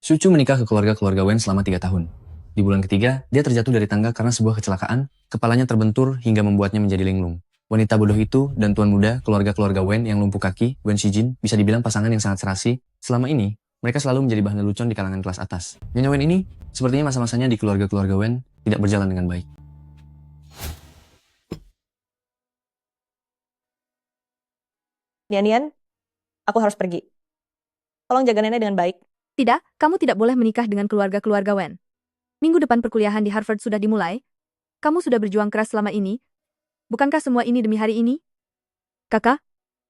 Sucu menikah ke keluarga-keluarga Wen selama 3 tahun. Di bulan ketiga, dia terjatuh dari tangga karena sebuah kecelakaan, kepalanya terbentur hingga membuatnya menjadi linglung. Wanita bodoh itu dan tuan muda keluarga-keluarga Wen yang lumpuh kaki, Wen Shijin, bisa dibilang pasangan yang sangat serasi. Selama ini, mereka selalu menjadi bahan lelucon di kalangan kelas atas. Nyonya Wen ini, sepertinya masa-masanya di keluarga-keluarga Wen tidak berjalan dengan baik. Nian, aku harus pergi. Tolong jaga nenek dengan baik. Tidak, kamu tidak boleh menikah dengan keluarga-keluarga Wen. Minggu depan perkuliahan di Harvard sudah dimulai. Kamu sudah berjuang keras selama ini. Bukankah semua ini demi hari ini? Kakak,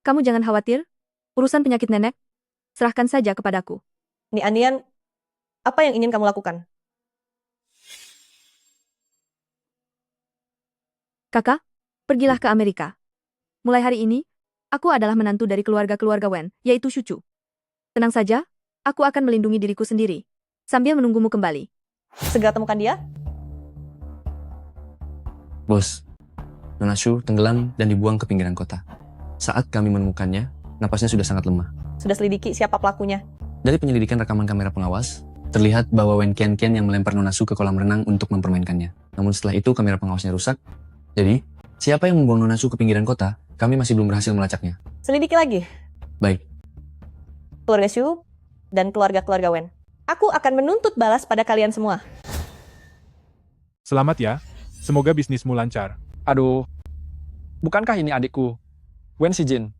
kamu jangan khawatir. Urusan penyakit nenek, serahkan saja kepadaku. Nian, apa yang ingin kamu lakukan? Kakak, pergilah ke Amerika. Mulai hari ini, aku adalah menantu dari keluarga-keluarga Wen, yaitu Shuchu. Tenang saja, aku akan melindungi diriku sendiri, sambil menunggumu kembali. Segera temukan dia. Bos, Nona Shu tenggelam dan dibuang ke pinggiran kota. Saat kami menemukannya, napasnya sudah sangat lemah. Sudah selidiki siapa pelakunya. Dari penyelidikan rekaman kamera pengawas, terlihat bahwa Wen Qianqian yang melempar Nona Shu ke kolam renang untuk mempermainkannya. Namun setelah itu kamera pengawasnya rusak. Jadi, siapa yang membuang Nona Shu ke pinggiran kota, kami masih belum berhasil melacaknya. Selidiki lagi. Baik. Keluarga Shu dan keluarga-keluarga Wen. Aku akan menuntut balas pada kalian semua. Selamat ya, semoga bisnismu lancar. Aduh, bukankah ini adikku, Wen Shijin?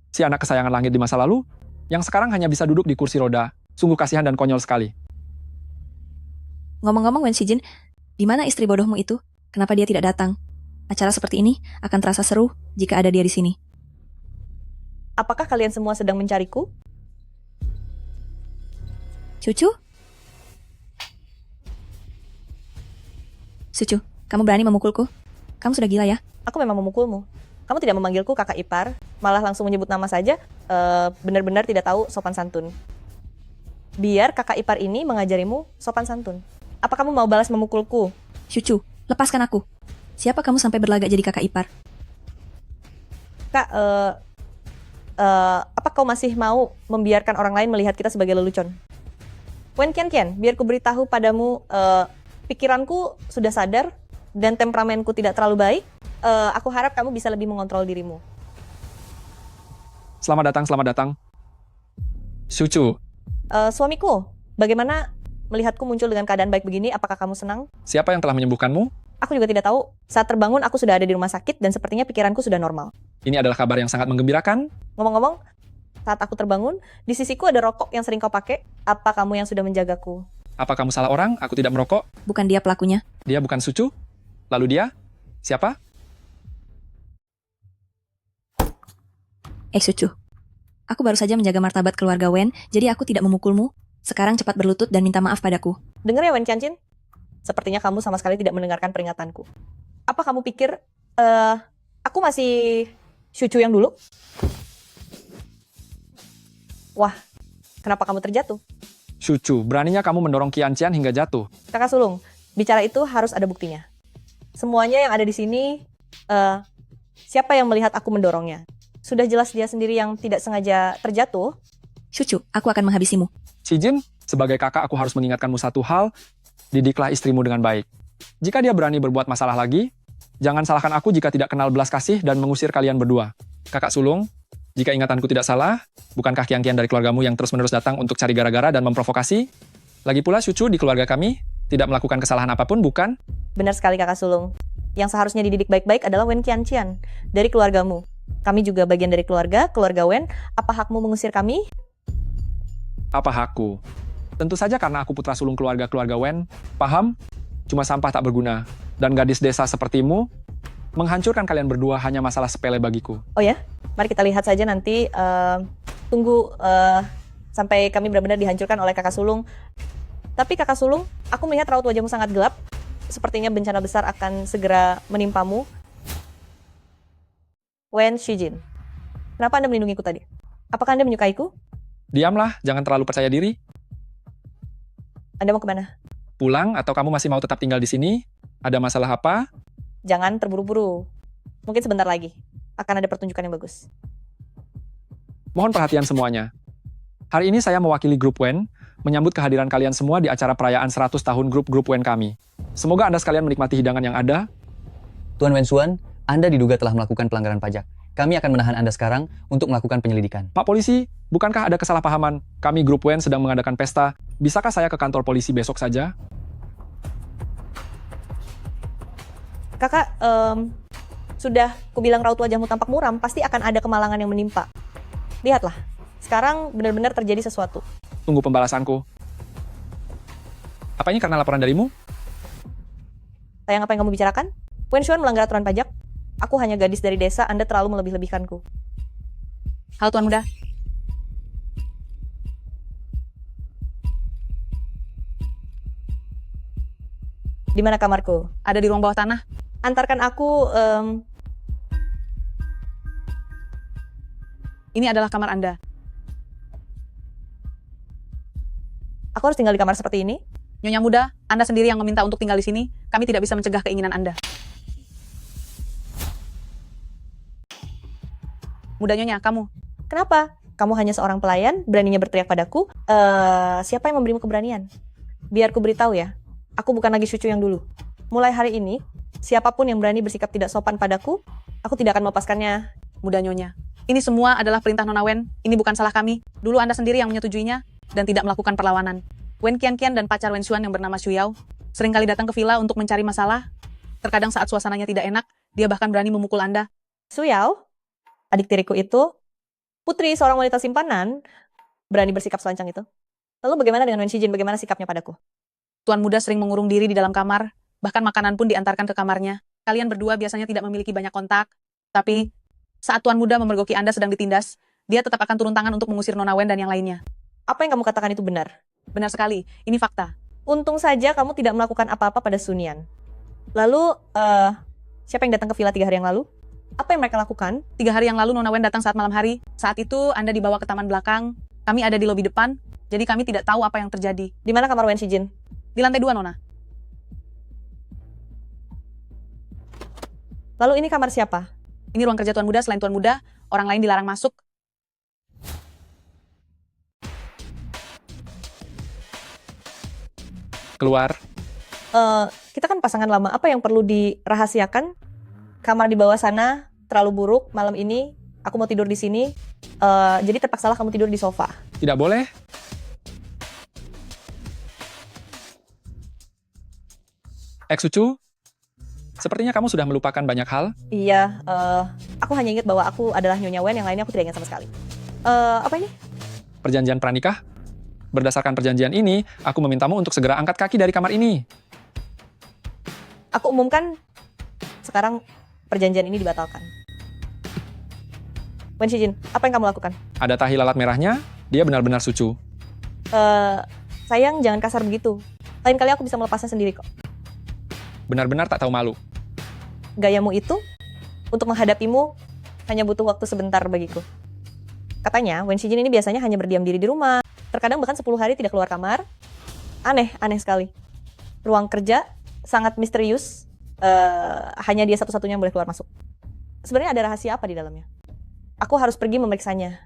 Si anak kesayangan langit di masa lalu, yang sekarang hanya bisa duduk di kursi roda. Sungguh kasihan dan konyol sekali. Ngomong-ngomong Wen Shijin, di mana istri bodohmu itu? Kenapa dia tidak datang? Acara seperti ini akan terasa seru jika ada dia di sini. Apakah kalian semua sedang mencariku? Cucu? Cucu, kamu berani memukulku? Kamu sudah gila ya? Aku memang memukulmu. Kamu tidak memanggilku kakak ipar, malah langsung menyebut nama saja, benar-benar tidak tahu sopan santun. Biar kakak ipar ini mengajarimu sopan santun. Apa kamu mau balas memukulku? Cucu, lepaskan aku. Siapa kamu sampai berlagak jadi kakak ipar? Kak, apa kau masih mau membiarkan orang lain melihat kita sebagai lelucon? Wen Qianqian, biar ku beritahu padamu, pikiranku sudah sadar dan temperamenku tidak terlalu baik. Aku harap kamu bisa lebih mengontrol dirimu. Selamat datang. Shuchu, Suamiku, bagaimana melihatku muncul dengan keadaan baik begini? Apakah kamu senang? siapa yang telah menyembuhkanmu? Aku juga tidak tahu. Saat terbangun, aku sudah ada di rumah sakit dan sepertinya pikiranku sudah normal. Ini adalah kabar yang sangat menggembirakan. Ngomong-ngomong, saat aku terbangun, di sisiku ada rokok yang sering kau pakai. Apa kamu yang sudah menjagaku? Apa kamu salah orang? Aku tidak merokok. Bukan dia pelakunya. Dia bukan Shuchu. Lalu dia? Siapa? Cucu. Aku baru saja menjaga martabat keluarga Wen, jadi aku tidak memukulmu. Sekarang cepat berlutut dan minta maaf padaku. Dengar ya Wen Qianqian? Sepertinya kamu sama sekali tidak mendengarkan peringatanku. Apa kamu pikir, aku masih Shuchu yang dulu? Wah, kenapa kamu terjatuh? Shuchu, beraninya kamu mendorong Qianqian hingga jatuh. Kakak sulung, bicara itu harus ada buktinya. Semuanya yang ada di sini, siapa yang melihat aku mendorongnya? Sudah jelas dia sendiri yang tidak sengaja terjatuh. Cucu, aku akan menghabisimu. Shijin, sebagai kakak aku harus mengingatkanmu satu hal, didiklah istrimu dengan baik. Jika dia berani berbuat masalah lagi, jangan salahkan aku jika tidak kenal belas kasih dan mengusir kalian berdua. Kakak sulung, jika ingatanku tidak salah, bukankah Qianqian dari keluargamu yang terus-menerus datang untuk cari gara-gara dan memprovokasi? Lagi pula Shuchu di keluarga kami tidak melakukan kesalahan apapun, bukan? Benar sekali kakak sulung. Yang seharusnya dididik baik-baik adalah Wen Qianqian dari keluargamu. Kami juga bagian dari keluarga Wen. Apa hakmu mengusir kami? Apa hakku? Tentu saja karena aku putra sulung keluarga Wen. Paham? Cuma sampah tak berguna. Dan gadis desa sepertimu, menghancurkan kalian berdua hanya masalah sepele bagiku. Oh ya? Mari kita lihat saja nanti. Tunggu sampai kami benar-benar dihancurkan oleh kakak sulung. Tapi kakak sulung, aku melihat raut wajahmu sangat gelap. Sepertinya bencana besar akan segera menimpamu. Wen Shijin, kenapa Anda melindungiku tadi? Apakah Anda menyukaiku? Diamlah, jangan terlalu percaya diri. Anda mau kemana? Pulang atau kamu masih mau tetap tinggal di sini? Ada masalah apa? Jangan terburu-buru. Mungkin sebentar lagi akan ada pertunjukan yang bagus. Mohon perhatian semuanya. Hari ini saya mewakili grup Wen menyambut kehadiran kalian semua di acara perayaan 100 tahun grup-grup Wen kami. Semoga Anda sekalian menikmati hidangan yang ada. Tuan Wen Xuan, Anda diduga telah melakukan pelanggaran pajak. Kami akan menahan Anda sekarang untuk melakukan penyelidikan. Pak polisi, bukankah ada kesalahpahaman? Kami grup Wen sedang mengadakan pesta. Bisakah saya ke kantor polisi besok saja? Kakak, sudah kubilang raut wajahmu tampak muram, pasti akan ada kemalangan yang menimpa. Lihatlah, sekarang benar-benar terjadi sesuatu. Tunggu pembalasanku. Apa ini karena laporan darimu? Sayang, apa yang kamu bicarakan? Wen Xuan melanggar aturan pajak. Aku hanya gadis dari desa, Anda terlalu melebih-lebihkanku. Halo Tuan Muda. Di mana kamarku? Ada di ruang bawah tanah. Antarkan aku, Ini adalah kamar Anda. aku harus tinggal di kamar seperti ini? Nyonya Muda, Anda sendiri yang meminta untuk tinggal di sini. Kami tidak bisa mencegah keinginan Anda. Muda Nyonya, kamu. Kenapa? Kamu hanya seorang pelayan, beraninya berteriak padaku. Siapa yang memberimu keberanian? Biar ku beritahu ya, aku bukan lagi cucu yang dulu. Mulai hari ini, siapapun yang berani bersikap tidak sopan padaku, aku tidak akan melepaskannya. Muda Nyonya. Ini semua adalah perintah Nona Wen. Ini bukan salah kami. Dulu Anda sendiri yang menyetujuinya dan tidak melakukan perlawanan. Wen Qianqian dan pacar Wen Xuan yang bernama Xu Yao seringkali datang ke villa untuk mencari masalah. Terkadang saat suasananya tidak enak, dia bahkan berani memukul Anda. Xu Yao, adik tiriku itu, putri seorang wanita simpanan, berani bersikap selancang itu. Lalu bagaimana dengan Wen Shijin? Bagaimana sikapnya padaku? Tuan Muda sering mengurung diri di dalam kamar, bahkan makanan pun diantarkan ke kamarnya. Kalian berdua biasanya tidak memiliki banyak kontak, tapi saat Tuan Muda memergoki Anda sedang ditindas, dia tetap akan turun tangan untuk mengusir Nona Wen dan yang lainnya. Apa yang kamu katakan itu benar? Benar sekali, ini fakta. Untung saja kamu tidak melakukan apa-apa pada Sunian. Lalu, siapa yang datang ke villa 3 hari yang lalu? Apa yang mereka lakukan? 3 hari yang lalu Nona Wen datang saat malam hari. Saat itu Anda dibawa ke taman belakang, kami ada di lobi depan, jadi kami tidak tahu apa yang terjadi. Di mana kamar Wen Shijin? Di lantai 2, Nona. Lalu ini kamar siapa? Ini ruang kerja Tuan Muda. Selain Tuan Muda, orang lain dilarang masuk. Keluar. Kita kan pasangan lama, apa yang perlu dirahasiakan? Kamar di bawah sana terlalu buruk malam ini. Aku mau tidur di sini. Jadi terpaksalah kamu tidur di sofa. Tidak boleh. Eksucu, sepertinya kamu sudah melupakan banyak hal. Iya, aku hanya ingat bahwa aku adalah Nyonya Wen, yang lainnya aku tidak ingat sama sekali. Apa ini? Perjanjian pranikah. Berdasarkan perjanjian ini, aku memintamu untuk segera angkat kaki dari kamar ini. Aku umumkan sekarang perjanjian ini dibatalkan. Wen Shijin, apa yang kamu lakukan? Ada tahi lalat merahnya, dia benar-benar sucu. Sayang, jangan kasar begitu. Lain kali aku bisa melepasnya sendiri kok. Benar-benar tak tahu malu. Gayamu itu, untuk menghadapimu, hanya butuh waktu sebentar bagiku. Katanya, Wen Shijin ini biasanya hanya berdiam diri di rumah. Terkadang bahkan 10 hari tidak keluar kamar. Aneh sekali. Ruang kerja sangat misterius. Hanya dia satu-satunya yang boleh keluar masuk. Sebenarnya ada rahasia apa di dalamnya? Aku harus pergi memeriksanya.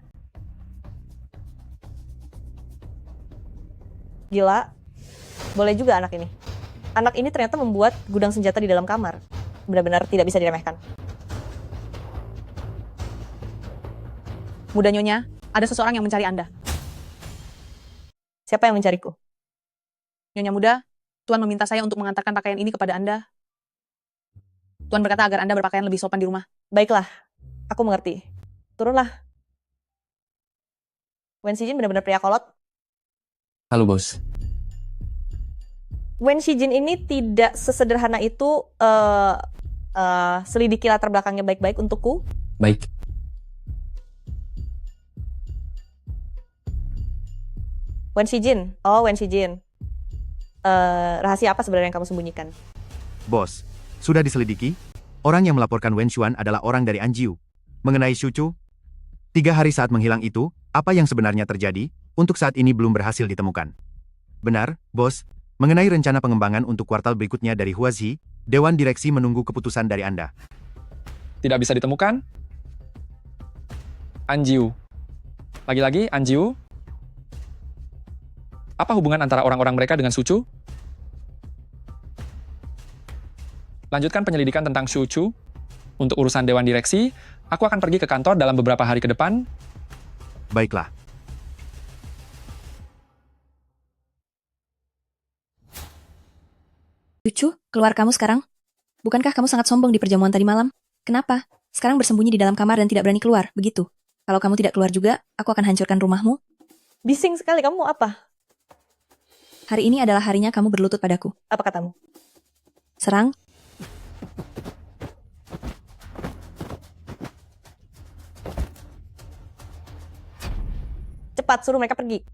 Gila. Boleh juga anak ini. Anak ini ternyata membuat gudang senjata di dalam kamar. Benar-benar tidak bisa diremehkan. Muda Nyonya, ada seseorang yang mencari Anda. Siapa yang mencariku? Nyonya Muda, Tuan meminta saya untuk mengantarkan pakaian ini kepada Anda. Tuan berkata agar Anda berpakaian lebih sopan di rumah. Baiklah, aku mengerti. Turunlah. Wen Shijin benar-benar pria kolot. Halo bos. Wen Shijin ini tidak sesederhana itu. Selidiki latar belakangnya baik-baik untukku. Baik. Wen Shijin. Oh, Wen Shijin. Rahasia apa sebenarnya yang kamu sembunyikan? Bos, sudah diselidiki? Orang yang melaporkan Wen Xuan adalah orang dari Anjiu. Mengenai Shuchu, 3 hari saat menghilang itu, apa yang sebenarnya terjadi, untuk saat ini belum berhasil ditemukan. Benar, bos. Mengenai rencana pengembangan untuk kuartal berikutnya dari Huazhi, Dewan Direksi menunggu keputusan dari Anda. Tidak bisa ditemukan. Anjiu. Lagi-lagi, Anjiu. Apa hubungan antara orang-orang mereka dengan Sucu? Lanjutkan penyelidikan tentang Sucu. Untuk urusan dewan direksi, aku akan pergi ke kantor dalam beberapa hari ke depan. Baiklah. Cucu, keluar kamu sekarang. Bukankah kamu sangat sombong di perjamuan tadi malam? Kenapa? Sekarang bersembunyi di dalam kamar dan tidak berani keluar, begitu? Kalau kamu tidak keluar juga, aku akan hancurkan rumahmu. Bising sekali, kamu mau apa? Hari ini adalah harinya kamu berlutut padaku. Apa katamu? Serang. Cepat, suruh mereka pergi.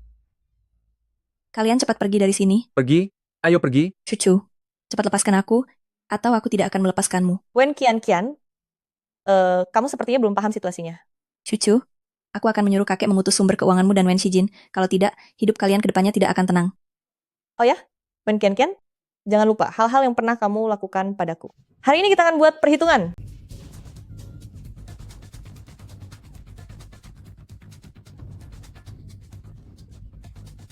Kalian cepat pergi dari sini. Pergi? Ayo pergi. Cucu, cepat lepaskan aku, atau aku tidak akan melepaskanmu. Wen Qianqian, kamu sepertinya belum paham situasinya. Cucu, aku akan menyuruh kakek memutus sumber keuanganmu dan Wen Shijin. Kalau tidak, hidup kalian ke depannya tidak akan tenang. Oh ya, Wen Qianqian, jangan lupa hal-hal yang pernah kamu lakukan padaku. Hari ini kita akan buat perhitungan.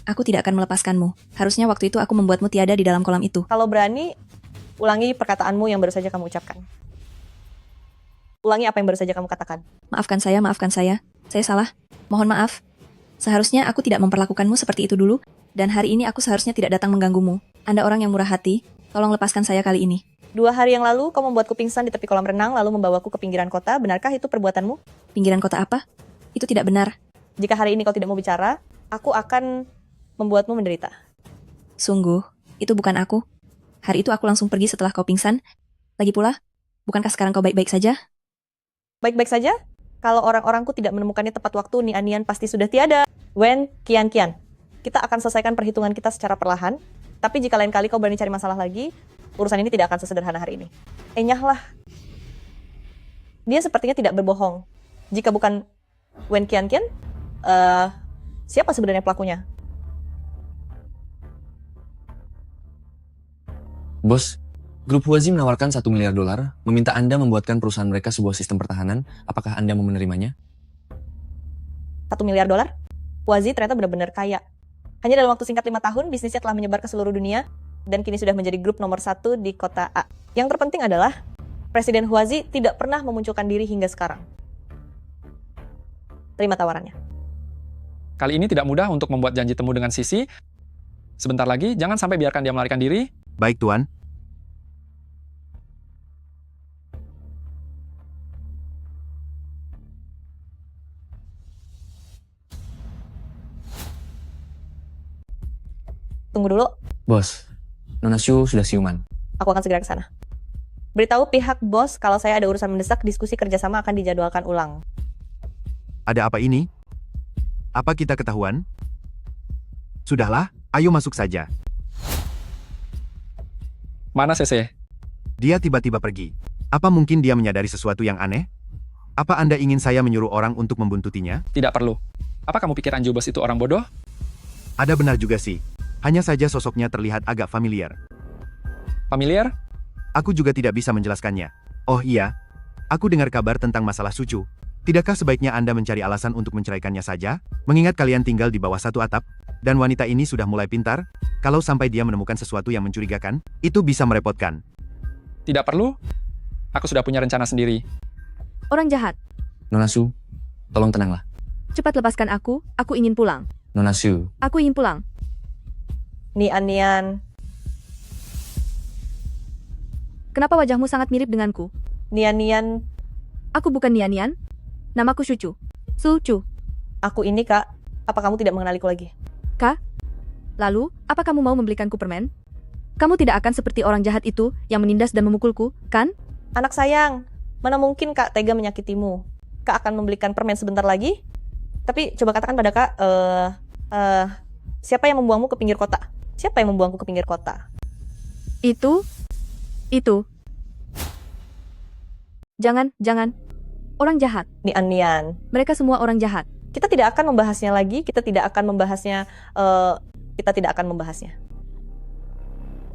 Aku tidak akan melepaskanmu. Harusnya waktu itu aku membuatmu tiada di dalam kolam itu. Kalau berani, ulangi perkataanmu yang baru saja kamu ucapkan. Ulangi apa yang baru saja kamu katakan. Maafkan saya, maafkan saya. Saya salah. Mohon maaf. Seharusnya aku tidak memperlakukanmu seperti itu dulu, dan hari ini aku seharusnya tidak datang mengganggumu. Anda orang yang murah hati, tolong lepaskan saya kali ini. 2 hari yang lalu, kau membuatku pingsan di tepi kolam renang, lalu membawaku ke pinggiran kota. Benarkah itu perbuatanmu? Pinggiran kota apa? Itu tidak benar. Jika hari ini kau tidak mau bicara, aku akan membuatmu menderita. Sungguh, itu bukan aku. Hari itu aku langsung pergi setelah kau pingsan. Lagi pula, bukankah sekarang kau baik-baik saja? Baik-baik saja? Kalau orang-orangku tidak menemukannya tepat waktu, Nian pasti sudah tiada. Wen Qianqian, kita akan selesaikan perhitungan kita secara perlahan. Tapi jika lain kali kau berani cari masalah lagi, urusan ini tidak akan sesederhana hari ini. Enyahlah. Dia sepertinya tidak berbohong. Jika bukan Wen Qianqian, siapa sebenarnya pelakunya? Bos, grup Huazi menawarkan $1 miliar, meminta Anda membuatkan perusahaan mereka sebuah sistem pertahanan. Apakah Anda mau menerimanya? $1 miliar? Huazi ternyata benar-benar kaya. Hanya dalam waktu singkat 5 tahun, bisnisnya telah menyebar ke seluruh dunia, dan kini sudah menjadi grup nomor 1 di kota A. Yang terpenting adalah, Presiden Huazi tidak pernah memunculkan diri hingga sekarang. Terima tawarannya. Kali ini tidak mudah untuk membuat janji temu dengan Sisi. Sebentar lagi, jangan sampai biarkan dia melarikan diri. Baik, Tuan. Tunggu dulu, Bos, Nona Shu sudah siuman. aku akan segera ke sana. Beritahu pihak bos kalau saya ada urusan mendesak, diskusi kerjasama akan dijadwalkan ulang. Ada apa ini? Apa kita ketahuan? Sudahlah, ayo masuk saja. Mana Sese? Dia tiba-tiba pergi. Apa mungkin dia menyadari sesuatu yang aneh? Apa Anda ingin saya menyuruh orang untuk membuntutinya? Tidak perlu. Apa kamu pikir Anju Bos itu orang bodoh? Ada benar juga sih. Hanya saja sosoknya terlihat agak familiar. Familiar? Aku juga tidak bisa menjelaskannya. Oh iya, aku dengar kabar tentang masalah Sucu. Tidakkah sebaiknya Anda mencari alasan untuk menceraikannya saja? Mengingat kalian tinggal di bawah satu atap, dan wanita ini sudah mulai pintar, kalau sampai dia menemukan sesuatu yang mencurigakan, itu bisa merepotkan. Tidak perlu. Aku sudah punya rencana sendiri. Orang jahat. Nona Shu, tolong tenanglah. Cepat lepaskan aku ingin pulang. Nona Shu, Aku ingin pulang. Nian, Kenapa wajahmu sangat mirip denganku? Nian, Aku bukan Nian. Namaku Sucu. Sucu. aku ini kak. Apa kamu tidak mengenaliku lagi? Lalu, apa kamu mau membelikanku permen? Kamu tidak akan seperti orang jahat itu yang menindas dan memukulku, kan? Anak sayang, mana mungkin kak tega menyakitimu? Kak akan membelikan permen sebentar lagi. Tapi coba katakan pada kak, siapa yang membuangmu ke pinggir kota? Siapa yang membuangku ke pinggir kota? Itu. Jangan. Orang jahat. Nian. Mereka semua orang jahat. Kita tidak akan membahasnya lagi. Kita tidak akan membahasnya.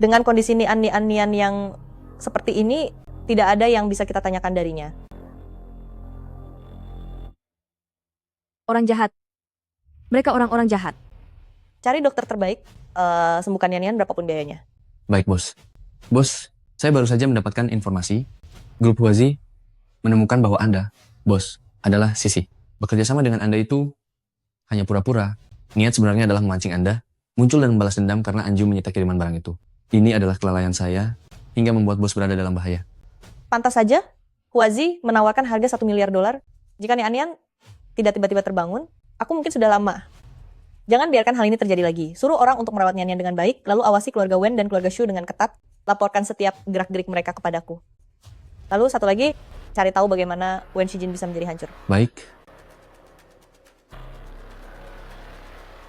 Dengan kondisi Nian yang seperti ini, tidak ada yang bisa kita tanyakan darinya. Orang jahat. Mereka orang-orang jahat. cari dokter terbaik, sembuhkan Yan berapapun biayanya. Baik, Bos. Bos, saya baru saja mendapatkan informasi. Grup Huazi menemukan bahwa Anda, Bos, adalah Sisi. Bekerja sama dengan Anda itu hanya pura-pura. Niat sebenarnya adalah memancing Anda muncul dan membalas dendam karena Anju menyita kiriman barang itu. Ini adalah kelalaian saya hingga membuat Bos berada dalam bahaya. Pantas saja, Huazi menawarkan harga $1 miliar. Jika Nian tidak tiba-tiba terbangun, aku mungkin sudah lama. Jangan biarkan hal ini terjadi lagi. Suruh orang untuk merawat Nian dengan baik, lalu awasi keluarga Wen dan keluarga Shu dengan ketat. Laporkan setiap gerak-gerik mereka kepadaku. Lalu satu lagi, cari tahu bagaimana Wen Shijin bisa menjadi hancur. Baik.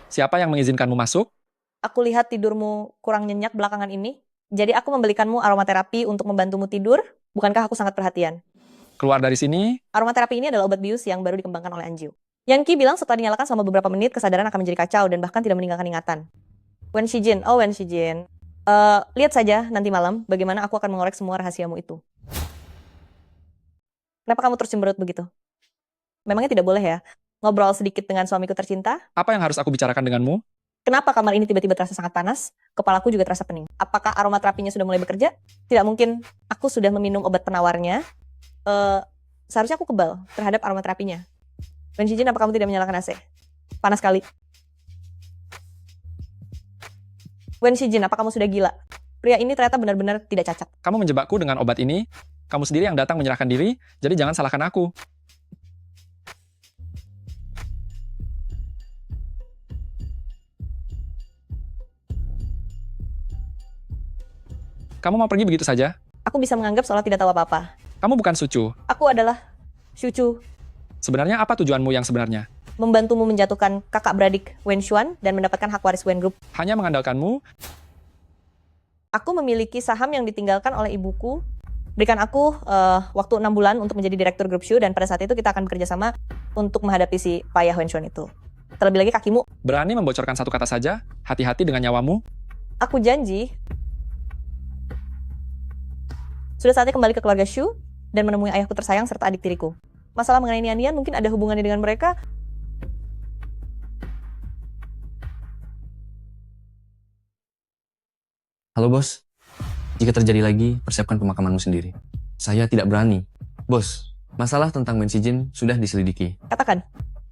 Siapa yang mengizinkanmu masuk? Aku lihat tidurmu kurang nyenyak belakangan ini. Jadi aku membelikanmu aromaterapi untuk membantumu tidur. Bukankah aku sangat perhatian? Keluar dari sini. Aromaterapi ini adalah obat bius yang baru dikembangkan oleh Anju. Yanki bilang setelah dinyalakan selama beberapa menit, kesadaran akan menjadi kacau dan bahkan tidak meninggalkan ingatan. Wen Shijin, lihat saja nanti malam bagaimana aku akan mengorek semua rahasiamu itu. Kenapa kamu terus cemberut begitu? Memangnya tidak boleh ya? Ngobrol sedikit dengan suamiku tercinta? Apa yang harus aku bicarakan denganmu? Kenapa kamar ini tiba-tiba terasa sangat panas? Kepalaku juga terasa pening. Apakah aromaterapinya sudah mulai bekerja? Tidak mungkin. Aku sudah meminum obat penawarnya. Seharusnya aku kebal terhadap aromaterapinya. Wen Shijin, apa kamu tidak menyalakan AC? Panas sekali. Wen Shijin, apa kamu sudah gila? Pria ini ternyata benar-benar tidak cacat. Kamu menjebakku dengan obat ini. Kamu sendiri yang datang menyerahkan diri, jadi jangan salahkan aku. Kamu mau pergi begitu saja? Aku bisa menganggap seolah tidak tahu apa-apa. Kamu bukan Sucu. Aku adalah Shuchu. Sebenarnya apa tujuanmu yang sebenarnya? Membantumu menjatuhkan kakak beradik Wen Xuan dan mendapatkan hak waris Wen Group. Hanya mengandalkanmu? Aku memiliki saham yang ditinggalkan oleh ibuku. Berikan aku waktu 6 bulan untuk menjadi direktur grup Shu, dan pada saat itu kita akan bekerja sama untuk menghadapi si payah Wen Xuan itu. Terlebih lagi kakimu. Berani membocorkan satu kata saja? Hati-hati dengan nyawamu. Aku janji. Sudah saatnya kembali ke keluarga Shu dan menemui ayahku tersayang serta adik tiriku. Masalah mengenai Nian mungkin ada hubungannya dengan mereka. Halo, Bos. Jika terjadi lagi, persiapkan pemakamanmu sendiri. Saya tidak berani. Bos, masalah tentang Wen Shijin sudah diselidiki. Katakan.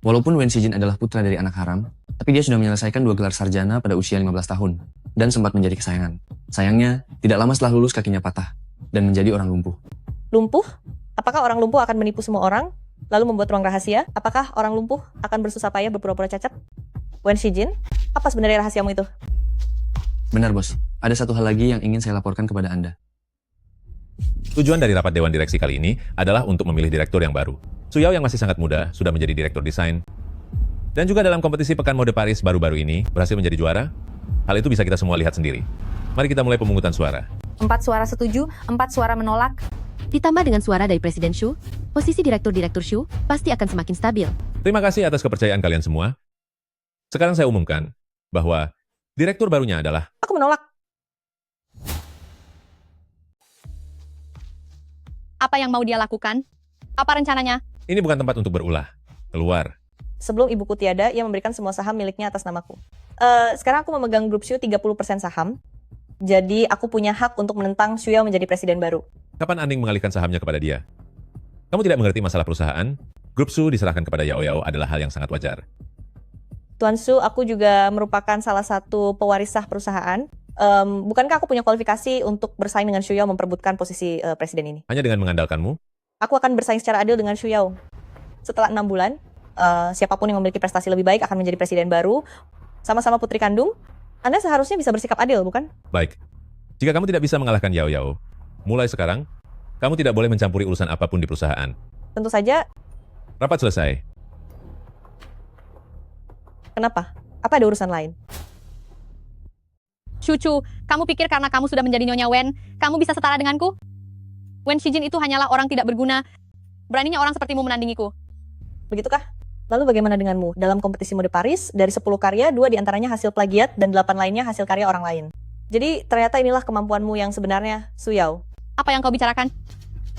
Walaupun Wen Shijin adalah putra dari anak haram, tapi dia sudah menyelesaikan 2 gelar sarjana pada usia 15 tahun dan sempat menjadi kesayangan. Sayangnya, tidak lama setelah lulus kakinya patah dan menjadi orang lumpuh. Lumpuh? Apakah orang lumpuh akan menipu semua orang, lalu membuat ruang rahasia? Apakah orang lumpuh akan bersusah payah berpura-pura cacat? Wen Shijin, apa sebenarnya rahasiamu itu? Benar, Bos. Ada satu hal lagi yang ingin saya laporkan kepada Anda. Tujuan dari rapat Dewan Direksi kali ini adalah untuk memilih direktur yang baru. Suyao yang masih sangat muda sudah menjadi direktur desain. Dan juga dalam kompetisi Pekan Mode Paris baru-baru ini berhasil menjadi juara. Hal itu bisa kita semua lihat sendiri. Mari kita mulai pemungutan suara. 4 suara setuju, 4 suara menolak. Ditambah dengan suara dari Presiden Shu, posisi Direktur-Direktur Shu pasti akan semakin stabil. Terima kasih atas kepercayaan kalian semua. Sekarang saya umumkan bahwa direktur barunya adalah... Aku menolak. Apa yang mau dia lakukan? Apa rencananya? Ini bukan tempat untuk berulah. Keluar. Sebelum ibuku tiada, ia memberikan semua saham miliknya atas namaku. Sekarang aku memegang grup Shu 30% saham. Jadi aku punya hak untuk menentang Shu Yao menjadi presiden baru. Kapan Aning mengalihkan sahamnya kepada dia? Kamu tidak mengerti masalah perusahaan? Grup Shu diserahkan kepada Yao Yao adalah hal yang sangat wajar. Tuan Shu, aku juga merupakan salah satu pewaris sah perusahaan. Bukankah aku punya kualifikasi untuk bersaing dengan Shu Yao memperebutkan posisi presiden ini? Hanya dengan mengandalkanmu? Aku akan bersaing secara adil dengan Shu Yao. Setelah 6 bulan, siapapun yang memiliki prestasi lebih baik akan menjadi presiden baru. Sama-sama putri kandung, Anda seharusnya bisa bersikap adil, bukan? Baik. Jika kamu tidak bisa mengalahkan Yao Yao, mulai sekarang, kamu tidak boleh mencampuri urusan apapun di perusahaan. Tentu saja. Rapat selesai. Kenapa? Apa ada urusan lain? Shuchu, kamu pikir karena kamu sudah menjadi Nyonya Wen, kamu bisa setara denganku? Wen Shijin itu hanyalah orang tidak berguna. Beraninya orang sepertimu menandingiku. Begitukah? Lalu bagaimana denganmu? Dalam kompetisi mode Paris, dari 10 karya, 2 diantaranya hasil plagiat dan 8 lainnya hasil karya orang lain. Jadi ternyata inilah kemampuanmu yang sebenarnya, Su Yao. Apa yang kau bicarakan?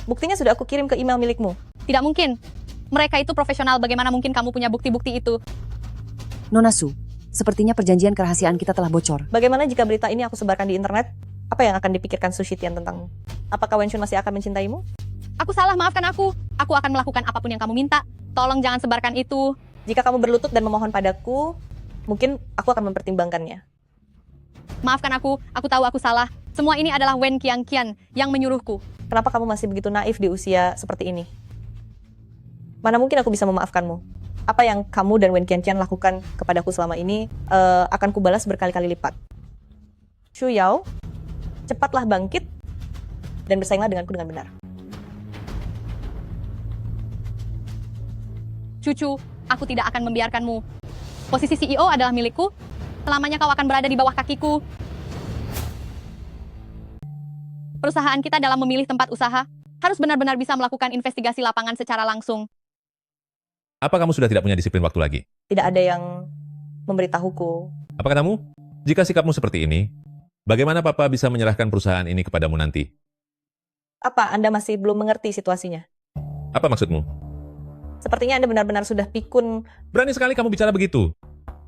Buktinya sudah aku kirim ke email milikmu. Tidak mungkin. Mereka itu profesional, bagaimana mungkin kamu punya bukti-bukti itu? Nona Su, Sepertinya perjanjian kerahasiaan kita telah bocor. Bagaimana jika berita ini aku sebarkan di internet? Apa yang akan dipikirkan Su Shitian tentangmu? Apakah Wenshun masih akan mencintaimu? Aku salah, maafkan aku. Aku akan melakukan apapun yang kamu minta. Tolong jangan sebarkan itu. Jika kamu berlutut dan memohon padaku, mungkin aku akan mempertimbangkannya. Maafkan aku tahu aku salah. Semua ini adalah Wen Qianqian yang menyuruhku. Kenapa kamu masih begitu naif di usia seperti ini? Mana mungkin aku bisa memaafkanmu? Apa yang kamu dan Wen Qianqian lakukan kepadaku selama ini akan kubalas berkali-kali lipat. Xu Yao, cepatlah bangkit dan bersainglah denganku dengan benar. Cucu, aku tidak akan membiarkanmu. Posisi CEO adalah milikku. Selamanya kau akan berada di bawah kakiku. Perusahaan kita dalam memilih tempat usaha harus benar-benar bisa melakukan investigasi lapangan secara langsung. Apa kamu sudah tidak punya disiplin waktu lagi? Tidak ada yang memberitahuku. Apa katamu? Jika sikapmu seperti ini, bagaimana Papa bisa menyerahkan perusahaan ini kepadamu nanti? Apa Anda masih belum mengerti situasinya? Apa maksudmu? Sepertinya Anda benar-benar sudah pikun. Berani sekali kamu bicara begitu.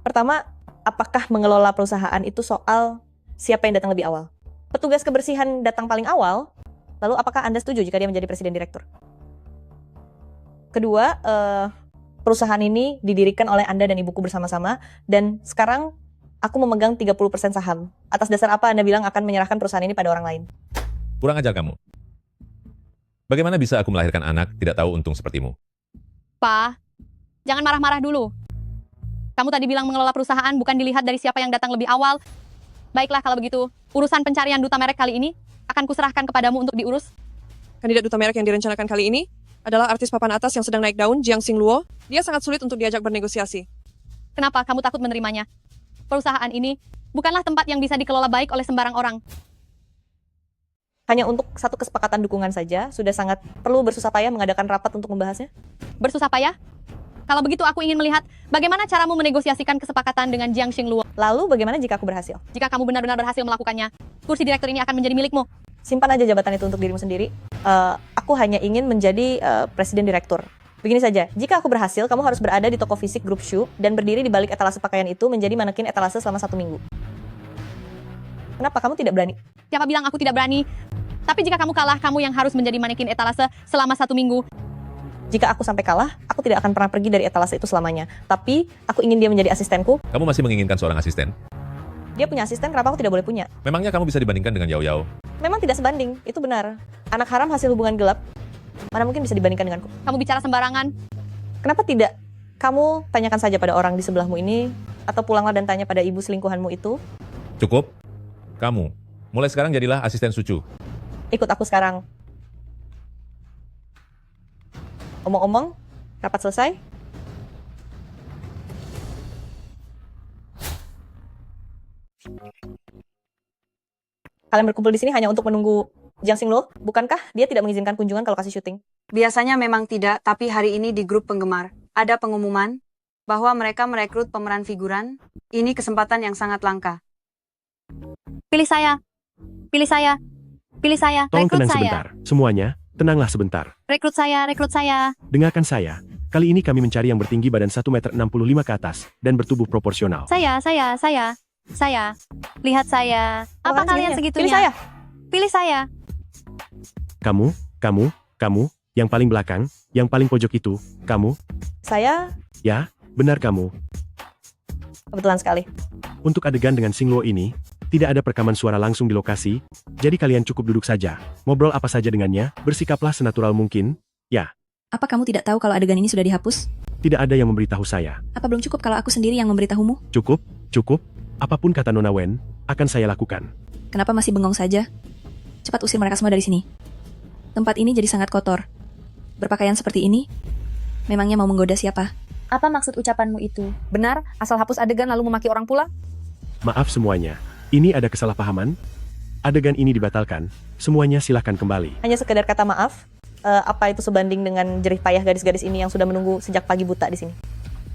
Pertama, apakah mengelola perusahaan itu soal siapa yang datang lebih awal? Petugas kebersihan datang paling awal, lalu apakah Anda setuju jika dia menjadi presiden direktur? Kedua, perusahaan ini didirikan oleh Anda dan ibuku bersama-sama, dan sekarang aku memegang 30% saham. Atas dasar apa Anda bilang akan menyerahkan perusahaan ini pada orang lain? Kurang ajar kamu. Bagaimana bisa aku melahirkan anak tidak tahu untung sepertimu? Pa, jangan marah-marah dulu. Kamu tadi bilang mengelola perusahaan bukan dilihat dari siapa yang datang lebih awal. Baiklah kalau begitu, urusan pencarian duta merek kali ini akan kuserahkan kepadamu untuk diurus. Kandidat duta merek yang direncanakan kali ini adalah artis papan atas yang sedang naik daun, Jiang Xingluo. Dia sangat sulit untuk diajak bernegosiasi. Kenapa kamu takut menerimanya? Perusahaan ini bukanlah tempat yang bisa dikelola baik oleh sembarang orang. Hanya untuk satu kesepakatan dukungan saja, sudah sangat perlu bersusah payah mengadakan rapat untuk membahasnya? Bersusah payah? Kalau begitu aku ingin melihat bagaimana caramu menegosiasikan kesepakatan dengan Jiang Xingluo. Lalu bagaimana jika aku berhasil? Jika kamu benar-benar berhasil melakukannya, kursi direktur ini akan menjadi milikmu. Simpan aja jabatan itu untuk dirimu sendiri. Aku hanya ingin menjadi presiden direktur. Begini saja, jika aku berhasil, kamu harus berada di toko fisik grup Shu dan berdiri di balik etalase pakaian itu menjadi manekin etalase selama 1 minggu. Kenapa kamu tidak berani? Siapa bilang aku tidak berani? Tapi jika kamu kalah, kamu yang harus menjadi manekin etalase selama 1 minggu. Jika aku sampai kalah, aku tidak akan pernah pergi dari etalase itu selamanya. Tapi, aku ingin dia menjadi asistenku. Kamu masih menginginkan seorang asisten? Dia punya asisten, kenapa aku tidak boleh punya? Memangnya kamu bisa dibandingkan dengan Yao Yao? Memang tidak sebanding, itu benar. Anak haram hasil hubungan gelap, mana mungkin bisa dibandingkan denganku? Kamu bicara sembarangan. Kenapa tidak? Kamu tanyakan saja pada orang di sebelahmu ini, atau pulanglah dan tanya pada ibu selingkuhanmu itu. Cukup. Kamu, mulai sekarang jadilah asisten Sucu. Ikut aku sekarang. Omong-omong, rapat selesai? Kalian berkumpul di sini hanya untuk menunggu Jiang Xingluo? Bukankah dia tidak mengizinkan kunjungan kalau kasih syuting? Biasanya memang tidak, tapi hari ini di grup penggemar ada pengumuman bahwa mereka merekrut pemeran figuran. Ini kesempatan yang sangat langka. Pilih saya. Pilih saya. Pilih saya. Tolong Rekrut tenang saya. sebentar. Semuanya, tenanglah sebentar. Rekrut saya. Rekrut saya. Dengarkan saya. Kali ini kami mencari yang bertinggi badan 1,65 meter ke atas dan bertubuh proporsional. Saya. Lihat saya. Apa kalian segitunya? Pilih saya. Pilih saya. Kamu, yang paling belakang, yang paling pojok itu, kamu. Saya? Ya, benar kamu. Kebetulan sekali. Untuk adegan dengan Xingluo ini, tidak ada perekaman suara langsung di lokasi, jadi kalian cukup duduk saja, ngobrol apa saja dengannya, bersikaplah senatural mungkin, ya. Apa kamu tidak tahu kalau adegan ini sudah dihapus? Tidak ada yang memberitahu saya. Apa belum cukup kalau aku sendiri yang memberitahumu? Cukup. Apapun kata Nona Wen, akan saya lakukan. Kenapa masih bengong saja? Cepat usir mereka semua dari sini. Tempat ini jadi sangat kotor. Berpakaian seperti ini, memangnya mau menggoda siapa? Apa maksud ucapanmu itu? Benar, asal hapus adegan lalu memaki orang pula? Maaf semuanya, ini ada kesalahpahaman. Adegan ini dibatalkan, semuanya silahkan kembali. Hanya sekedar kata maaf. Apa itu sebanding dengan jerih payah gadis-gadis ini yang sudah menunggu sejak pagi buta di sini?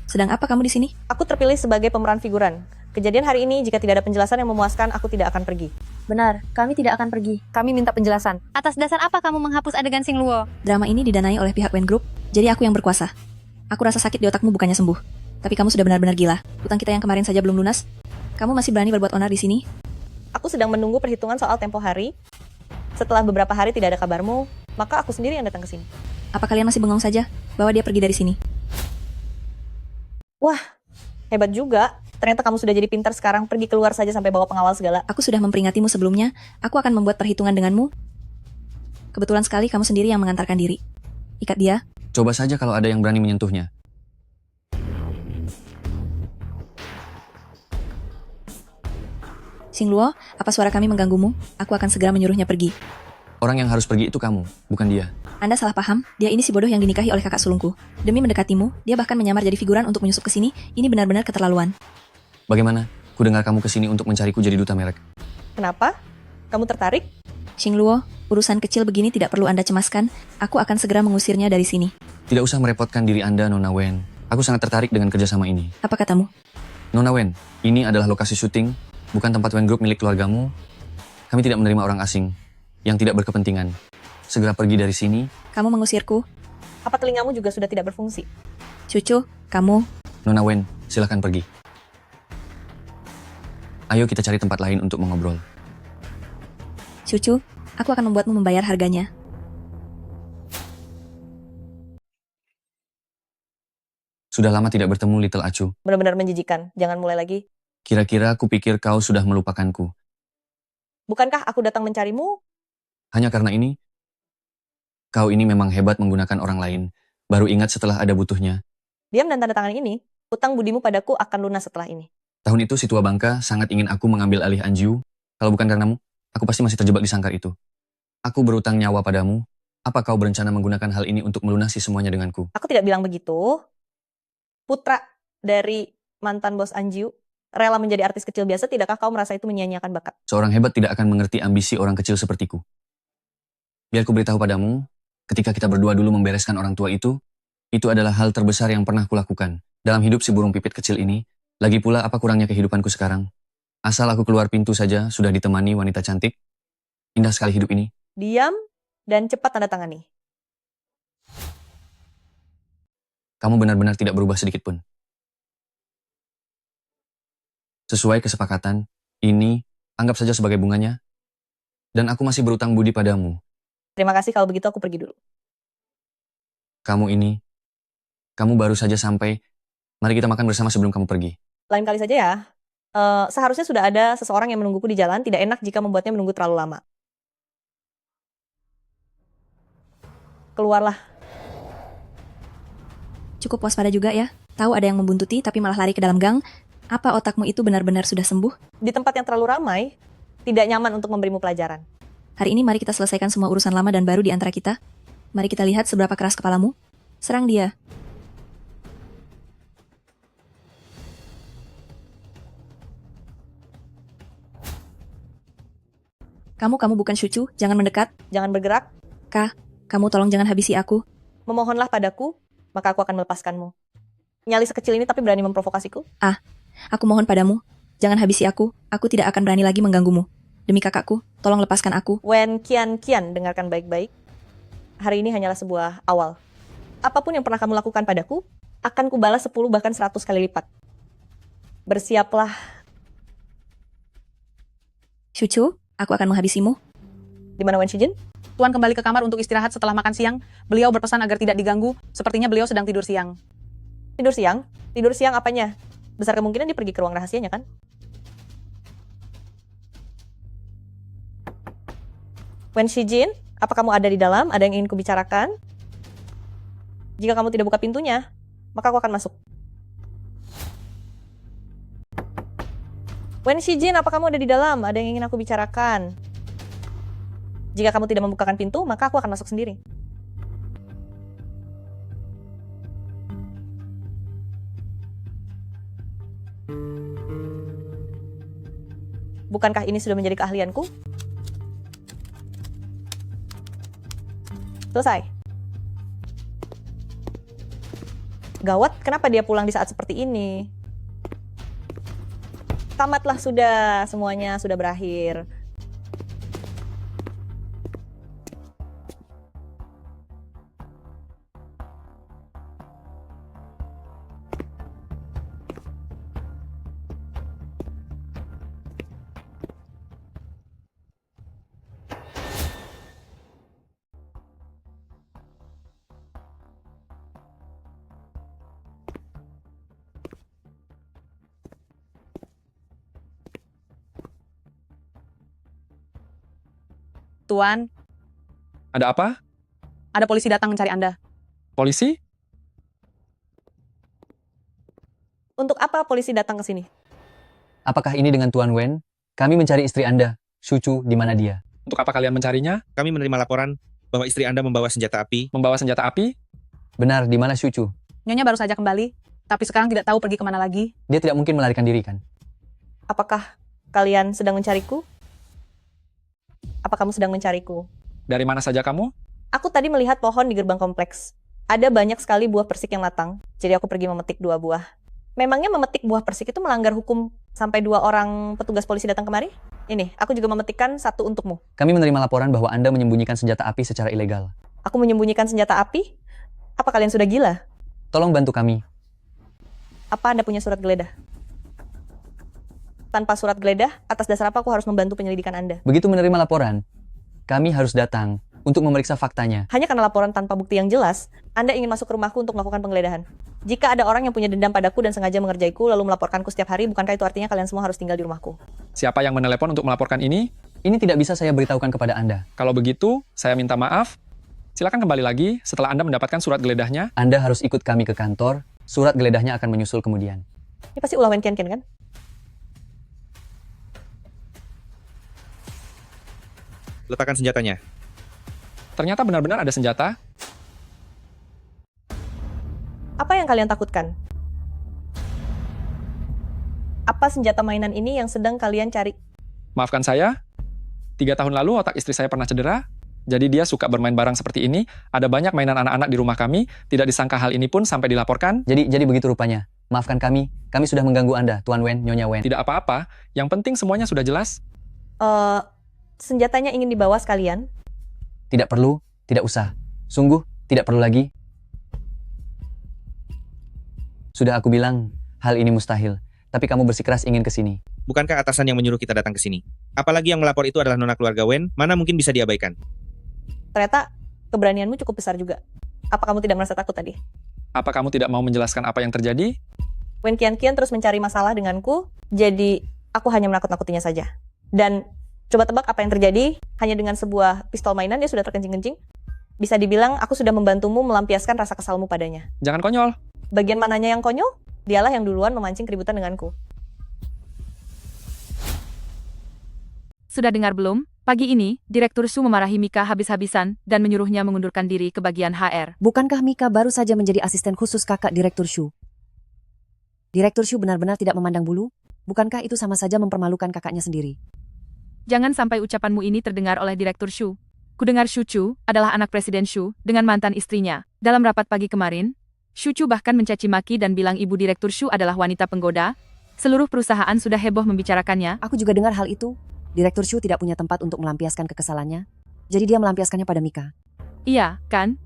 Sedang apa kamu di sini? Aku terpilih sebagai pemeran figuran. Kejadian hari ini jika tidak ada penjelasan yang memuaskan, aku tidak akan pergi. Benar, kami tidak akan pergi. Kami minta penjelasan. Atas dasar apa kamu menghapus adegan Xingluo? Drama ini didanai oleh pihak Wen Group, jadi aku yang berkuasa. Aku rasa sakit di otakmu bukannya sembuh. Tapi kamu sudah benar-benar gila. Utang kita yang kemarin saja belum lunas. Kamu masih berani berbuat onar di sini? Aku sedang menunggu perhitungan soal tempo hari. Setelah beberapa hari tidak ada kabarmu, maka aku sendiri yang datang ke sini. Apa kalian masih bengong saja? Bawa dia pergi dari sini. Wah, hebat juga. Ternyata kamu sudah jadi pintar sekarang, pergi keluar saja sampai bawa pengawal segala. Aku sudah memperingatimu sebelumnya. Aku akan membuat perhitungan denganmu. Kebetulan sekali kamu sendiri yang mengantarkan diri. Ikat dia. Coba saja kalau ada yang berani menyentuhnya. Xingluo, apa suara kami mengganggumu? Aku akan segera menyuruhnya pergi. Orang yang harus pergi itu kamu, bukan dia. Anda salah paham, dia ini si bodoh yang dinikahi oleh kakak sulungku. Demi mendekatimu, dia bahkan menyamar jadi figuran untuk menyusup ke sini. Ini benar-benar keterlaluan. Bagaimana? Ku dengar kamu kesini untuk mencariku jadi duta merek. Kenapa? Kamu tertarik? Xingluo, urusan kecil begini tidak perlu Anda cemaskan. Aku akan segera mengusirnya dari sini. Tidak usah merepotkan diri Anda, Nona Wen. Aku sangat tertarik dengan kerjasama ini. Apa katamu? Nona Wen, ini adalah lokasi syuting, bukan tempat Wen Group milik keluargamu. Kami tidak menerima orang asing yang tidak berkepentingan. Segera pergi dari sini. Kamu mengusirku? Apa telingamu juga sudah tidak berfungsi? Cucu, kamu... Nona Wen, silakan pergi. Ayo kita cari tempat lain untuk mengobrol. Cucu, aku akan membuatmu membayar harganya. Sudah lama tidak bertemu, Little Acu. Benar-benar menjijikan. Jangan mulai lagi. Kira-kira aku pikir kau sudah melupakanku. Bukankah aku datang mencarimu? Hanya karena ini? Kau ini memang hebat menggunakan orang lain. Baru ingat setelah ada butuhnya. Diam dan tanda tangan ini, utang budimu padaku akan lunas setelah ini. Tahun itu si tua bangka sangat ingin aku mengambil alih Anjiu. Kalau bukan karenamu, aku pasti masih terjebak di sangkar itu. Aku berutang nyawa padamu. Apa kau berencana menggunakan hal ini untuk melunasi semuanya denganku? Aku tidak bilang begitu. Putra dari mantan bos Anjiu rela menjadi artis kecil biasa, tidakkah kau merasa itu menyia-nyiakan bakat? Seorang hebat tidak akan mengerti ambisi orang kecil sepertiku. Biar ku beritahu padamu, ketika kita berdua dulu membereskan orang tua itu adalah hal terbesar yang pernah kulakukan dalam hidup si burung pipit kecil ini. Lagi pula apa kurangnya kehidupanku sekarang? Asal aku keluar pintu saja, sudah ditemani wanita cantik. Indah sekali hidup ini. Diam dan cepat tanda tangani. Kamu benar-benar tidak berubah sedikit pun. Sesuai kesepakatan, ini anggap saja sebagai bunganya. Dan aku masih berutang budi padamu. Terima kasih, kalau begitu aku pergi dulu. Kamu baru saja sampai. Mari kita makan bersama sebelum kamu pergi. Lain kali saja ya. Seharusnya sudah ada seseorang yang menungguku di jalan. Tidak enak jika membuatnya menunggu terlalu lama. Keluarlah. Cukup waspada juga ya. Tahu ada yang membuntuti tapi malah lari ke dalam gang. Apa otakmu itu benar-benar sudah sembuh? Di tempat yang terlalu ramai, tidak nyaman untuk memberimu pelajaran. Hari ini mari kita selesaikan semua urusan lama dan baru di antara kita. Mari kita lihat seberapa keras kepalamu. Serang dia. Kamu bukan Cucu, jangan mendekat. Jangan bergerak. Kamu tolong jangan habisi aku. Memohonlah padaku, maka aku akan melepaskanmu. Nyali sekecil ini tapi berani memprovokasiku. Aku mohon padamu, jangan habisi aku. Aku tidak akan berani lagi mengganggumu. Demi kakakku, tolong lepaskan aku. Wen Kian, dengarkan baik-baik. Hari ini hanyalah sebuah awal. Apapun yang pernah kamu lakukan padaku, akan kubalas 10 bahkan 100 kali lipat. Bersiaplah. Cucu, aku akan menghabisimu. Di mana Wen Shijin? Tuan kembali ke kamar untuk istirahat setelah makan siang. Beliau berpesan agar tidak diganggu. Sepertinya beliau sedang tidur siang. Tidur siang? Tidur siang apanya? Besar kemungkinan dia pergi ke ruang rahasianya kan? Wen Shijin, apa kamu ada di dalam? Ada yang ingin kubicarakan? Jika kamu tidak buka pintunya, maka aku akan masuk. Wen Shijin, apa kamu ada di dalam? Ada yang ingin aku bicarakan. Jika kamu tidak membukakan pintu, maka aku akan masuk sendiri. Bukankah ini sudah menjadi keahlianku? Selesai. Gawat, kenapa dia pulang di saat seperti ini? Tamatlah sudah, semuanya sudah berakhir. Tuan, Ada apa? ada polisi datang mencari Anda. Polisi? Untuk apa polisi datang ke sini? Apakah ini dengan Tuan Wen? Kami mencari istri Anda, Shuchu, di mana dia? Untuk apa kalian mencarinya? Kami menerima laporan bahwa istri Anda membawa senjata api. Membawa senjata api? Benar, di mana Shuchu? Nyonya baru saja kembali, tapi sekarang tidak tahu pergi kemana lagi. Dia tidak mungkin melarikan diri, kan? Apakah kalian sedang mencariku? Apa kamu sedang mencariku? Dari mana saja kamu? Aku tadi melihat pohon di gerbang kompleks. Ada banyak sekali buah persik yang matang, jadi aku pergi memetik 2 buah. Memangnya memetik buah persik itu melanggar hukum sampai 2 orang petugas polisi datang kemari? Ini, aku juga memetikkan 1 untukmu. Kami menerima laporan bahwa Anda menyembunyikan senjata api secara ilegal. Aku menyembunyikan senjata api? Apa kalian sudah gila? Tolong bantu kami. Apa Anda punya surat geledah? Tanpa surat geledah, atas dasar apa aku harus membantu penyelidikan Anda? Begitu menerima laporan, kami harus datang untuk memeriksa faktanya. Hanya karena laporan tanpa bukti yang jelas, Anda ingin masuk ke rumahku untuk melakukan penggeledahan. Jika ada orang yang punya dendam padaku dan sengaja mengerjaiku lalu melaporkanku setiap hari, bukankah itu artinya kalian semua harus tinggal di rumahku? Siapa yang menelepon untuk melaporkan ini? Ini tidak bisa saya beritahukan kepada Anda. Kalau begitu, saya minta maaf. Silakan kembali lagi setelah Anda mendapatkan surat geledahnya. Anda harus ikut kami ke kantor, surat geledahnya akan menyusul kemudian. Ini pasti ulah Wen Qianqian kan? Letakkan senjatanya. Ternyata benar-benar ada senjata. Apa yang kalian takutkan? Apa senjata mainan ini yang sedang kalian cari? Maafkan saya, 3 tahun lalu otak istri saya pernah cedera, jadi dia suka bermain barang seperti ini. Ada banyak mainan anak-anak di rumah kami, tidak disangka hal ini pun sampai dilaporkan. Jadi begitu rupanya. Maafkan kami sudah mengganggu Anda, Tuan Wen, Nyonya Wen. Tidak apa-apa, yang penting semuanya sudah jelas. Senjatanya ingin dibawa sekalian? Tidak perlu, tidak usah. Sungguh, tidak perlu lagi. Sudah aku bilang, hal ini mustahil. Tapi kamu bersikeras ingin ke sini. Bukankah atasan yang menyuruh kita datang ke sini? Apalagi yang melapor itu adalah nona keluarga Wen, mana mungkin bisa diabaikan? Ternyata keberanianmu cukup besar juga. Apa kamu tidak merasa takut tadi? Apa kamu tidak mau menjelaskan apa yang terjadi? Wen Qianqian terus mencari masalah denganku, jadi aku hanya menakut-nakutinya saja. Dan coba tebak apa yang terjadi, hanya dengan sebuah pistol mainan dia sudah terkencing-kencing. Bisa dibilang aku sudah membantumu melampiaskan rasa kesalmu padanya. Jangan konyol. Bagian mananya yang konyol? Dialah yang duluan memancing keributan denganku. Sudah dengar belum? Pagi ini, Direktur Shu memarahi Mika habis-habisan dan menyuruhnya mengundurkan diri ke bagian HR. Bukankah Mika baru saja menjadi asisten khusus kakak Direktur Shu? Direktur Shu benar-benar tidak memandang bulu? Bukankah itu sama saja mempermalukan kakaknya sendiri? Jangan sampai ucapanmu ini terdengar oleh Direktur Shu. Kudengar Shu Chu adalah anak Presiden Shu dengan mantan istrinya. Dalam rapat pagi kemarin, Shu Chu bahkan mencaci maki dan bilang ibu Direktur Shu adalah wanita penggoda. Seluruh perusahaan sudah heboh membicarakannya. Aku juga dengar hal itu. Direktur Shu tidak punya tempat untuk melampiaskan kekesalannya. Jadi dia melampiaskannya pada Mika. Iya, kan?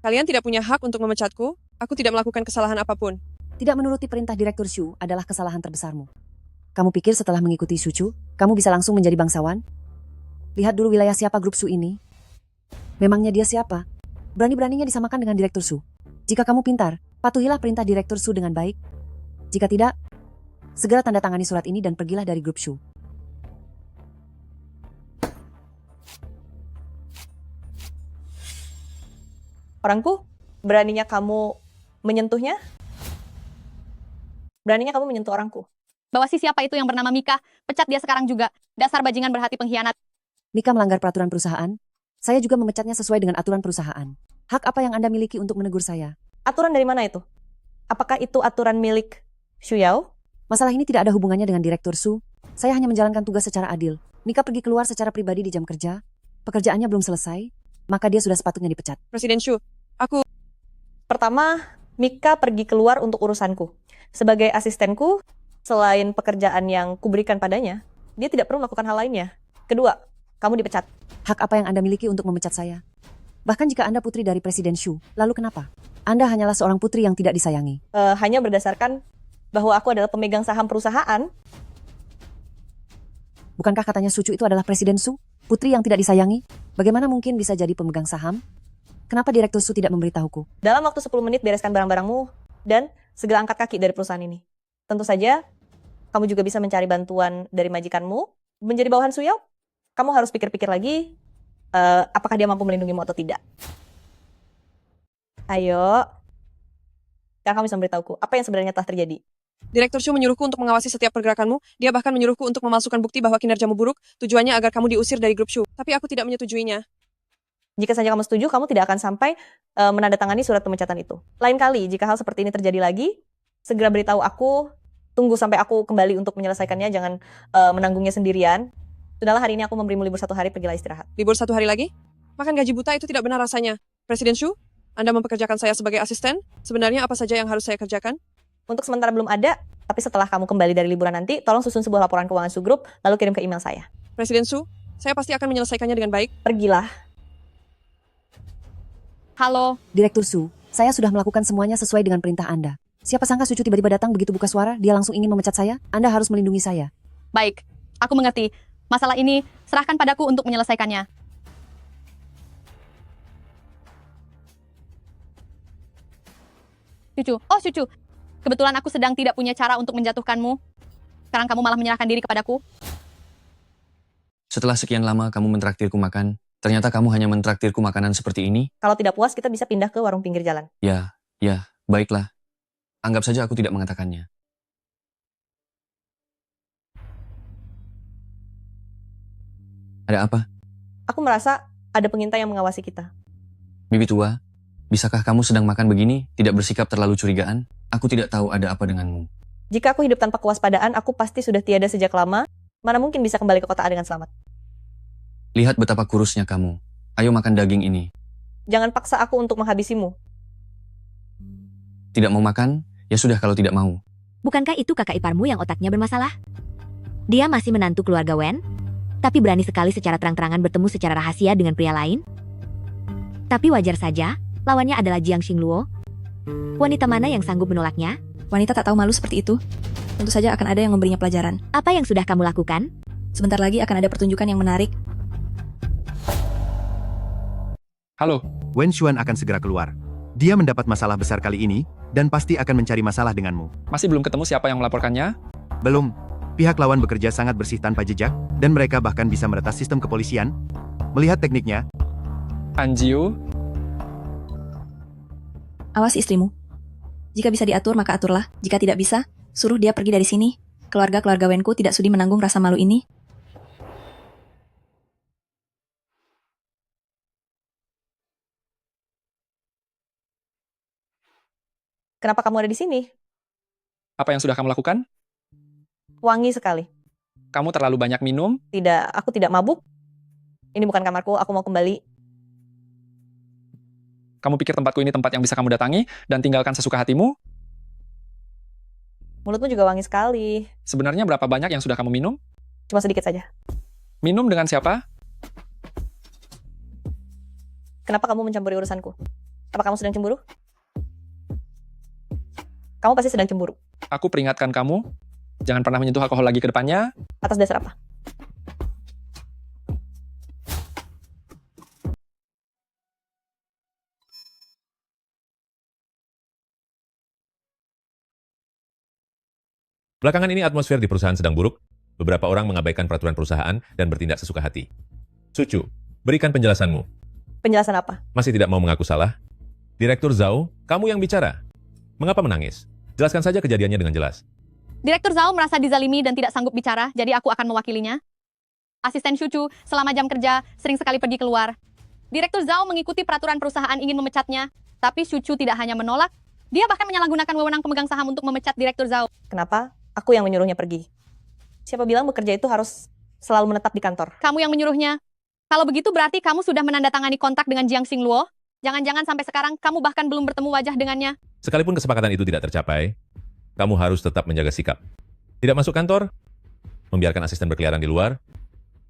Kalian tidak punya hak untuk memecatku. Aku tidak melakukan kesalahan apapun. Tidak menuruti perintah Direktur Shu adalah kesalahan terbesarmu. Kamu pikir setelah mengikuti Shu Chu, kamu bisa langsung menjadi bangsawan? Lihat dulu wilayah siapa grup Shu ini. Memangnya dia siapa? Berani-beraninya disamakan dengan Direktur Shu. Jika kamu pintar, patuhilah perintah Direktur Shu dengan baik. Jika tidak, segera tanda tangani surat ini dan pergilah dari grup Shu. Orangku, beraninya kamu menyentuhnya? Beraninya kamu menyentuh orangku? Bawasi siapa itu yang bernama Mika? Pecat dia sekarang juga. Dasar bajingan berhati pengkhianat. Mika melanggar peraturan perusahaan. Saya juga memecatnya sesuai dengan aturan perusahaan. Hak apa yang Anda miliki untuk menegur saya? Aturan dari mana itu? Apakah itu aturan milik Shu Yao? Masalah ini tidak ada hubungannya dengan Direktur Shu. Saya hanya menjalankan tugas secara adil. Mika pergi keluar secara pribadi di jam kerja. Pekerjaannya belum selesai, maka dia sudah sepatutnya dipecat. Presiden Shu, aku... Pertama, Mika pergi keluar untuk urusanku. Sebagai asistenku, selain pekerjaan yang kuberikan padanya, dia tidak perlu melakukan hal lainnya. Kedua, kamu dipecat. Hak apa yang Anda miliki untuk memecat saya? Bahkan jika Anda putri dari Presiden Shu, lalu kenapa? Anda hanyalah seorang putri yang tidak disayangi. Hanya berdasarkan bahwa aku adalah pemegang saham perusahaan. Bukankah katanya Shu Chu itu adalah Presiden Shu? Putri yang tidak disayangi? Bagaimana mungkin bisa jadi pemegang saham? Kenapa Direktur Shu tidak memberitahuku? Dalam waktu 10 menit bereskan barang-barangmu dan segera angkat kaki dari perusahaan ini. Tentu saja, kamu juga bisa mencari bantuan dari majikanmu menjadi bawahan Shu Yao. kamu harus pikir-pikir lagi apakah dia mampu melindungimu atau tidak. Ayo. Sekarang kamu bisa memberitahuku, apa yang sebenarnya telah terjadi? Direktur Shu menyuruhku untuk mengawasi setiap pergerakanmu. Dia bahkan menyuruhku untuk memalsukan bukti bahwa kinerjamu buruk, tujuannya agar kamu diusir dari grup Shu. Tapi aku tidak menyetujuinya. Jika saja kamu setuju, kamu tidak akan sampai menandatangani surat pemecatan itu. Lain kali, jika hal seperti ini terjadi lagi, segera beritahu aku, tunggu sampai aku kembali untuk menyelesaikannya, jangan menanggungnya sendirian. Sudahlah, hari ini aku memberimu libur 1 hari, pergilah istirahat. Libur 1 hari lagi? Makan gaji buta itu tidak benar rasanya. Presiden Shu, Anda mempekerjakan saya sebagai asisten? Sebenarnya apa saja yang harus saya kerjakan? Untuk sementara belum ada, tapi setelah kamu kembali dari liburan nanti, tolong susun sebuah laporan keuangan Shu Group, lalu kirim ke email saya. Presiden Shu, saya pasti akan menyelesaikannya dengan baik. Pergilah. Halo. Direktur Su, saya sudah melakukan semuanya sesuai dengan perintah Anda. Siapa sangka Sucu tiba-tiba datang begitu buka suara, dia langsung ingin memecat saya? Anda harus melindungi saya. Baik, aku mengerti. Masalah ini serahkan padaku untuk menyelesaikannya. Cucu. Kebetulan aku sedang tidak punya cara untuk menjatuhkanmu. Sekarang kamu malah menyerahkan diri kepadaku. Setelah sekian lama kamu mentraktirku makan, ternyata kamu hanya mentraktirku makanan seperti ini? Kalau tidak puas, kita bisa pindah ke warung pinggir jalan. Ya, baiklah. Anggap saja aku tidak mengatakannya. Ada apa? Aku merasa ada pengintai yang mengawasi kita. Bibi tua, bisakah kamu sedang makan begini, tidak bersikap terlalu curigaan? Aku tidak tahu ada apa denganmu. Jika aku hidup tanpa kewaspadaan, aku pasti sudah tiada sejak lama. Mana mungkin bisa kembali ke kota A dengan selamat. Lihat betapa kurusnya kamu. Ayo makan daging ini. Jangan paksa aku untuk menghabisimu. Tidak mau makan? Ya sudah kalau tidak mau. Bukankah itu kakak iparmu yang otaknya bermasalah? Dia masih menantu keluarga Wen, tapi berani sekali secara terang-terangan bertemu secara rahasia dengan pria lain? Tapi wajar saja, lawannya adalah Jiang Xingluo. Wanita mana yang sanggup menolaknya? Wanita tak tahu malu seperti itu. Tentu saja akan ada yang memberinya pelajaran. Apa yang sudah kamu lakukan? Sebentar lagi akan ada pertunjukan yang menarik. Halo. Wen Xuan akan segera keluar. Dia mendapat masalah besar kali ini, dan pasti akan mencari masalah denganmu. Masih belum ketemu siapa yang melaporkannya? Belum. Pihak lawan bekerja sangat bersih tanpa jejak, dan mereka bahkan bisa meretas sistem kepolisian. Melihat tekniknya, Anjiu, awas istrimu. Jika bisa diatur maka aturlah, jika tidak bisa, suruh dia pergi dari sini. Keluarga-keluarga Wenku tidak sudi menanggung rasa malu ini. Kenapa kamu ada di sini? apa yang sudah kamu lakukan? Wangi sekali. Kamu terlalu banyak minum? Tidak, aku tidak mabuk. Ini bukan kamarku, aku mau kembali. Kamu pikir tempatku ini tempat yang bisa kamu datangi dan tinggalkan sesuka hatimu? Mulutmu juga wangi sekali. Sebenarnya berapa banyak yang sudah kamu minum? Cuma sedikit saja. Minum dengan siapa? Kenapa kamu mencampuri urusanku? Apa kamu sedang cemburu? Kamu pasti sedang cemburu. Aku peringatkan kamu, jangan pernah menyentuh alkohol lagi ke depannya. Atas dasar apa? Belakangan ini atmosfer di perusahaan sedang buruk. Beberapa orang mengabaikan peraturan perusahaan dan bertindak sesuka hati. Sucu, berikan penjelasanmu. Penjelasan apa? Masih tidak mau mengaku salah? Direktur Zhao, kamu yang bicara. Mengapa menangis? Jelaskan saja kejadiannya dengan jelas. Direktur Zhao merasa dizalimi dan tidak sanggup bicara, jadi aku akan mewakilinya. Asisten Shuchu selama jam kerja sering sekali pergi keluar. Direktur Zhao mengikuti peraturan perusahaan ingin memecatnya, tapi Shuchu tidak hanya menolak, dia bahkan menyalahgunakan wewenang pemegang saham untuk memecat Direktur Zhao. Kenapa? Aku yang menyuruhnya pergi. Siapa bilang bekerja itu harus selalu menetap di kantor? Kamu yang menyuruhnya. Kalau begitu berarti kamu sudah menandatangani kontrak dengan Jiang Xingluo. Jangan-jangan sampai sekarang kamu bahkan belum bertemu wajah dengannya. Sekalipun kesepakatan itu tidak tercapai, kamu harus tetap menjaga sikap. Tidak masuk kantor, membiarkan asisten berkeliaran di luar,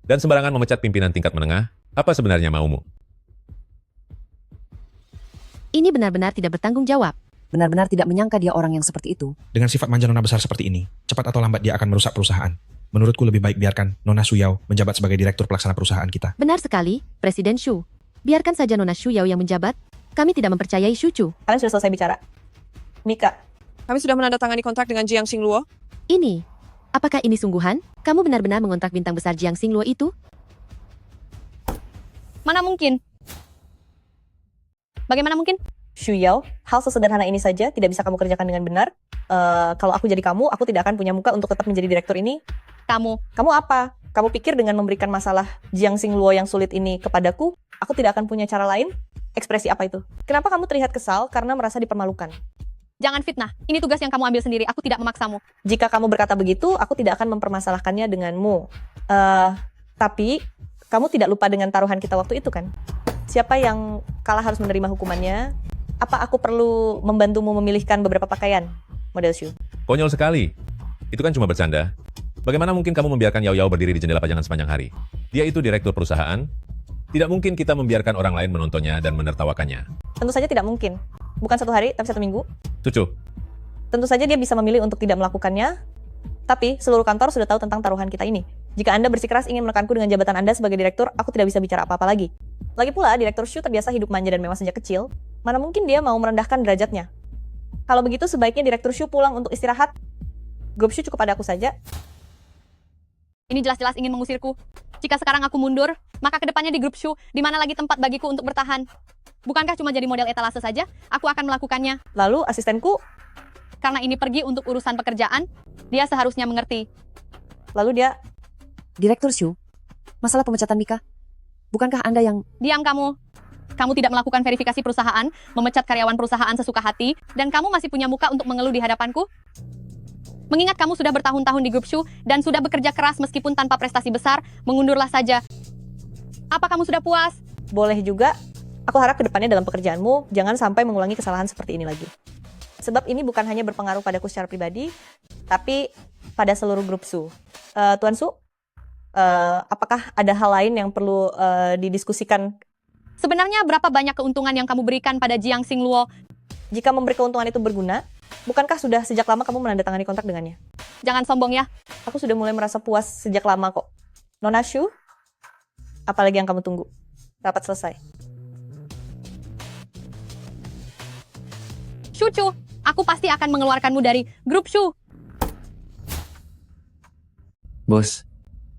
dan sembarangan memecat pimpinan tingkat menengah. Apa sebenarnya maumu? Ini benar-benar tidak bertanggung jawab. Benar-benar tidak menyangka dia orang yang seperti itu. Dengan sifat manja Nona besar seperti ini, cepat atau lambat dia akan merusak perusahaan. Menurutku lebih baik biarkan Nona Shuyao menjabat sebagai direktur pelaksana perusahaan kita. Benar sekali, Presiden Shu. Biarkan saja Nona Shuyao yang menjabat. Kami tidak mempercayai Shuchu. Kalian sudah selesai bicara. Mika. Kami sudah menandatangani kontrak dengan Jiang Xingluo. Ini, apakah ini sungguhan? Kamu benar-benar mengontrak bintang besar Jiang Xingluo itu? Mana mungkin? Bagaimana mungkin? Xu Yao, hal sesederhana ini saja tidak bisa kamu kerjakan dengan benar. Kalau aku jadi kamu, aku tidak akan punya muka untuk tetap menjadi direktur ini. Kamu apa? Kamu pikir dengan memberikan masalah Jiang Xingluo yang sulit ini kepadaku, aku tidak akan punya cara lain? Ekspresi apa itu? Kenapa kamu terlihat kesal karena merasa dipermalukan? Jangan fitnah. Ini tugas yang kamu ambil sendiri. Aku tidak memaksamu. Jika kamu berkata begitu, aku tidak akan mempermasalahkannya denganmu. Tapi, kamu tidak lupa dengan taruhan kita waktu itu kan? Siapa yang kalah harus menerima hukumannya? Apa aku perlu membantumu memilihkan beberapa pakaian, model Xu? Konyol sekali. Itu kan cuma bercanda. Bagaimana mungkin kamu membiarkan Yao Yao berdiri di jendela pajangan sepanjang hari? Dia itu direktur perusahaan. Tidak mungkin kita membiarkan orang lain menontonnya dan menertawakannya. Tentu saja tidak mungkin. Bukan 1 hari, tapi 1 minggu. Cucu, Tentu saja dia bisa memilih untuk tidak melakukannya, tapi seluruh kantor sudah tahu tentang taruhan kita ini. Jika Anda bersikeras ingin menekanku dengan jabatan Anda sebagai direktur, aku tidak bisa bicara apa-apa lagi. Lagi pula, Direktur Xu terbiasa hidup manja dan mewah sejak kecil. Mana mungkin dia mau merendahkan derajatnya? Kalau begitu, sebaiknya Direktur Xu pulang untuk istirahat. Grup Xu cukup pada aku saja. Ini jelas-jelas ingin mengusirku. Jika sekarang aku mundur, maka kedepannya di grup Xu, di mana lagi tempat bagiku untuk bertahan? Bukankah cuma jadi model etalase saja? Aku akan melakukannya. Lalu asistenku? Karena ini pergi untuk urusan pekerjaan, dia seharusnya mengerti. Lalu dia... Direktur Xu, masalah pemecatan Mika. Bukankah Anda yang... Diam kamu. Kamu tidak melakukan verifikasi perusahaan, memecat karyawan perusahaan sesuka hati, dan kamu masih punya muka untuk mengeluh di hadapanku? Mengingat kamu sudah bertahun-tahun di grup Xu dan sudah bekerja keras meskipun tanpa prestasi besar, mengundurlah saja. Apa kamu sudah puas? Boleh juga. Aku harap kedepannya dalam pekerjaanmu, jangan sampai mengulangi kesalahan seperti ini lagi. Sebab ini bukan hanya berpengaruh padaku secara pribadi, tapi pada seluruh grup Xu. Tuan Xu, apakah ada hal lain yang perlu didiskusikan? Sebenarnya berapa banyak keuntungan yang kamu berikan pada Jiang Xingluo? Jika memberi keuntungan itu berguna, bukankah sudah sejak lama kamu menandatangani kontrak dengannya? Jangan sombong ya. Aku sudah mulai merasa puas sejak lama kok. Nona Xu, apalagi yang kamu tunggu? Rapat selesai. Xu, aku pasti akan mengeluarkanmu dari grup Xu. Bos,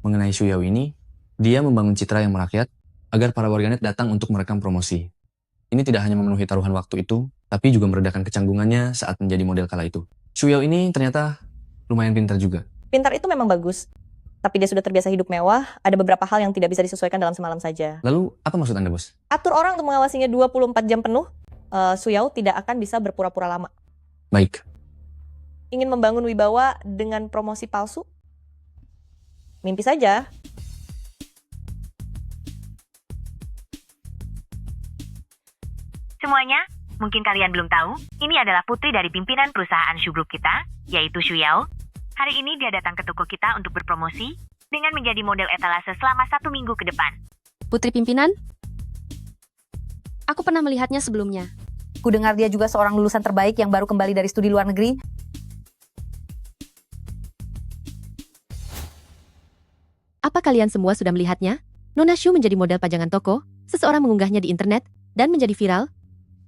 mengenai Xu Yao ini, dia membangun citra yang merakyat agar para warganet datang untuk merekam promosi. Ini tidak hanya memenuhi taruhan waktu itu, tapi juga meredakan kecanggungannya saat menjadi model kala itu. Xu Yao ini ternyata lumayan pintar juga. Pintar itu memang bagus, tapi dia sudah terbiasa hidup mewah, ada beberapa hal yang tidak bisa disesuaikan dalam semalam saja. Lalu, apa maksud Anda, Bos? Atur orang untuk mengawasinya 24 jam penuh, Xu Yao tidak akan bisa berpura-pura lama. Baik. Ingin membangun wibawa dengan promosi palsu? Mimpi saja. Semuanya, mungkin kalian belum tahu, ini adalah putri dari pimpinan perusahaan Xu Group kita, yaitu Xu Yao. Hari ini dia datang ke toko kita untuk berpromosi, dengan menjadi model etalase selama 1 minggu ke depan. Putri pimpinan? Aku pernah melihatnya sebelumnya. Ku dengar dia juga seorang lulusan terbaik yang baru kembali dari studi luar negeri. Apa kalian semua sudah melihatnya? Nona Xu menjadi model pajangan toko, seseorang mengunggahnya di internet, dan menjadi viral.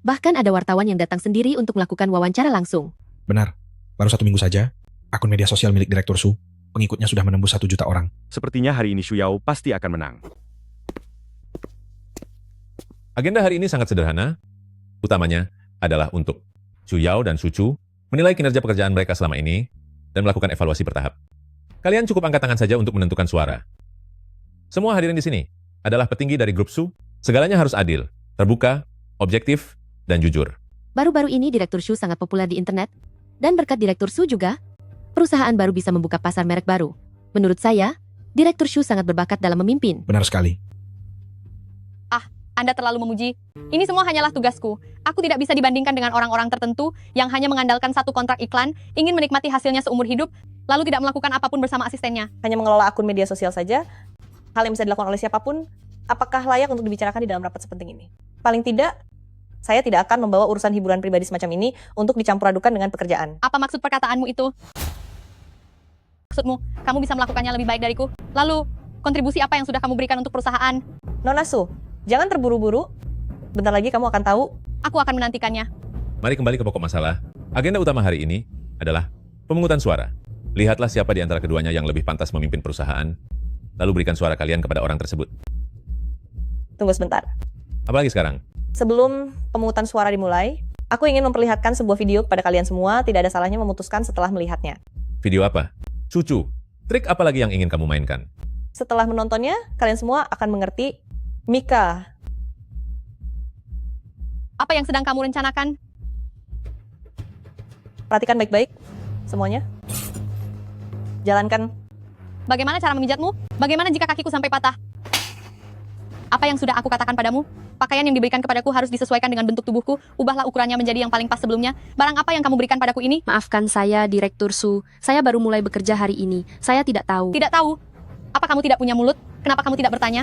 Bahkan ada wartawan yang datang sendiri untuk melakukan wawancara langsung. Benar, baru 1 minggu saja, akun media sosial milik Direktur Xu, pengikutnya sudah menembus 1 juta orang. Sepertinya hari ini Xu Yao pasti akan menang. agenda hari ini sangat sederhana. Utamanya adalah untuk Xu Yao dan Xu Chu menilai kinerja pekerjaan mereka selama ini dan melakukan evaluasi bertahap. Kalian cukup angkat tangan saja untuk menentukan suara. Semua hadirin di sini adalah petinggi dari grup Xu. Segalanya harus adil, terbuka, objektif, dan jujur. Baru-baru ini Direktur Xu sangat populer di internet, dan berkat Direktur Xu juga, perusahaan baru bisa membuka pasar merek baru. Menurut saya, Direktur Xu sangat berbakat dalam memimpin. Benar sekali. Anda terlalu memuji. Ini semua hanyalah tugasku. Aku tidak bisa dibandingkan dengan orang-orang tertentu yang hanya mengandalkan 1 kontrak iklan, ingin menikmati hasilnya seumur hidup, lalu tidak melakukan apapun bersama asistennya. Hanya mengelola akun media sosial saja, hal yang bisa dilakukan oleh siapapun, apakah layak untuk dibicarakan di dalam rapat sepenting ini? Paling tidak, saya tidak akan membawa urusan hiburan pribadi semacam ini untuk dicampur adukan dengan pekerjaan. Apa maksud perkataanmu itu? Maksudmu, kamu bisa melakukannya lebih baik dariku? Lalu, kontribusi apa yang sudah kamu berikan untuk perusahaan? Nona Xu, jangan terburu-buru. Bentar lagi kamu akan tahu. Aku akan menantikannya. Mari kembali ke pokok masalah. Agenda utama hari ini adalah pemungutan suara. Lihatlah siapa di antara keduanya yang lebih pantas memimpin perusahaan, lalu berikan suara kalian kepada orang tersebut. Tunggu sebentar. Apalagi sekarang? Sebelum pemungutan suara dimulai, aku ingin memperlihatkan sebuah video kepada kalian semua. Tidak ada salahnya memutuskan setelah melihatnya. Video apa? Cucu. Trik apa lagi yang ingin kamu mainkan? Setelah menontonnya, kalian semua akan mengerti. Mika, Apa yang sedang kamu rencanakan? perhatikan baik-baik semuanya. Jalankan. Bagaimana cara memijatmu? Bagaimana jika kakiku sampai patah? Apa yang sudah aku katakan padamu? Pakaian yang diberikan kepadaku harus disesuaikan dengan bentuk tubuhku. Ubahlah ukurannya menjadi yang paling pas sebelumnya. Barang apa yang kamu berikan padaku ini? Maafkan saya, Direktur Su. Saya baru mulai bekerja hari ini. Saya tidak tahu. Tidak tahu. Apa kamu tidak punya mulut? Kenapa kamu tidak bertanya?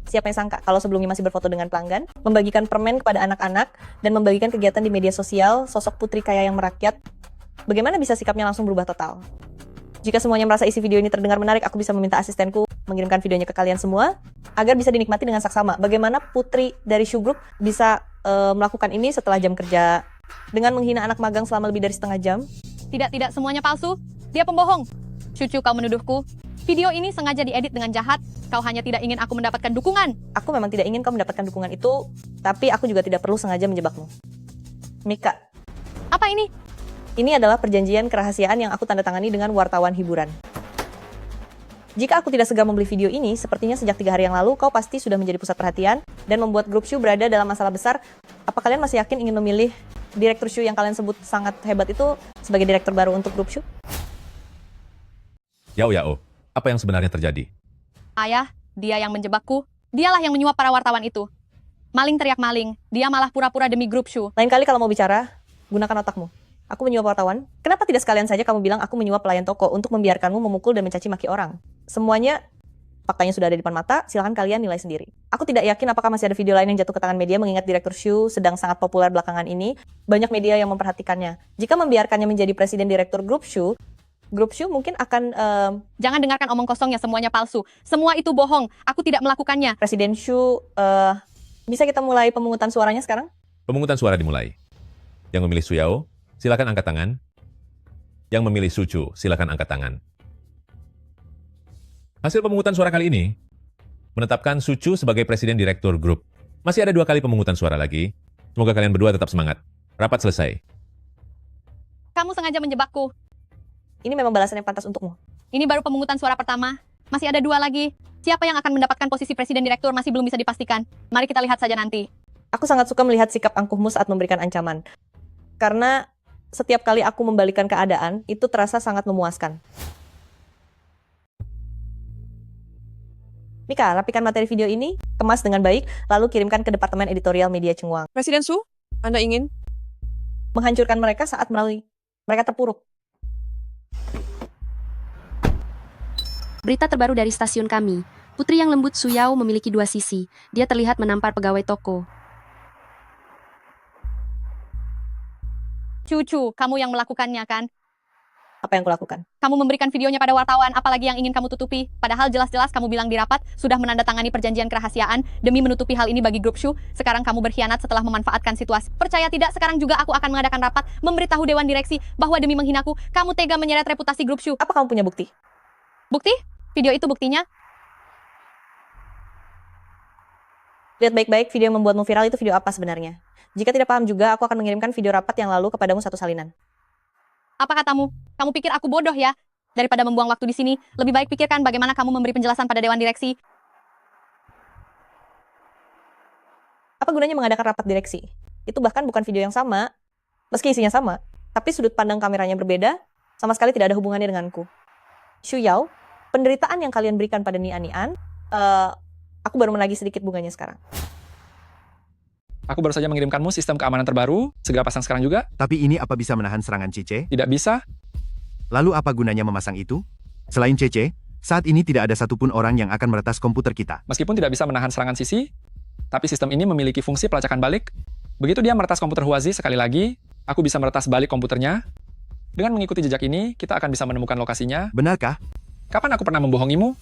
Siapa yang sangka kalau sebelumnya masih berfoto dengan pelanggan, membagikan permen kepada anak-anak, dan membagikan kegiatan di media sosial, sosok putri kaya yang merakyat, bagaimana bisa sikapnya langsung berubah total? Jika semuanya merasa isi video ini terdengar menarik, aku bisa meminta asistenku mengirimkan videonya ke kalian semua, agar bisa dinikmati dengan saksama. Bagaimana putri dari Shu Group bisa melakukan ini setelah jam kerja, dengan menghina anak magang selama lebih dari setengah jam? Tidak, semuanya palsu. Dia pembohong. Cucu, kau menuduhku. Video ini sengaja diedit dengan jahat. Kau hanya tidak ingin aku mendapatkan dukungan. Aku memang tidak ingin kau mendapatkan dukungan itu, tapi aku juga tidak perlu sengaja menjebakmu. Mika. Apa ini? Ini adalah perjanjian kerahasiaan yang aku tanda tangani dengan wartawan hiburan. Jika aku tidak segera membeli video ini, sepertinya sejak 3 hari yang lalu, kau pasti sudah menjadi pusat perhatian dan membuat grup Shu berada dalam masalah besar. Apa kalian masih yakin ingin memilih Direktur Shu yang kalian sebut sangat hebat itu sebagai direktur baru untuk grup Shu? Yao, apa yang sebenarnya terjadi? Ayah, dia yang menjebakku. Dialah yang menyuap para wartawan itu. Maling teriak maling. Dia malah pura-pura demi grup Shu. Lain kali kalau mau bicara, gunakan otakmu. Aku menyuap wartawan. Kenapa tidak sekalian saja kamu bilang aku menyuap pelayan toko untuk membiarkanmu memukul dan mencaci maki orang? Semuanya faktanya sudah ada di depan mata, silahkan kalian nilai sendiri. Aku tidak yakin apakah masih ada video lain yang jatuh ke tangan media mengingat Direktur Shu sedang sangat populer belakangan ini. Banyak media yang memperhatikannya. Jika membiarkannya menjadi presiden direktur grup Shu mungkin akan... Jangan dengarkan omong kosong yang semuanya palsu. Semua itu bohong. Aku tidak melakukannya. Presiden Shu, bisa kita mulai pemungutan suaranya sekarang? Pemungutan suara dimulai. Yang memilih Su Yao, silakan angkat tangan. Yang memilih Su Chu, silakan angkat tangan. Hasil pemungutan suara kali ini menetapkan Su Chu sebagai presiden direktur grup. Masih ada 2 kali pemungutan suara lagi. Semoga kalian berdua tetap semangat. Rapat selesai. Kamu sengaja menjebakku. Ini memang balasan yang pantas untukmu. Ini baru pemungutan suara pertama. Masih ada 2 lagi. Siapa yang akan mendapatkan posisi presiden direktur masih belum bisa dipastikan. Mari kita lihat saja nanti. Aku sangat suka melihat sikap angkuhmu saat memberikan ancaman. Karena setiap kali aku membalikan keadaan, itu terasa sangat memuaskan. Mika, rapikan materi video ini, kemas dengan baik, lalu kirimkan ke Departemen Editorial Media Chungwang. Presiden Su, Anda ingin? Menghancurkan mereka saat melalui mereka terpuruk. Berita terbaru dari stasiun kami. Putri yang lembut Su Yao memiliki 2 sisi. Dia terlihat menampar pegawai toko. Cucu, kamu yang melakukannya kan? Apa yang kulakukan? Kamu memberikan videonya pada wartawan, apalagi yang ingin kamu tutupi. Padahal jelas-jelas kamu bilang di rapat, sudah menandatangani perjanjian kerahasiaan demi menutupi hal ini bagi grup Shu. Sekarang kamu berkhianat setelah memanfaatkan situasi. Percaya tidak, sekarang juga aku akan mengadakan rapat, memberitahu Dewan Direksi bahwa demi menghinaku, kamu tega menyeret reputasi grup Shu. Apa kamu punya bukti? Bukti? Video itu buktinya. Lihat baik-baik video yang membuatmu viral itu video apa sebenarnya. Jika tidak paham juga, aku akan mengirimkan video rapat yang lalu kepadamu satu salinan. Apa katamu? Kamu pikir aku bodoh ya? Daripada membuang waktu di sini, lebih baik pikirkan bagaimana kamu memberi penjelasan pada Dewan Direksi. Apa gunanya mengadakan rapat direksi? Itu bahkan bukan video yang sama, meski isinya sama, tapi sudut pandang kameranya berbeda, sama sekali tidak ada hubungannya denganku. Shu Yao, penderitaan yang kalian berikan pada Nian, aku baru menagih sedikit bunganya sekarang. Aku baru saja mengirimkanmu sistem keamanan terbaru. Segera pasang sekarang juga. Tapi ini apa bisa menahan serangan Cece? Tidak bisa. Lalu apa gunanya memasang itu? Selain Cece, saat ini tidak ada satupun orang yang akan meretas komputer kita. Meskipun tidak bisa menahan serangan sisi, tapi sistem ini memiliki fungsi pelacakan balik. Begitu dia meretas komputer Huazi sekali lagi, aku bisa meretas balik komputernya. Dengan mengikuti jejak ini, kita akan bisa menemukan lokasinya. Benarkah? Kapan aku pernah membohongimu?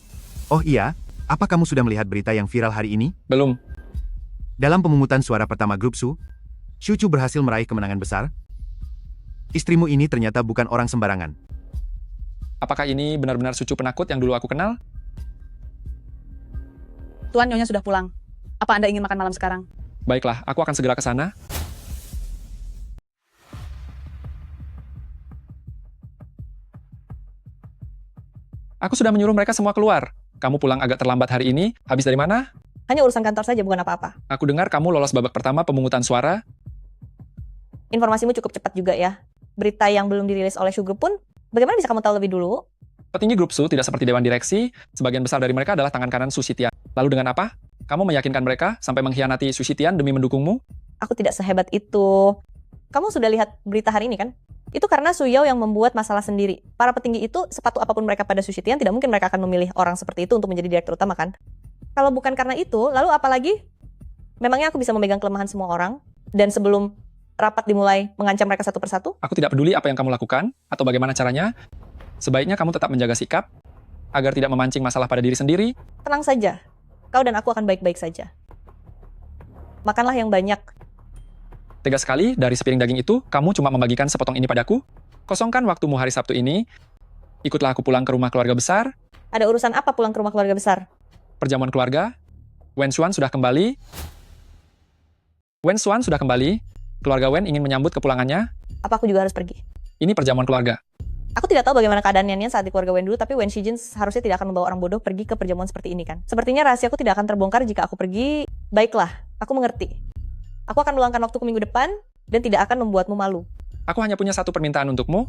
Oh iya, apa kamu sudah melihat berita yang viral hari ini? Belum. Dalam pemungutan suara pertama grup Shu Chu berhasil meraih kemenangan besar. Istrimu ini ternyata bukan orang sembarangan. Apakah ini benar-benar Su Chu penakut yang dulu aku kenal? Tuan, Nyonya sudah pulang. Apa Anda ingin makan malam sekarang? Baiklah, aku akan segera ke sana. Aku sudah menyuruh mereka semua keluar. Kamu pulang agak terlambat hari ini. Habis dari mana? Hanya urusan kantor saja, bukan apa-apa. Aku dengar kamu lolos babak pertama pemungutan suara. Informasimu cukup cepat juga ya. Berita yang belum dirilis oleh Shu Group pun, bagaimana bisa kamu tahu lebih dulu? Petinggi grup Su tidak seperti dewan direksi. Sebagian besar dari mereka adalah tangan kanan Su Xitian. Lalu dengan apa? Kamu meyakinkan mereka sampai mengkhianati Su Xitian demi mendukungmu? Aku tidak sehebat itu. Kamu sudah lihat berita hari ini kan? Itu karena Su Yao yang membuat masalah sendiri. Para petinggi itu, sepatu apapun mereka pada Su Xitian, tidak mungkin mereka akan memilih orang seperti itu untuk menjadi direktur utama kan? Kalau bukan karena itu, lalu apalagi? Memangnya aku bisa memegang kelemahan semua orang? Dan sebelum rapat dimulai, mengancam mereka satu persatu? Aku tidak peduli apa yang kamu lakukan, atau bagaimana caranya. Sebaiknya kamu tetap menjaga sikap, agar tidak memancing masalah pada diri sendiri. Tenang saja. Kau dan aku akan baik-baik saja. Makanlah yang banyak. Tega sekali, dari sepiring daging itu, kamu cuma membagikan sepotong ini padaku. Kosongkan waktumu hari Sabtu ini. Ikutlah aku pulang ke rumah keluarga besar. Ada urusan apa pulang ke rumah keluarga besar? Perjamuan keluarga. Wen Xuan sudah kembali. Keluarga Wen ingin menyambut kepulangannya. Apa aku juga harus pergi? Ini perjamuan keluarga. Aku tidak tahu bagaimana keadaannya saat di keluarga Wen dulu, tapi Wen Shijin harusnya tidak akan membawa orang bodoh pergi ke perjamuan seperti ini kan? Sepertinya rahasiaku tidak akan terbongkar jika aku pergi. Baiklah, aku mengerti. Aku akan meluangkan waktuku minggu depan, dan tidak akan membuatmu malu. Aku hanya punya satu permintaan untukmu.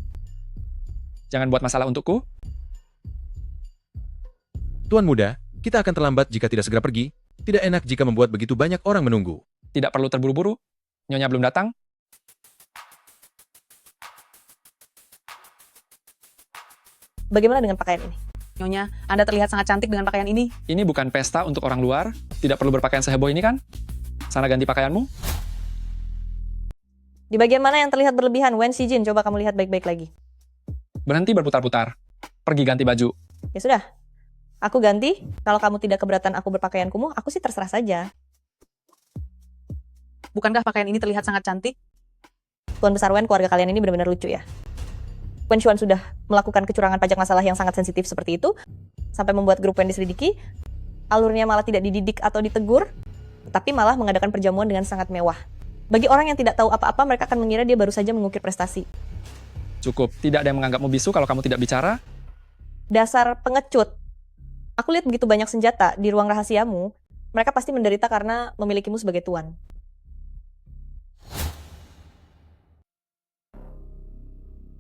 Jangan buat masalah untukku. Tuan muda, kita akan terlambat jika tidak segera pergi. Tidak enak jika membuat begitu banyak orang menunggu. Tidak perlu terburu-buru. Nyonya belum datang. Bagaimana dengan pakaian ini? Nyonya, Anda terlihat sangat cantik dengan pakaian ini. Ini bukan pesta untuk orang luar. Tidak perlu berpakaian seheboh ini kan? Sana ganti pakaianmu. Di bagian mana yang terlihat berlebihan? Wen Shijin, coba kamu lihat baik-baik lagi. Berhenti berputar-putar. Pergi ganti baju. Ya sudah. Aku ganti. Kalau kamu tidak keberatan aku berpakaian kumuh, aku sih terserah saja. Bukankah pakaian ini terlihat sangat cantik? Tuan Besar Wen, keluarga kalian ini benar-benar lucu ya. Wen Xuan sudah melakukan kecurangan pajak masalah yang sangat sensitif seperti itu, sampai membuat grup Wen diselidiki. Alurnya malah tidak dididik atau ditegur, tapi malah mengadakan perjamuan dengan sangat mewah. Bagi orang yang tidak tahu apa-apa, mereka akan mengira dia baru saja mengukir prestasi. Cukup, tidak ada yang menganggapmu bisu kalau kamu tidak bicara. Dasar pengecut. Aku lihat begitu banyak senjata di ruang rahasiamu, mereka pasti menderita karena memilikimu sebagai tuan.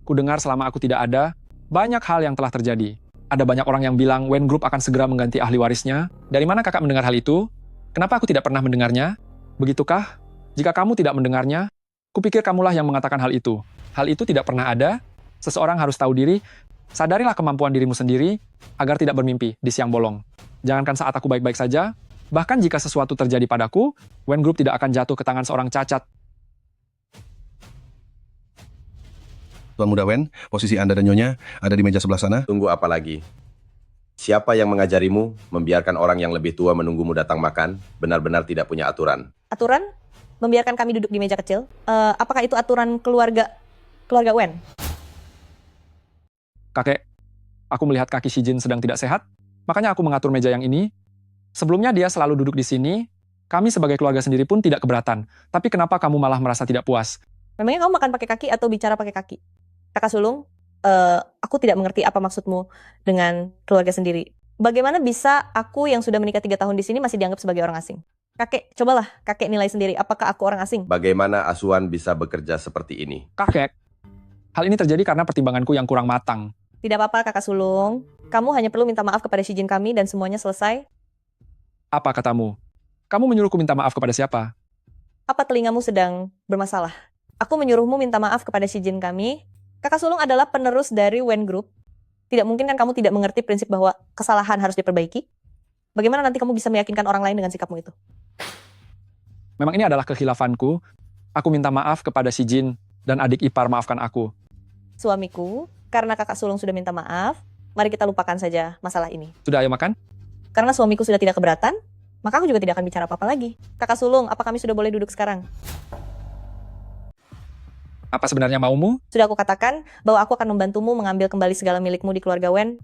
Kudengar selama aku tidak ada, banyak hal yang telah terjadi. Ada banyak orang yang bilang Wen Group akan segera mengganti ahli warisnya. Dari mana kakak mendengar hal itu? Kenapa aku tidak pernah mendengarnya? Begitukah? Jika kamu tidak mendengarnya, kupikir kamulah yang mengatakan hal itu. Hal itu tidak pernah ada. Seseorang harus tahu diri. Sadarilah kemampuan dirimu sendiri agar tidak bermimpi di siang bolong. Jangankan saat aku baik-baik saja, bahkan jika sesuatu terjadi padaku, Wen Group tidak akan jatuh ke tangan seorang cacat. Tuan Muda Wen, posisi Anda dan Nyonya ada di meja sebelah sana. Tunggu apa lagi? Siapa yang mengajarimu membiarkan orang yang lebih tua menunggumu datang makan? Benar-benar tidak punya aturan. Aturan? Membiarkan kami duduk di meja kecil? Apakah itu aturan keluarga Wen? Kakek, aku melihat kaki Shijin sedang tidak sehat, makanya aku mengatur meja yang ini. Sebelumnya dia selalu duduk di sini, kami sebagai keluarga sendiri pun tidak keberatan. Tapi kenapa kamu malah merasa tidak puas? Memangnya kamu makan pakai kaki atau bicara pakai kaki? Kakak sulung, aku tidak mengerti apa maksudmu dengan keluarga sendiri. Bagaimana bisa aku yang sudah menikah 3 tahun di sini masih dianggap sebagai orang asing? Kakek, cobalah kakek nilai sendiri, apakah aku orang asing? Bagaimana asuhan bisa bekerja seperti ini? Kakek, hal ini terjadi karena pertimbanganku yang kurang matang. Tidak apa-apa kakak sulung, kamu hanya perlu minta maaf kepada Shijin kami dan semuanya selesai. Apa katamu? Kamu menyuruhku minta maaf kepada siapa? Apa telingamu sedang bermasalah? Aku menyuruhmu minta maaf kepada Shijin kami. Kakak sulung adalah penerus dari Wen Group. Tidak mungkin kan kamu tidak mengerti prinsip bahwa kesalahan harus diperbaiki? Bagaimana nanti kamu bisa meyakinkan orang lain dengan sikapmu itu? Memang ini adalah kehilafanku. Aku minta maaf kepada Shijin dan adik ipar maafkan aku. Suamiku, karena kakak sulung sudah minta maaf, mari kita lupakan saja masalah ini. Sudah, ayo makan. Karena suamiku sudah tidak keberatan, maka aku juga tidak akan bicara apa-apa lagi. Kakak sulung, apa kami sudah boleh duduk sekarang? Apa sebenarnya maumu? Sudah aku katakan bahwa aku akan membantumu mengambil kembali segala milikmu di keluarga Wen.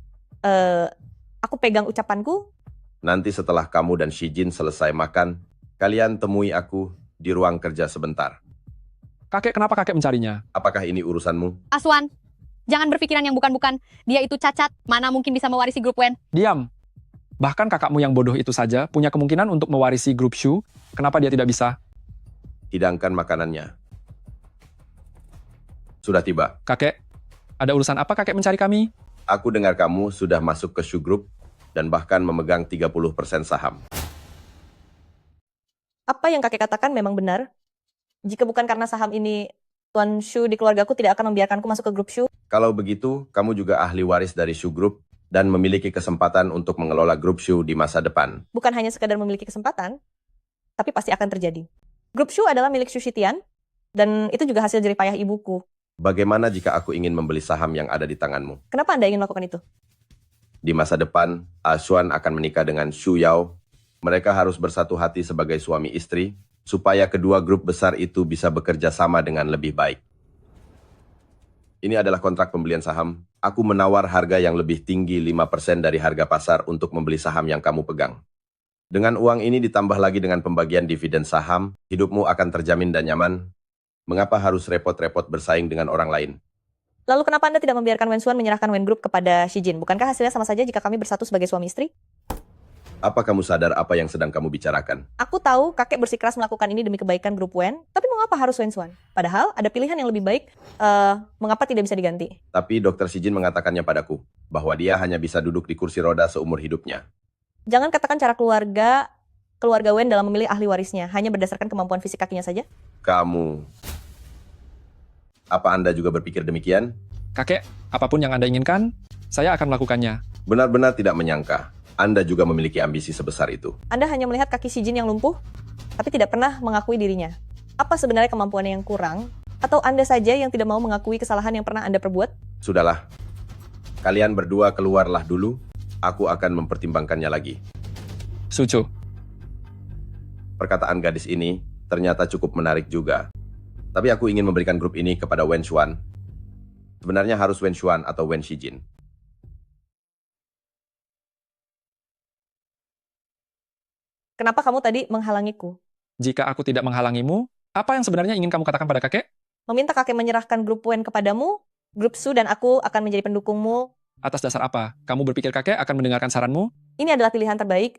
Aku pegang ucapanku, Nanti setelah kamu dan Shijin selesai makan, kalian temui aku di ruang kerja sebentar. Kakek, kenapa kakek mencarinya? Apakah ini urusanmu? Aswan, jangan berpikiran yang bukan-bukan. Dia itu cacat, mana mungkin bisa mewarisi grup Wen. Diam. Bahkan kakakmu yang bodoh itu saja punya kemungkinan untuk mewarisi grup Shu. Kenapa dia tidak bisa? Hidangkan makanannya. Sudah tiba. Kakek, ada urusan apa kakek mencari kami? Aku dengar kamu sudah masuk ke Shu Group dan bahkan memegang 30% saham. Apa yang kakek katakan memang benar. Jika bukan karena saham ini, Tuan Shu di keluargaku tidak akan membiarkanku masuk ke grup Shu. Kalau begitu, kamu juga ahli waris dari Shu Group dan memiliki kesempatan untuk mengelola grup Shu di masa depan. Bukan hanya sekadar memiliki kesempatan, tapi pasti akan terjadi. Grup Shu adalah milik Shu Shitian, dan itu juga hasil jerih payah ibuku. Bagaimana jika aku ingin membeli saham yang ada di tanganmu? Kenapa Anda ingin melakukan itu? Di masa depan, Aswan akan menikah dengan Shu Yao. Mereka harus bersatu hati sebagai suami istri, supaya kedua grup besar itu bisa bekerja sama dengan lebih baik. Ini adalah kontrak pembelian saham. Aku menawar harga yang lebih tinggi 5% dari harga pasar untuk membeli saham yang kamu pegang. Dengan uang ini ditambah lagi dengan pembagian dividen saham, hidupmu akan terjamin dan nyaman. Mengapa harus repot-repot bersaing dengan orang lain? Lalu kenapa Anda tidak membiarkan Wen Xuan menyerahkan Wen Group kepada Shijin? Bukankah hasilnya sama saja jika kami bersatu sebagai suami istri? Apa kamu sadar apa yang sedang kamu bicarakan? Aku tahu kakek bersikeras melakukan ini demi kebaikan grup Wen, tapi mengapa harus Wen Xuan? Padahal ada pilihan yang lebih baik, mengapa tidak bisa diganti? Tapi Dr. Shijin mengatakannya padaku, bahwa dia hanya bisa duduk di kursi roda seumur hidupnya. Jangan katakan cara keluarga Wen dalam memilih ahli warisnya, hanya berdasarkan kemampuan fisik kakinya saja. Kamu... Apa Anda juga berpikir demikian? Kakek, apapun yang Anda inginkan, saya akan melakukannya. Benar-benar tidak menyangka, Anda juga memiliki ambisi sebesar itu. Anda hanya melihat kaki Shijin yang lumpuh, tapi tidak pernah mengakui dirinya. Apa sebenarnya kemampuannya yang kurang? Atau Anda saja yang tidak mau mengakui kesalahan yang pernah Anda perbuat? Sudahlah, kalian berdua keluarlah dulu, aku akan mempertimbangkannya lagi. Sucu. Perkataan gadis ini ternyata cukup menarik juga. Tapi aku ingin memberikan grup ini kepada Wen Xuan. Sebenarnya harus Wen Xuan atau Wen Shijin. Kenapa kamu tadi menghalangiku? Jika aku tidak menghalangimu, apa yang sebenarnya ingin kamu katakan pada kakek? Meminta kakek menyerahkan grup Wen kepadamu, grup Su dan aku akan menjadi pendukungmu. Atas dasar apa? Kamu berpikir kakek akan mendengarkan saranmu? Ini adalah pilihan terbaik.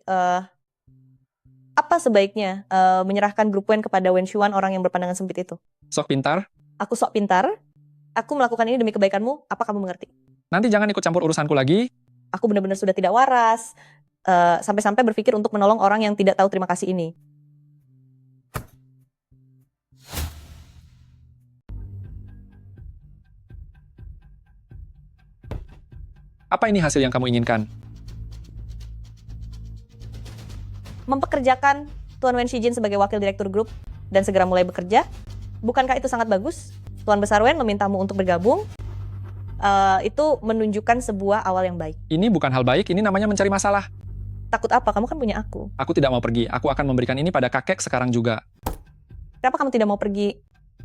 Apa sebaiknya menyerahkan grup Wen kepada Wen Xuan, orang yang berpandangan sempit itu? Sok pintar? Aku sok pintar? Aku melakukan ini demi kebaikanmu, apa kamu mengerti? Nanti jangan ikut campur urusanku lagi. Aku benar-benar sudah tidak waras. Sampai-sampai berpikir untuk menolong orang yang tidak tahu terima kasih ini. Apa ini hasil yang kamu inginkan? Mempekerjakan Tuan Wen Shijin sebagai wakil direktur grup dan segera mulai bekerja. Bukankah itu sangat bagus? Tuan Besar Wen memintamu untuk bergabung. Itu menunjukkan sebuah awal yang baik. Ini bukan hal baik, ini namanya mencari masalah. Takut apa? Kamu kan punya aku. Aku tidak mau pergi, aku akan memberikan ini pada kakek sekarang juga. Kenapa kamu tidak mau pergi?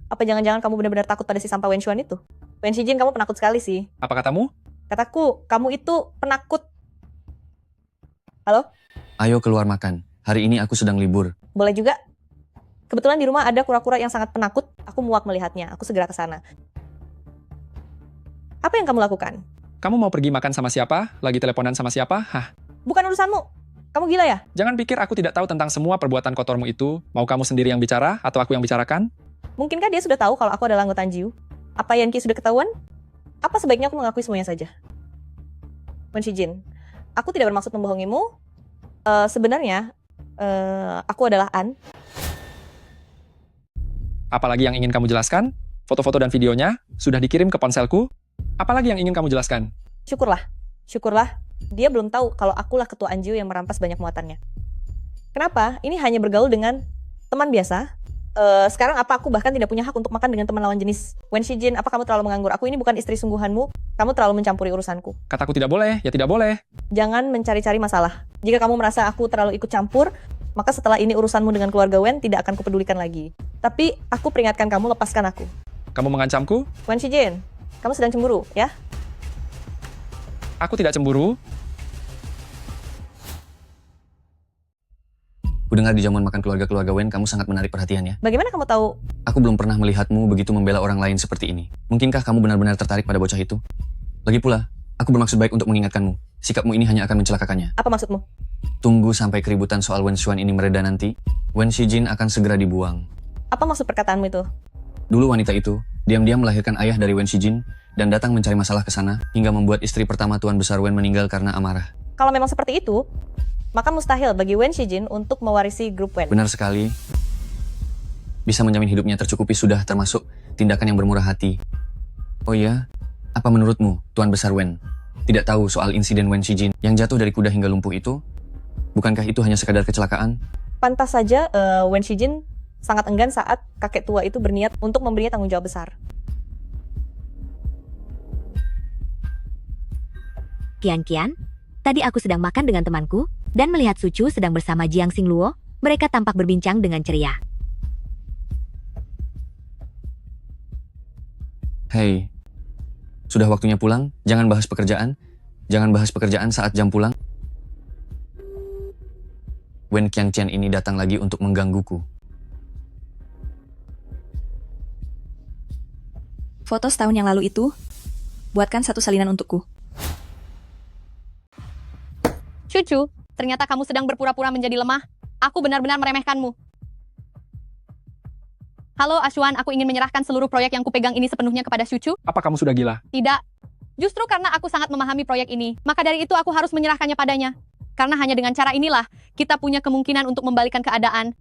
Apa jangan-jangan kamu benar-benar takut pada si sampah Wen Xuan itu? Wen Shijin, kamu penakut sekali sih. Apa katamu? Kataku, kamu itu penakut. Halo? Ayo keluar makan. Hari ini aku sedang libur. Boleh juga. Kebetulan di rumah ada kura-kura yang sangat penakut. Aku muak melihatnya. Aku segera ke sana. Apa yang kamu lakukan? Kamu mau pergi makan sama siapa? Lagi teleponan sama siapa? Hah? Bukan urusanmu. Kamu gila ya? Jangan pikir aku tidak tahu tentang semua perbuatan kotormu itu. Mau kamu sendiri yang bicara atau aku yang bicarakan? Mungkinkah dia sudah tahu kalau aku adalah anggota Anjiu? Apa Yanki sudah ketahuan? Apa sebaiknya aku mengakui semuanya saja? Wen Shijin, aku tidak bermaksud membohongimu. Sebenarnya, aku adalah An. Apalagi yang ingin kamu jelaskan? Foto-foto dan videonya sudah dikirim ke ponselku. Apalagi yang ingin kamu jelaskan? Syukurlah. Dia belum tahu kalau akulah ketua Anjiu yang merampas banyak muatannya. Kenapa? Ini hanya bergaul dengan teman biasa. Sekarang apa aku bahkan tidak punya hak untuk makan dengan teman lawan jenis? Wen Shijin, apa kamu terlalu menganggur? Aku ini bukan istri sungguhanmu. Kamu terlalu mencampuri urusanku. Kataku tidak boleh, ya tidak boleh. Jangan mencari-cari masalah. Jika kamu merasa aku terlalu ikut campur, maka setelah ini urusanmu dengan keluarga Wen tidak akan kupedulikan lagi. Tapi aku peringatkan kamu, lepaskan aku. Kamu mengancamku? Wen Shijin, kamu sedang cemburu, ya? Aku tidak cemburu. Kudengar di jamuan makan keluarga-keluarga Wen, kamu sangat menarik perhatiannya. Bagaimana kamu tahu? Aku belum pernah melihatmu begitu membela orang lain seperti ini. Mungkinkah kamu benar-benar tertarik pada bocah itu? Lagi pula, aku bermaksud baik untuk mengingatkanmu. Sikapmu ini hanya akan mencelakakannya. Apa maksudmu? Tunggu sampai keributan soal Wen Xuan ini mereda nanti. Wen Shijin akan segera dibuang. Apa maksud perkataanmu itu? Dulu wanita itu diam-diam melahirkan ayah dari Wen Shijin dan datang mencari masalah ke sana hingga membuat istri pertama Tuan Besar Wen meninggal karena amarah. Kalau memang seperti itu, maka mustahil bagi Wen Shijin untuk mewarisi grup Wen. Benar sekali. Bisa menjamin hidupnya tercukupi sudah termasuk tindakan yang bermurah hati. Oh iya, apa menurutmu, Tuan Besar Wen? Tidak tahu soal insiden Wen Shijin yang jatuh dari kuda hingga lumpuh itu? Bukankah itu hanya sekadar kecelakaan? Pantas saja Wen Shijin sangat enggan saat kakek tua itu berniat untuk memberinya tanggung jawab besar. Kian, tadi aku sedang makan dengan temanku dan melihat Sucu sedang bersama Jiang Xingluo. Mereka tampak berbincang dengan ceria. Hei, sudah waktunya pulang. Jangan bahas pekerjaan. Jangan bahas pekerjaan saat jam pulang. Wen Qiangqian ini datang lagi untuk menggangguku. Foto setahun yang lalu itu, buatkan satu salinan untukku. Cucu, ternyata kamu sedang berpura-pura menjadi lemah. Aku benar-benar meremehkanmu. Halo Ashwan, aku ingin menyerahkan seluruh proyek yang kupegang ini sepenuhnya kepada Cucu. Apa kamu sudah gila? Tidak. Justru karena aku sangat memahami proyek ini, maka dari itu aku harus menyerahkannya padanya. Karena hanya dengan cara inilah, kita punya kemungkinan untuk membalikkan keadaan.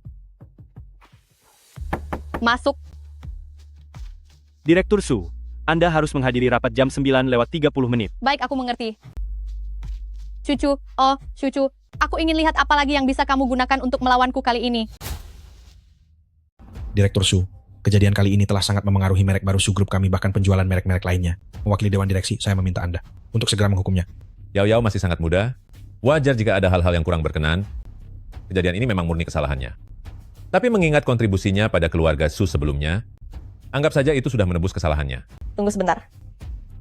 Masuk. Direktur Su, Anda harus menghadiri rapat jam 9:30 menit. Baik, aku mengerti. Cucu, aku ingin lihat apa lagi yang bisa kamu gunakan untuk melawanku kali ini. Direktur Su, kejadian kali ini telah sangat memengaruhi merek baru Su Group kami bahkan penjualan merek-merek lainnya. Mewakili Dewan Direksi, saya meminta Anda untuk segera menghukumnya. Yao Yao masih sangat muda. Wajar jika ada hal-hal yang kurang berkenan. Kejadian ini memang murni kesalahannya. Tapi mengingat kontribusinya pada keluarga Su sebelumnya, anggap saja itu sudah menebus kesalahannya. Tunggu sebentar.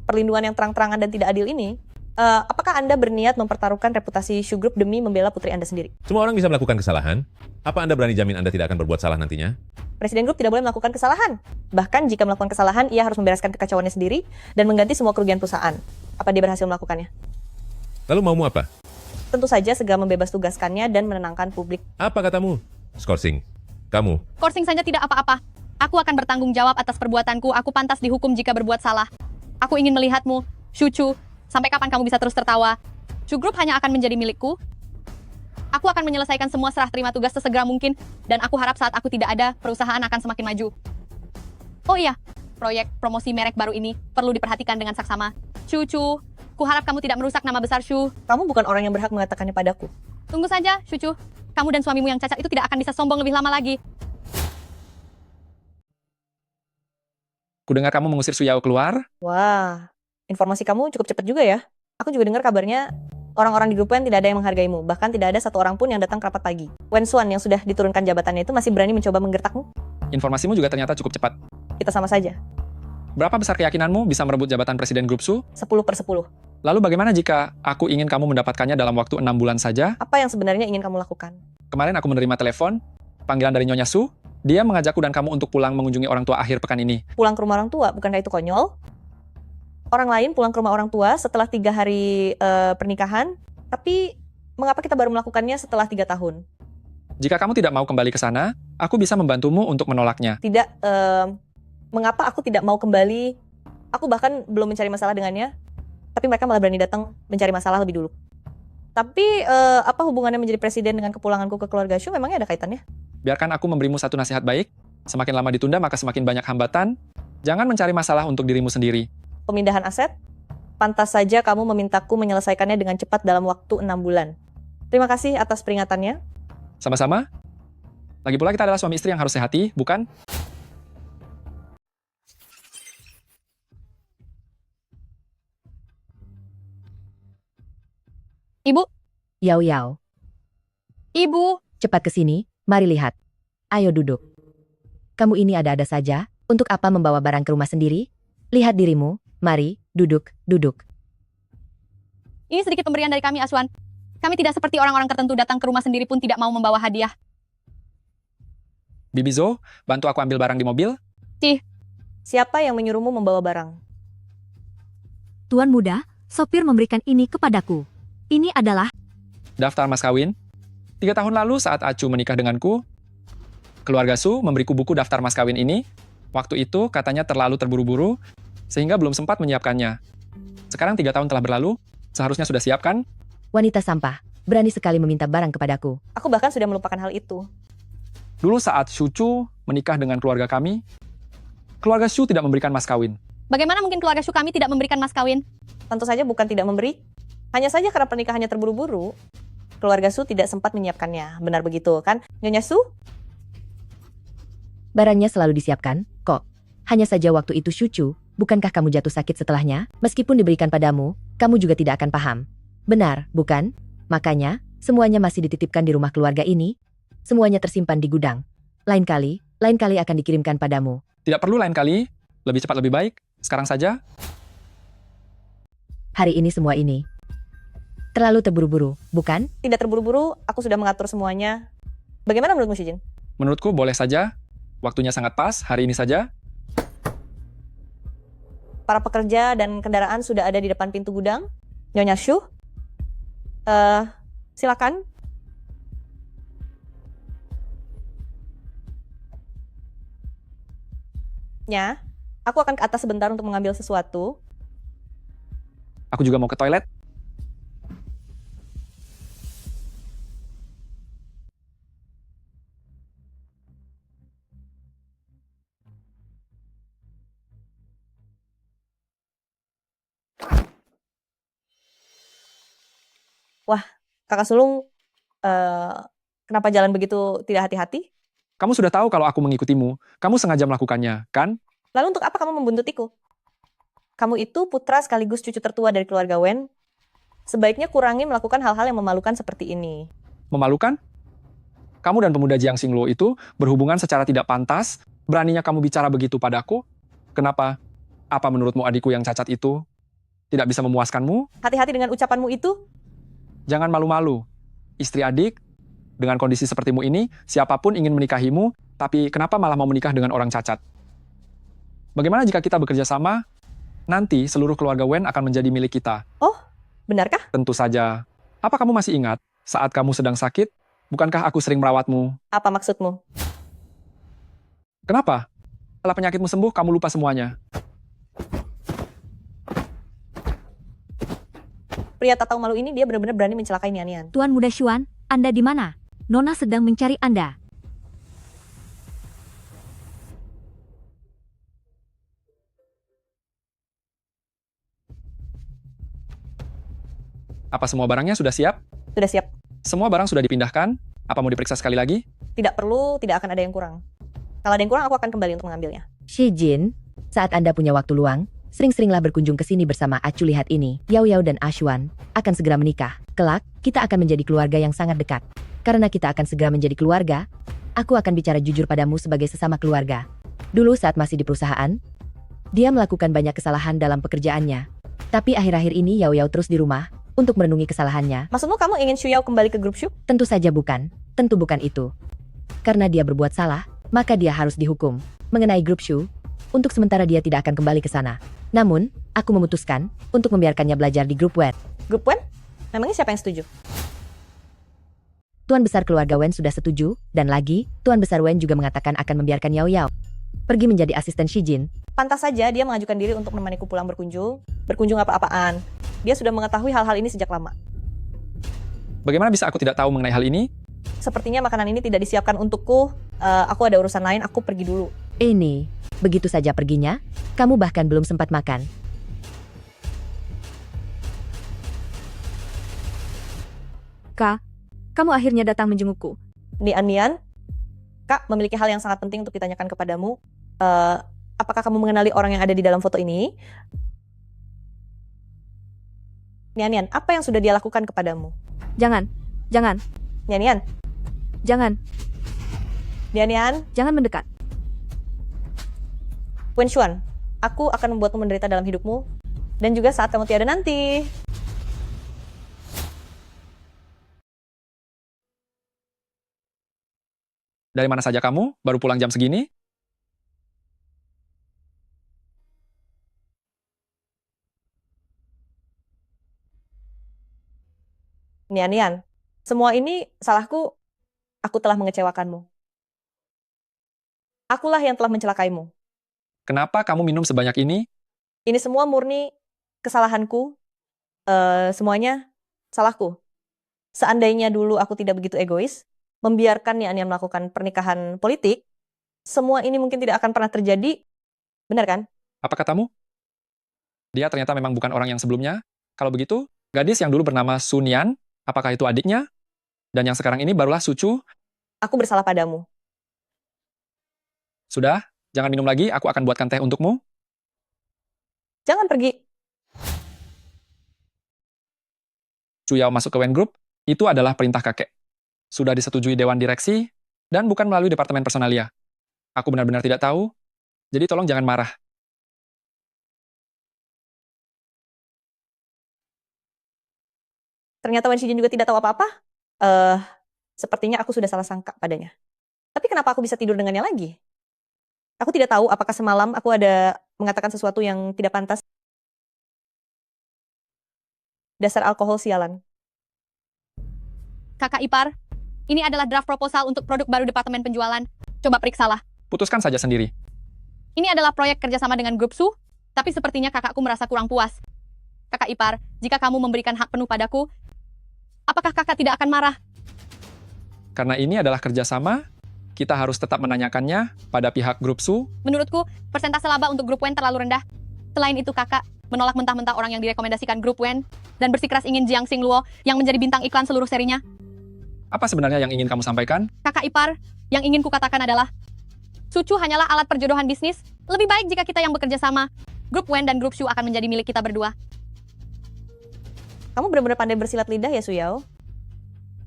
Perlindungan yang terang-terangan dan tidak adil ini, apakah Anda berniat mempertaruhkan reputasi Shu Group demi membela putri Anda sendiri? Semua orang bisa melakukan kesalahan. Apa Anda berani jamin Anda tidak akan berbuat salah nantinya? Presiden Group tidak boleh melakukan kesalahan. Bahkan jika melakukan kesalahan, ia harus membereskan kekacauannya sendiri dan mengganti semua kerugian perusahaan. Apa dia berhasil melakukannya? Lalu maumu apa? Tentu saja segera membebas tugaskannya dan menenangkan publik. Apa katamu? Skorsing, kamu. Korsing saja tidak apa-apa. Aku akan bertanggung jawab atas perbuatanku. Aku pantas dihukum jika berbuat salah. Aku ingin melihatmu, Cucu. Sampai kapan kamu bisa terus tertawa? Shu Group hanya akan menjadi milikku. Aku akan menyelesaikan semua serah terima tugas sesegera mungkin. Dan aku harap saat aku tidak ada, perusahaan akan semakin maju. Oh iya, proyek promosi merek baru ini perlu diperhatikan dengan saksama. Cucu, kuharap kamu tidak merusak nama besar Shu. Kamu bukan orang yang berhak mengatakannya padaku. Tunggu saja, Cucu. Kamu dan suamimu yang cacat itu tidak akan bisa sombong lebih lama lagi. Kudengar kamu mengusir Su Yao keluar. Wah, informasi kamu cukup cepat juga ya. Aku juga dengar kabarnya orang-orang di grup Wen tidak ada yang menghargaimu. Bahkan tidak ada satu orang pun yang datang ke rapat pagi. Wen Xuan yang sudah diturunkan jabatannya itu masih berani mencoba menggertakmu? Informasimu juga ternyata cukup cepat. Kita sama saja. Berapa besar keyakinanmu bisa merebut jabatan Presiden Grup Su? 10/10. Lalu bagaimana jika aku ingin kamu mendapatkannya dalam waktu 6 bulan saja? Apa yang sebenarnya ingin kamu lakukan? Kemarin aku menerima telepon, panggilan dari Nyonya Su. Dia mengajakku dan kamu untuk pulang mengunjungi orang tua akhir pekan ini. Pulang ke rumah orang tua, bukankah itu konyol? Orang lain pulang ke rumah orang tua setelah 3 hari pernikahan, tapi mengapa kita baru melakukannya setelah 3 tahun? Jika kamu tidak mau kembali ke sana, aku bisa membantumu untuk menolaknya. Tidak, mengapa aku tidak mau kembali? Aku bahkan belum mencari masalah dengannya, tapi mereka malah berani datang mencari masalah lebih dulu. Tapi apa hubungannya menjadi presiden dengan kepulanganku ke keluarga Shu? Memangnya ada kaitannya? Biarkan aku memberimu satu nasihat baik. Semakin lama ditunda, maka semakin banyak hambatan. Jangan mencari masalah untuk dirimu sendiri. Pemindahan aset? Pantas saja kamu memintaku menyelesaikannya dengan cepat dalam waktu 6 bulan. Terima kasih atas peringatannya. Sama-sama. Lagi pula kita adalah suami istri yang harus sehati, bukan? Ibu? Yao Yao, Ibu? cepat ke sini, mari lihat. Ayo duduk. Kamu ini ada-ada saja, untuk apa membawa barang ke rumah sendiri? Lihat dirimu, mari, duduk. Ini sedikit pemberian dari kami, Aswan. Kami tidak seperti orang-orang tertentu datang ke rumah sendiri pun tidak mau membawa hadiah. Bibi Zo, bantu aku ambil barang di mobil. Siapa yang menyuruhmu membawa barang? Tuan muda, sopir memberikan ini kepadaku. Ini adalah Daftar mas kawin. 3 tahun lalu saat Acu menikah denganku, keluarga Su memberiku buku daftar mas kawin ini. Waktu itu katanya terlalu terburu-buru, sehingga belum sempat menyiapkannya. Sekarang 3 tahun telah berlalu, seharusnya sudah siap kan? Wanita sampah, berani sekali meminta barang kepadaku. Aku bahkan sudah melupakan hal itu. Dulu saat Shuchu menikah dengan keluarga kami, keluarga Shu tidak memberikan mas kawin. Bagaimana mungkin keluarga Shu kami tidak memberikan mas kawin? Tentu saja bukan tidak memberi. Hanya saja karena pernikahannya terburu-buru, keluarga Su tidak sempat menyiapkannya. Benar begitu kan, Nyonya Su? Barangnya selalu disiapkan, kok. Hanya saja waktu itu Shuchu, bukankah kamu jatuh sakit setelahnya? Meskipun diberikan padamu, kamu juga tidak akan paham. Benar, bukan? Makanya, semuanya masih dititipkan di rumah keluarga ini. Semuanya tersimpan di gudang. Lain kali akan dikirimkan padamu. Tidak perlu lain kali, lebih cepat lebih baik. Sekarang saja. Hari ini semua ini. Terlalu terburu-buru, bukan? Tidak terburu-buru, aku sudah mengatur semuanya. Bagaimana menurutmu, Shijin? Menurutku boleh saja. Waktunya sangat pas, hari ini saja. Para pekerja dan kendaraan sudah ada di depan pintu gudang. Nyonya Shu, silakan. Aku akan ke atas sebentar untuk mengambil sesuatu. Aku juga mau ke toilet. Wah, Kakak Sulung, kenapa jalan begitu tidak hati-hati? Kamu sudah tahu kalau aku mengikutimu. Kamu sengaja melakukannya, kan? Lalu untuk apa kamu membuntutiku? Kamu itu putra sekaligus cucu tertua dari keluarga Wen. Sebaiknya kurangi melakukan hal-hal yang memalukan seperti ini. Memalukan? Kamu dan pemuda Jiang Xingluo itu berhubungan secara tidak pantas. Beraninya kamu bicara begitu padaku? Kenapa? Apa menurutmu adikku yang cacat itu tidak bisa memuaskanmu? Hati-hati dengan ucapanmu itu. Jangan malu-malu. Istri adik, dengan kondisi sepertimu ini, siapapun ingin menikahimu, tapi kenapa malah mau menikah dengan orang cacat? Bagaimana jika kita bekerja sama? Nanti seluruh keluarga Wen akan menjadi milik kita. Oh, benarkah? Tentu saja. Apa kamu masih ingat, saat kamu sedang sakit, bukankah aku sering merawatmu? Apa maksudmu? Kenapa? Setelah penyakitmu sembuh, kamu lupa semuanya. Pria tak tahu malu ini, dia benar-benar berani mencelakai Nian. Tuan Muda Xuan, Anda di mana? Nona sedang mencari Anda. Apa semua barangnya sudah siap? Sudah siap. Semua barang sudah dipindahkan? Apa mau diperiksa sekali lagi? Tidak perlu, tidak akan ada yang kurang. Kalau ada yang kurang, aku akan kembali untuk mengambilnya. Shijin, saat Anda punya waktu luang, sering-seringlah berkunjung ke sini bersama Acu. Lihat ini, Yao Yao dan Ashuan akan segera menikah. Kelak, kita akan menjadi keluarga yang sangat dekat. Karena kita akan segera menjadi keluarga, aku akan bicara jujur padamu sebagai sesama keluarga. Dulu saat masih di perusahaan, dia melakukan banyak kesalahan dalam pekerjaannya. Tapi akhir-akhir ini Yao Yao terus di rumah untuk merenungi kesalahannya. Maksudmu kamu ingin Shu Yao kembali ke grup Shu? Tentu saja bukan. Tentu bukan itu. Karena dia berbuat salah, maka dia harus dihukum. Mengenai grup Shu, untuk sementara dia tidak akan kembali ke sana. Namun, aku memutuskan untuk membiarkannya belajar di grup Wen. Grup Wen? Memangnya siapa yang setuju? Tuan Besar keluarga Wen sudah setuju, dan lagi, Tuan Besar Wen juga mengatakan akan membiarkan Yao Yao pergi menjadi asisten Shijin. Pantas saja dia mengajukan diri untuk menemaniku pulang berkunjung. Berkunjung apa-apaan. Dia sudah mengetahui hal-hal ini sejak lama. Bagaimana bisa aku tidak tahu mengenai hal ini? Sepertinya makanan ini tidak disiapkan untukku. Aku ada urusan lain, aku pergi dulu. Ini, begitu saja perginya, kamu bahkan belum sempat makan. Kak, kamu akhirnya datang menjengukku. Nian, Kak memiliki hal yang sangat penting untuk ditanyakan kepadamu. Apakah kamu mengenali orang yang ada di dalam foto ini? Nian, apa yang sudah dia lakukan kepadamu? Jangan. Nian. Jangan. Nian. Jangan mendekat. Wen Xuan, aku akan membuatmu menderita dalam hidupmu. Dan juga saat kamu tiada nanti. Dari mana saja kamu? Baru pulang jam segini? Nian, semua ini salahku, aku telah mengecewakanmu. Akulah yang telah mencelakaimu. Kenapa kamu minum sebanyak ini? Ini semua murni kesalahanku, semuanya salahku. Seandainya dulu aku tidak begitu egois, membiarkan Nian melakukan pernikahan politik, semua ini mungkin tidak akan pernah terjadi. Benar kan? Apa katamu? Dia ternyata memang bukan orang yang sebelumnya. Kalau begitu, gadis yang dulu bernama Sunian, apakah itu adiknya? Dan yang sekarang ini barulah Sucu? Aku bersalah padamu. Sudah, jangan minum lagi, aku akan buatkan teh untukmu. Jangan pergi. Chuyao masuk ke Wen Group, itu adalah perintah kakek. Sudah disetujui Dewan Direksi, dan bukan melalui Departemen Personalia. Aku benar-benar tidak tahu, jadi tolong jangan marah. Ternyata Wen Shijin juga tidak tahu apa-apa. Sepertinya aku sudah salah sangka padanya. Tapi kenapa aku bisa tidur dengannya lagi? Aku tidak tahu apakah semalam aku ada mengatakan sesuatu yang tidak pantas. Dasar alkohol sialan. Kakak ipar, ini adalah draft proposal untuk produk baru Departemen Penjualan. Coba periksalah. Putuskan saja sendiri. Ini adalah proyek kerjasama dengan grup Su, tapi sepertinya kakakku merasa kurang puas. Kakak ipar, jika kamu memberikan hak penuh padaku, apakah kakak tidak akan marah? Karena ini adalah kerjasama, kita harus tetap menanyakannya pada pihak grup Su. Menurutku, persentase laba untuk grup Wen terlalu rendah. Selain itu kakak, menolak mentah-mentah orang yang direkomendasikan grup Wen, dan bersikeras ingin Jiang Xingluo yang menjadi bintang iklan seluruh serinya. Apa sebenarnya yang ingin kamu sampaikan? Kakak ipar, yang ingin kukatakan adalah, Sucu hanyalah alat perjodohan bisnis. Lebih baik jika kita yang bekerja sama. Grup Wen dan grup Shu akan menjadi milik kita berdua. Kamu benar-benar pandai bersilat lidah ya, Suyao?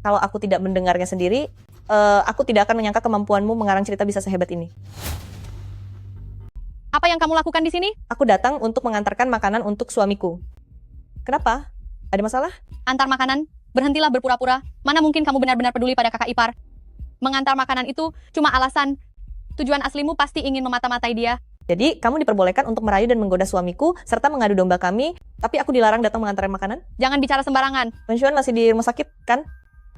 Kalau aku tidak mendengarnya sendiri, aku tidak akan menyangka kemampuanmu mengarang cerita bisa sehebat ini. Apa yang kamu lakukan di sini? Aku datang untuk mengantarkan makanan untuk suamiku. Kenapa? Ada masalah? Antar makanan? Berhentilah berpura-pura. Mana mungkin kamu benar-benar peduli pada kakak ipar? Mengantar makanan itu cuma alasan. Tujuan aslimu pasti ingin memata-matai dia. Jadi, kamu diperbolehkan untuk merayu dan menggoda suamiku, serta mengadu domba kami, tapi aku dilarang datang mengantarkan makanan? Jangan bicara sembarangan. Wen Xuan masih di rumah sakit, kan?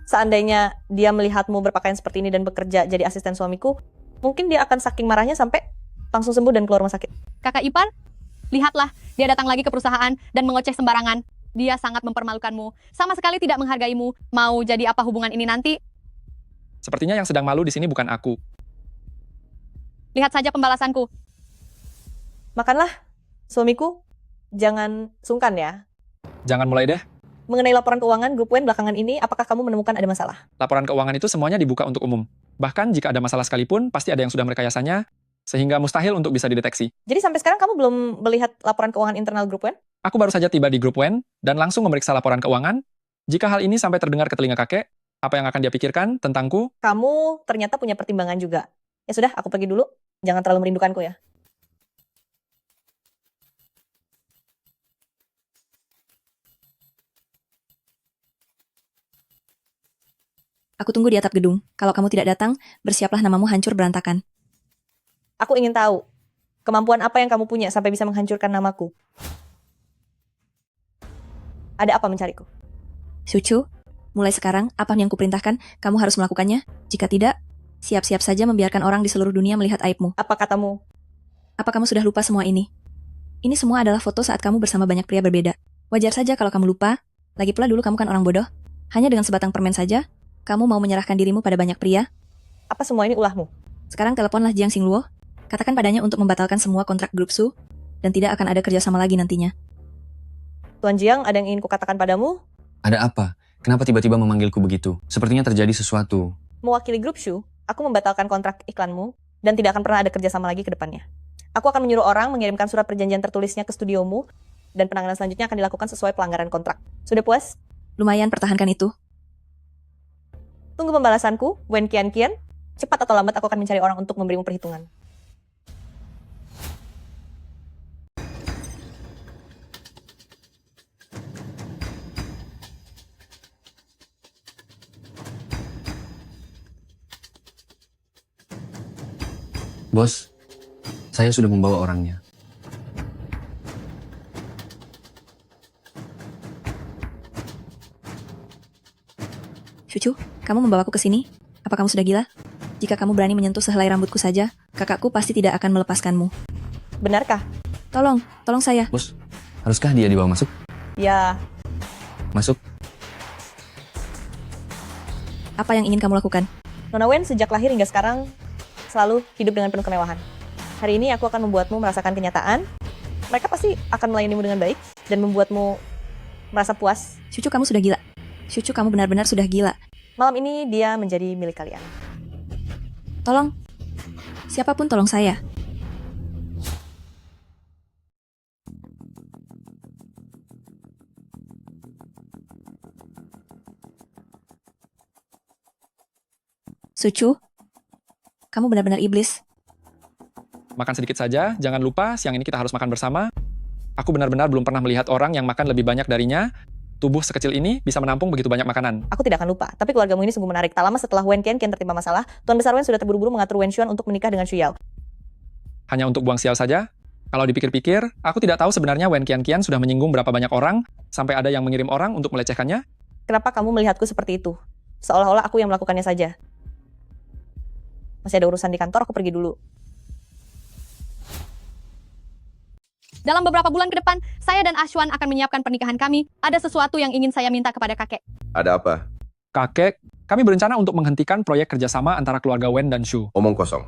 Seandainya dia melihatmu berpakaian seperti ini dan bekerja jadi asisten suamiku, mungkin dia akan saking marahnya sampai langsung sembuh dan keluar rumah sakit. Kakak ipar, lihatlah, dia datang lagi ke perusahaan dan mengoceh sembarangan. Dia sangat mempermalukanmu, sama sekali tidak menghargaimu. Mau jadi apa hubungan ini nanti? Sepertinya yang sedang malu di sini bukan aku. Lihat saja pembalasanku. Makanlah, suamiku. Jangan sungkan ya. Jangan mulai deh. Mengenai laporan keuangan grup Wen belakangan ini, apakah kamu menemukan ada masalah? Laporan keuangan itu semuanya dibuka untuk umum. Bahkan jika ada masalah sekalipun, pasti ada yang sudah merekayasanya, sehingga mustahil untuk bisa dideteksi. Jadi sampai sekarang kamu belum melihat laporan keuangan internal grup Wen? Aku baru saja tiba di grup Wen, dan langsung memeriksa laporan keuangan. Jika hal ini sampai terdengar ke telinga kakek, apa yang akan dia pikirkan tentangku? Kamu ternyata punya pertimbangan juga. Ya sudah, aku pergi dulu. Jangan terlalu merindukanku ya. Aku tunggu di atap gedung. Kalau kamu tidak datang, bersiaplah namamu hancur berantakan. Aku ingin tahu, kemampuan apa yang kamu punya sampai bisa menghancurkan namaku? Ada apa mencariku? Sucu, mulai sekarang, apa yang kuperintahkan, kamu harus melakukannya. Jika tidak, siap-siap saja membiarkan orang di seluruh dunia melihat aibmu. Apa katamu? Apa kamu sudah lupa semua ini? Ini semua adalah foto saat kamu bersama banyak pria berbeda. Wajar saja kalau kamu lupa. Lagi pula dulu kamu kan orang bodoh. Hanya dengan sebatang permen saja, kamu mau menyerahkan dirimu pada banyak pria? Apa semua ini ulahmu? Sekarang teleponlah Jiang Xingluo. Katakan padanya untuk membatalkan semua kontrak grup Su, dan tidak akan ada kerjasama lagi nantinya. Tuan Jiang, ada yang ingin kukatakan padamu? Ada apa? Kenapa tiba-tiba memanggilku begitu? Sepertinya terjadi sesuatu. Mewakili grup Shu, aku membatalkan kontrak iklanmu, dan tidak akan pernah ada kerjasama lagi ke depannya. Aku akan menyuruh orang mengirimkan surat perjanjian tertulisnya ke studiomu, dan penanganan selanjutnya akan dilakukan sesuai pelanggaran kontrak. Sudah puas? Lumayan, pertahankan itu. Tunggu pembalasanku, Wen Qianqian. Cepat atau lambat aku akan mencari orang untuk memberimu perhitungan. Bos, saya sudah membawa orangnya. Cucu, kamu membawaku ke sini? Apa kamu sudah gila? Jika kamu berani menyentuh sehelai rambutku saja, kakakku pasti tidak akan melepaskanmu. Benarkah? Tolong saya. Bos, haruskah dia dibawa masuk? Ya, Masuk. Apa yang ingin kamu lakukan? Nona Wen sejak lahir hingga sekarang selalu hidup dengan penuh kemewahan. Hari ini aku akan membuatmu merasakan kenyataan. Mereka pasti akan melayanimu dengan baik dan membuatmu merasa puas. Cucu, kamu sudah gila. Cucu, kamu benar-benar sudah gila. Malam ini dia menjadi milik kalian. Tolong. Siapapun tolong saya. Sucu, kamu benar-benar iblis. Makan sedikit saja, jangan lupa siang ini kita harus makan bersama. Aku benar-benar belum pernah melihat orang yang makan lebih banyak darinya. Tubuh sekecil ini bisa menampung begitu banyak makanan. Aku tidak akan lupa, tapi keluargamu ini sungguh menarik. Tak lama setelah Wen Qianqian tertimpa masalah, Tuan Besar Wen sudah terburu-buru mengatur Wen Xuan untuk menikah dengan Xu Yao. Hanya untuk buang sial saja? Kalau dipikir-pikir, aku tidak tahu sebenarnya Wen Qianqian sudah menyinggung berapa banyak orang, sampai ada yang mengirim orang untuk melecehkannya. Kenapa kamu melihatku seperti itu? Seolah-olah aku yang melakukannya saja. Masih ada urusan di kantor, aku pergi dulu. Dalam beberapa bulan ke depan, saya dan Ashwan akan menyiapkan pernikahan kami. Ada sesuatu yang ingin saya minta kepada kakek. Ada apa? Kakek, kami berencana untuk menghentikan proyek kerjasama antara keluarga Wen dan Shu. Omong kosong.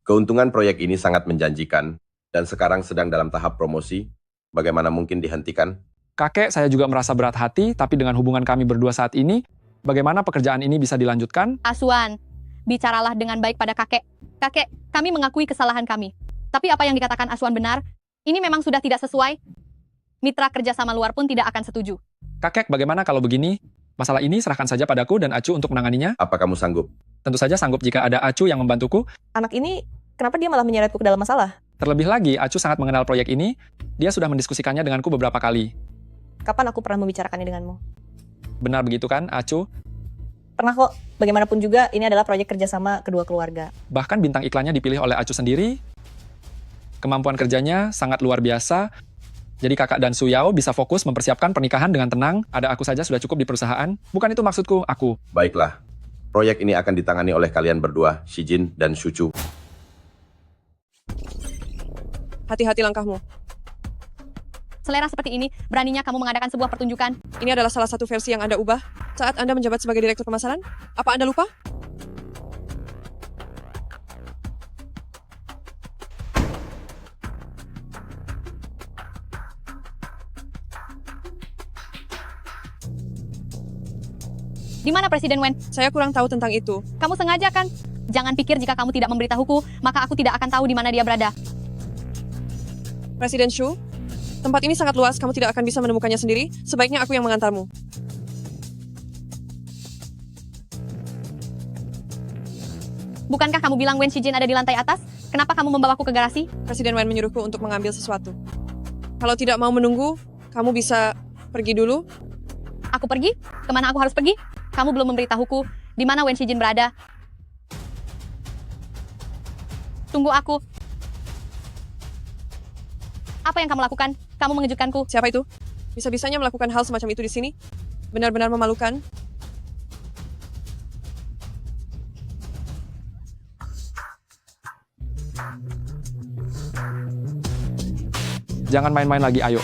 Keuntungan proyek ini sangat menjanjikan dan sekarang sedang dalam tahap promosi. Bagaimana mungkin dihentikan? Kakek, saya juga merasa berat hati, tapi dengan hubungan kami berdua saat ini, bagaimana pekerjaan ini bisa dilanjutkan? Ashwan, bicaralah dengan baik pada kakek. Kakek, kami mengakui kesalahan kami. Tapi apa yang dikatakan Ashwan benar? Ini memang sudah tidak sesuai. Mitra kerjasama luar pun tidak akan setuju. Kakek, bagaimana kalau begini? Masalah ini serahkan saja padaku dan Acu untuk menanganinya. Apa kamu sanggup? Tentu saja sanggup jika ada Acu yang membantuku. Anak ini, kenapa dia malah menyeretku ke dalam masalah? Terlebih lagi, Acu sangat mengenal proyek ini. Dia sudah mendiskusikannya denganku beberapa kali. Kapan aku pernah membicarakannya denganmu? Benar begitu kan, Acu? Pernah kok. Bagaimanapun juga, ini adalah proyek kerjasama kedua keluarga. Bahkan bintang iklannya dipilih oleh Acu sendiri. Kemampuan kerjanya sangat luar biasa. Jadi kakak dan Su Yao bisa fokus mempersiapkan pernikahan dengan tenang. Ada aku saja sudah cukup di perusahaan. Bukan itu maksudku, aku. Baiklah. Proyek ini akan ditangani oleh kalian berdua, Xi Jin dan Shu Chu. Hati-hati langkahmu. Selera seperti ini, beraninya kamu mengadakan sebuah pertunjukan. Ini adalah salah satu versi yang Anda ubah saat Anda menjabat sebagai direktur pemasaran. Apa Anda lupa? Di mana Presiden Wen? Saya kurang tahu tentang itu. Kamu sengaja kan? Jangan pikir jika kamu tidak memberitahuku, maka aku tidak akan tahu di mana dia berada. Presiden Shu, tempat ini sangat luas, kamu tidak akan bisa menemukannya sendiri. Sebaiknya aku yang mengantarmu. Bukankah kamu bilang Wen Shijin ada di lantai atas? Kenapa kamu membawaku ke garasi? Presiden Wen menyuruhku untuk mengambil sesuatu. Kalau tidak mau menunggu, kamu bisa pergi dulu. Aku pergi? Kemana aku harus pergi? Kamu belum memberitahuku di mana Wen Shijin berada. Tunggu aku. Apa yang kamu lakukan? Kamu mengejutkanku. Siapa itu? Bisa-bisanya melakukan hal semacam itu di sini? Benar-benar memalukan. Jangan main-main lagi, ayo.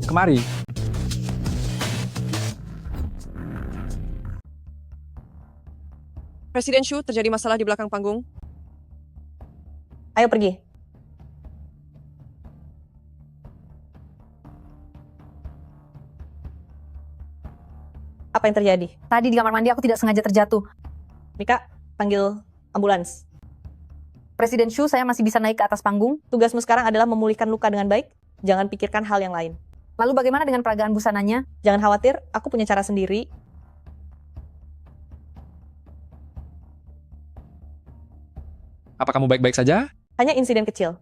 Kemari. Presiden Shu, terjadi masalah di belakang panggung. Ayo pergi. Apa yang terjadi? Tadi di kamar mandi aku tidak sengaja terjatuh. Mika, panggil ambulans. Presiden Shu, saya masih bisa naik ke atas panggung. Tugasmu sekarang adalah memulihkan luka dengan baik. Jangan pikirkan hal yang lain. Lalu bagaimana dengan peragaan busananya? Jangan khawatir, aku punya cara sendiri. Apa kamu baik-baik saja? Hanya insiden kecil.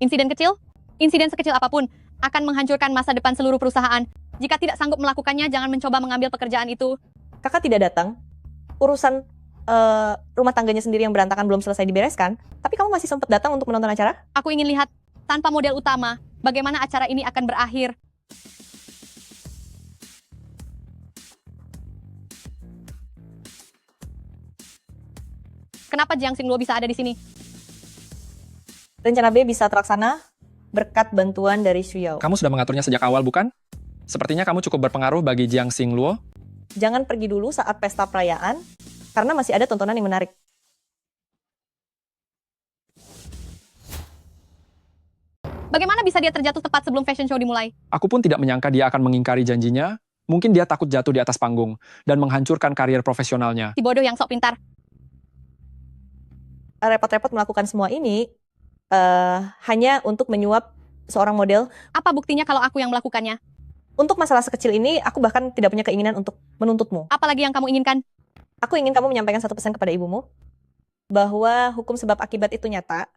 Insiden kecil? Insiden sekecil apapun akan menghancurkan masa depan seluruh perusahaan. Jika tidak sanggup melakukannya, jangan mencoba mengambil pekerjaan itu. Kakak tidak datang. Urusan rumah tangganya sendiri yang berantakan belum selesai dibereskan, tapi kamu masih sempat datang untuk menonton acara? Aku ingin lihat tanpa model utama bagaimana acara ini akan berakhir. Kenapa Jiang Xingluo bisa ada di sini? Rencana B bisa terlaksana berkat bantuan dari Xu Yao. Kamu sudah mengaturnya sejak awal, bukan? Sepertinya kamu cukup berpengaruh bagi Jiang Xingluo. Jangan pergi dulu saat pesta perayaan, karena masih ada tontonan yang menarik. Bagaimana bisa dia terjatuh tepat sebelum fashion show dimulai? Aku pun tidak menyangka dia akan mengingkari janjinya. Mungkin dia takut jatuh di atas panggung dan menghancurkan karier profesionalnya. Si bodoh yang sok pintar. Repot-repot melakukan semua ini hanya untuk menyuap seorang model. Apa buktinya kalau aku yang melakukannya? Untuk masalah sekecil ini, aku bahkan tidak punya keinginan untuk menuntutmu. Apalagi yang kamu inginkan? Aku ingin kamu menyampaikan satu pesan kepada ibumu, bahwa hukum sebab akibat itu nyata.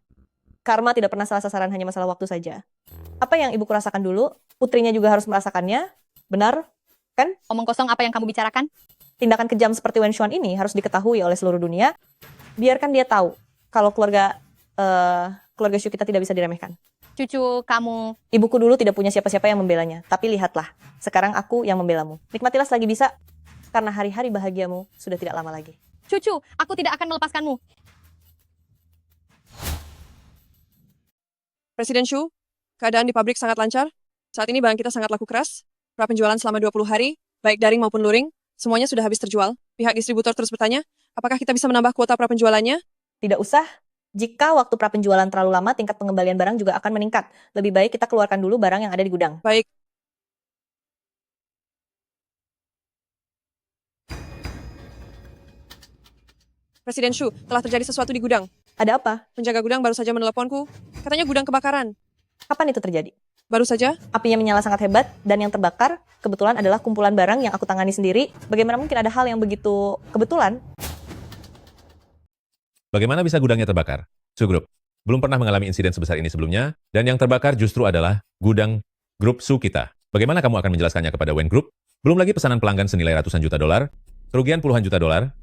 Karma tidak pernah salah sasaran, hanya masalah waktu saja. Apa yang ibuku rasakan dulu, putrinya juga harus merasakannya. Benar, kan? Omong kosong apa yang kamu bicarakan? Tindakan kejam seperti Wen Xuan ini harus diketahui oleh seluruh dunia. Biarkan dia tahu kalau keluarga Xu kita tidak bisa diremehkan. Cucu kamu. Ibuku dulu tidak punya siapa-siapa yang membelanya. Tapi lihatlah, sekarang aku yang membelamu. Nikmatilah selagi bisa, karena hari-hari bahagiamu sudah tidak lama lagi. Cucu, aku tidak akan melepaskanmu. Presiden Xu, keadaan di pabrik sangat lancar. Saat ini barang kita sangat laku keras. Pra-penjualan selama 20 hari, baik daring maupun luring, semuanya sudah habis terjual. Pihak distributor terus bertanya, apakah kita bisa menambah kuota pra-penjualannya? Tidak usah. Jika waktu pra-penjualan terlalu lama, tingkat pengembalian barang juga akan meningkat. Lebih baik kita keluarkan dulu barang yang ada di gudang. Baik. Presiden Xu, telah terjadi sesuatu di gudang. Ada apa? Penjaga gudang baru saja meneleponku. Katanya gudang kebakaran. Kapan itu terjadi? Baru saja. Apinya menyala sangat hebat, dan yang terbakar kebetulan adalah kumpulan barang yang aku tangani sendiri. Bagaimana mungkin ada hal yang begitu kebetulan? Bagaimana bisa gudangnya terbakar? Su Group belum pernah mengalami insiden sebesar ini sebelumnya, dan yang terbakar justru adalah gudang grup Su kita. Bagaimana kamu akan menjelaskannya kepada Wen Group? Belum lagi pesanan pelanggan senilai ratusan juta dolar, kerugian puluhan juta dolar,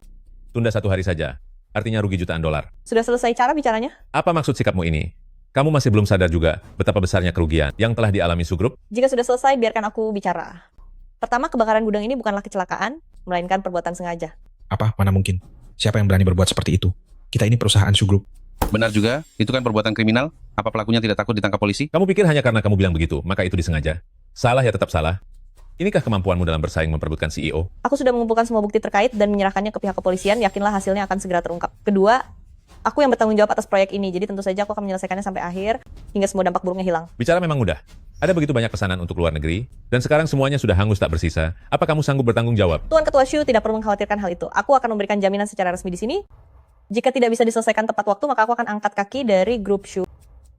tunda 1 hari saja, artinya rugi jutaan dolar. Sudah selesai cara bicaranya? Apa maksud sikapmu ini? Kamu masih belum sadar juga betapa besarnya kerugian yang telah dialami Su Group? Jika sudah selesai, biarkan aku bicara. Pertama, kebakaran gudang ini bukanlah kecelakaan, melainkan perbuatan sengaja. Apa? Mana mungkin? Siapa yang berani berbuat seperti itu? Kita ini perusahaan Su Group. Benar juga, itu kan perbuatan kriminal. Apa pelakunya tidak takut ditangkap polisi? Kamu pikir hanya karena kamu bilang begitu, maka itu disengaja? Salah ya tetap salah. Inikah kemampuanmu dalam bersaing memperebutkan CEO? Aku sudah mengumpulkan semua bukti terkait dan menyerahkannya ke pihak kepolisian, yakinlah hasilnya akan segera terungkap. Kedua, aku yang bertanggung jawab atas proyek ini, jadi tentu saja aku akan menyelesaikannya sampai akhir, hingga semua dampak buruknya hilang. Bicara memang mudah. Ada begitu banyak pesanan untuk luar negeri, dan sekarang semuanya sudah hangus tak bersisa. Apa kamu sanggup bertanggung jawab? Tuan Ketua Xu tidak perlu mengkhawatirkan hal itu. Aku akan memberikan jaminan secara resmi di sini. Jika tidak bisa diselesaikan tepat waktu, maka aku akan angkat kaki dari grup Xu.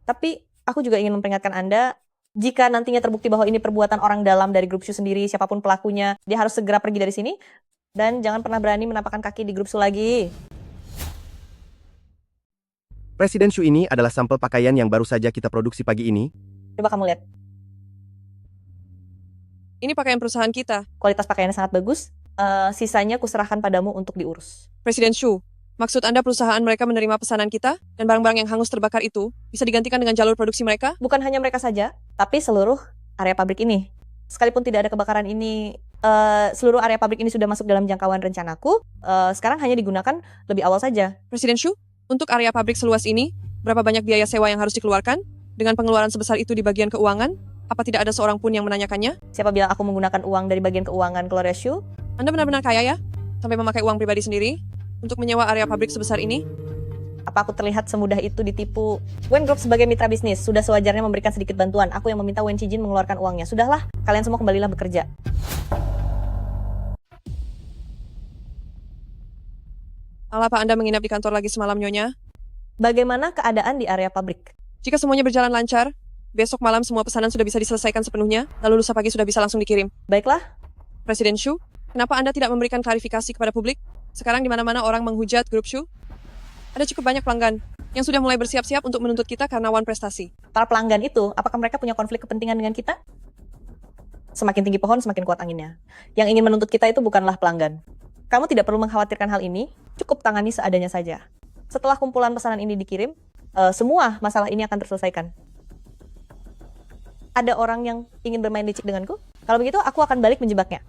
Tapi, aku juga ingin memperingatkan Anda, jika nantinya terbukti bahwa ini perbuatan orang dalam dari grup Xu sendiri, siapapun pelakunya, dia harus segera pergi dari sini, dan jangan pernah berani menampakkan kaki di grup Xu lagi. Presiden Xu ini adalah sampel pakaian yang baru saja kita produksi pagi ini. Coba kamu lihat. Ini pakaian perusahaan kita. Kualitas pakaiannya sangat bagus. Sisanya kuserahkan padamu untuk diurus. Presiden Xu, maksud Anda perusahaan mereka menerima pesanan kita dan barang-barang yang hangus terbakar itu bisa digantikan dengan jalur produksi mereka? Bukan hanya mereka saja, tapi seluruh area pabrik ini. Sekalipun tidak ada kebakaran ini, seluruh area pabrik ini sudah masuk dalam jangkauan rencanaku. Sekarang hanya digunakan lebih awal saja. Presiden Xu, untuk area pabrik seluas ini, berapa banyak biaya sewa yang harus dikeluarkan? Dengan pengeluaran sebesar itu di bagian keuangan, apa tidak ada seorang pun yang menanyakannya? Siapa bilang aku menggunakan uang dari bagian keuangan keluarga Xu? Anda benar-benar kaya ya? Sampai memakai uang pribadi sendiri untuk menyewa area pabrik sebesar ini? Apa aku terlihat semudah itu ditipu? Wen Group sebagai mitra bisnis sudah sewajarnya memberikan sedikit bantuan. Aku yang meminta Wen Cijin mengeluarkan uangnya. Sudahlah, kalian semua kembalilah bekerja. Apa Anda menginap di kantor lagi semalam, Nyonya? Bagaimana keadaan di area pabrik? Jika semuanya berjalan lancar, besok malam semua pesanan sudah bisa diselesaikan sepenuhnya, lalu lusa pagi sudah bisa langsung dikirim. Baiklah. Presiden Xu, kenapa Anda tidak memberikan klarifikasi kepada publik? Sekarang di mana-mana orang menghujat grup Xu. Ada cukup banyak pelanggan yang sudah mulai bersiap-siap untuk menuntut kita karena wan prestasi. Para pelanggan itu, apakah mereka punya konflik kepentingan dengan kita? Semakin tinggi pohon, semakin kuat anginnya. Yang ingin menuntut kita itu bukanlah pelanggan. Kamu tidak perlu mengkhawatirkan hal ini, cukup tangani seadanya saja. Setelah kumpulan pesanan ini dikirim, semua masalah ini akan terselesaikan. Ada orang yang ingin bermain licik denganku? Kalau begitu, aku akan balik menjebaknya.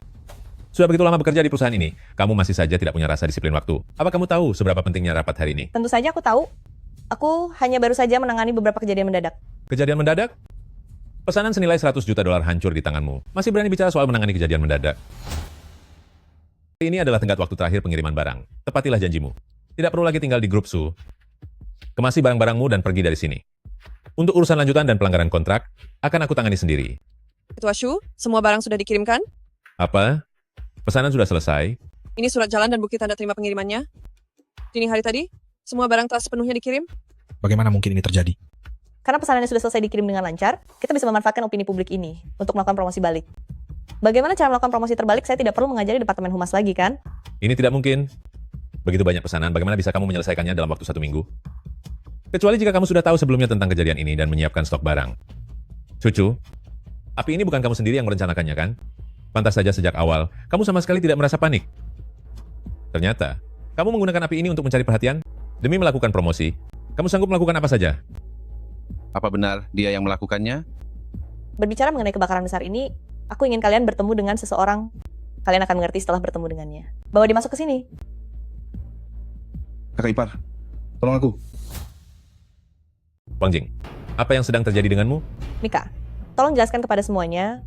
Sudah begitu lama bekerja di perusahaan ini, kamu masih saja tidak punya rasa disiplin waktu. Apa kamu tahu seberapa pentingnya rapat hari ini? Tentu saja aku tahu. Aku hanya baru saja menangani beberapa kejadian mendadak. Kejadian mendadak? Pesanan senilai $100 juta hancur di tanganmu. Masih berani bicara soal menangani kejadian mendadak? Ini adalah tenggat waktu terakhir pengiriman barang. Tepatilah janjimu. Tidak perlu lagi tinggal di grup Su. Kemasi barang-barangmu dan pergi dari sini. Untuk urusan lanjutan dan pelanggaran kontrak, akan aku tangani sendiri. Ketua Shu, semua barang sudah dikirimkan? Apa? Pesanan sudah selesai? Ini surat jalan dan bukti tanda terima pengirimannya. Dini hari tadi, semua barang telah sepenuhnya dikirim? Bagaimana mungkin ini terjadi? Karena pesanannya sudah selesai dikirim dengan lancar, kita bisa memanfaatkan opini publik ini untuk melakukan promosi balik. Bagaimana cara melakukan promosi terbalik? Saya tidak perlu mengajari Departemen Humas lagi, kan? Ini tidak mungkin. Begitu banyak pesanan, bagaimana bisa kamu menyelesaikannya dalam waktu 1 minggu? Kecuali jika kamu sudah tahu sebelumnya tentang kejadian ini dan menyiapkan stok barang. Cucu, api ini bukan kamu sendiri yang merencanakannya, kan? Pantas saja sejak awal, kamu sama sekali tidak merasa panik. Ternyata, kamu menggunakan api ini untuk mencari perhatian demi melakukan promosi. Kamu sanggup melakukan apa saja? Apa benar dia yang melakukannya? Berbicara mengenai kebakaran besar ini, aku ingin kalian bertemu dengan seseorang. Kalian akan mengerti setelah bertemu dengannya. Bawa dia masuk ke sini. Kakak ipar, tolong aku. Wang Jing, apa yang sedang terjadi denganmu? Mika, tolong jelaskan kepada semuanya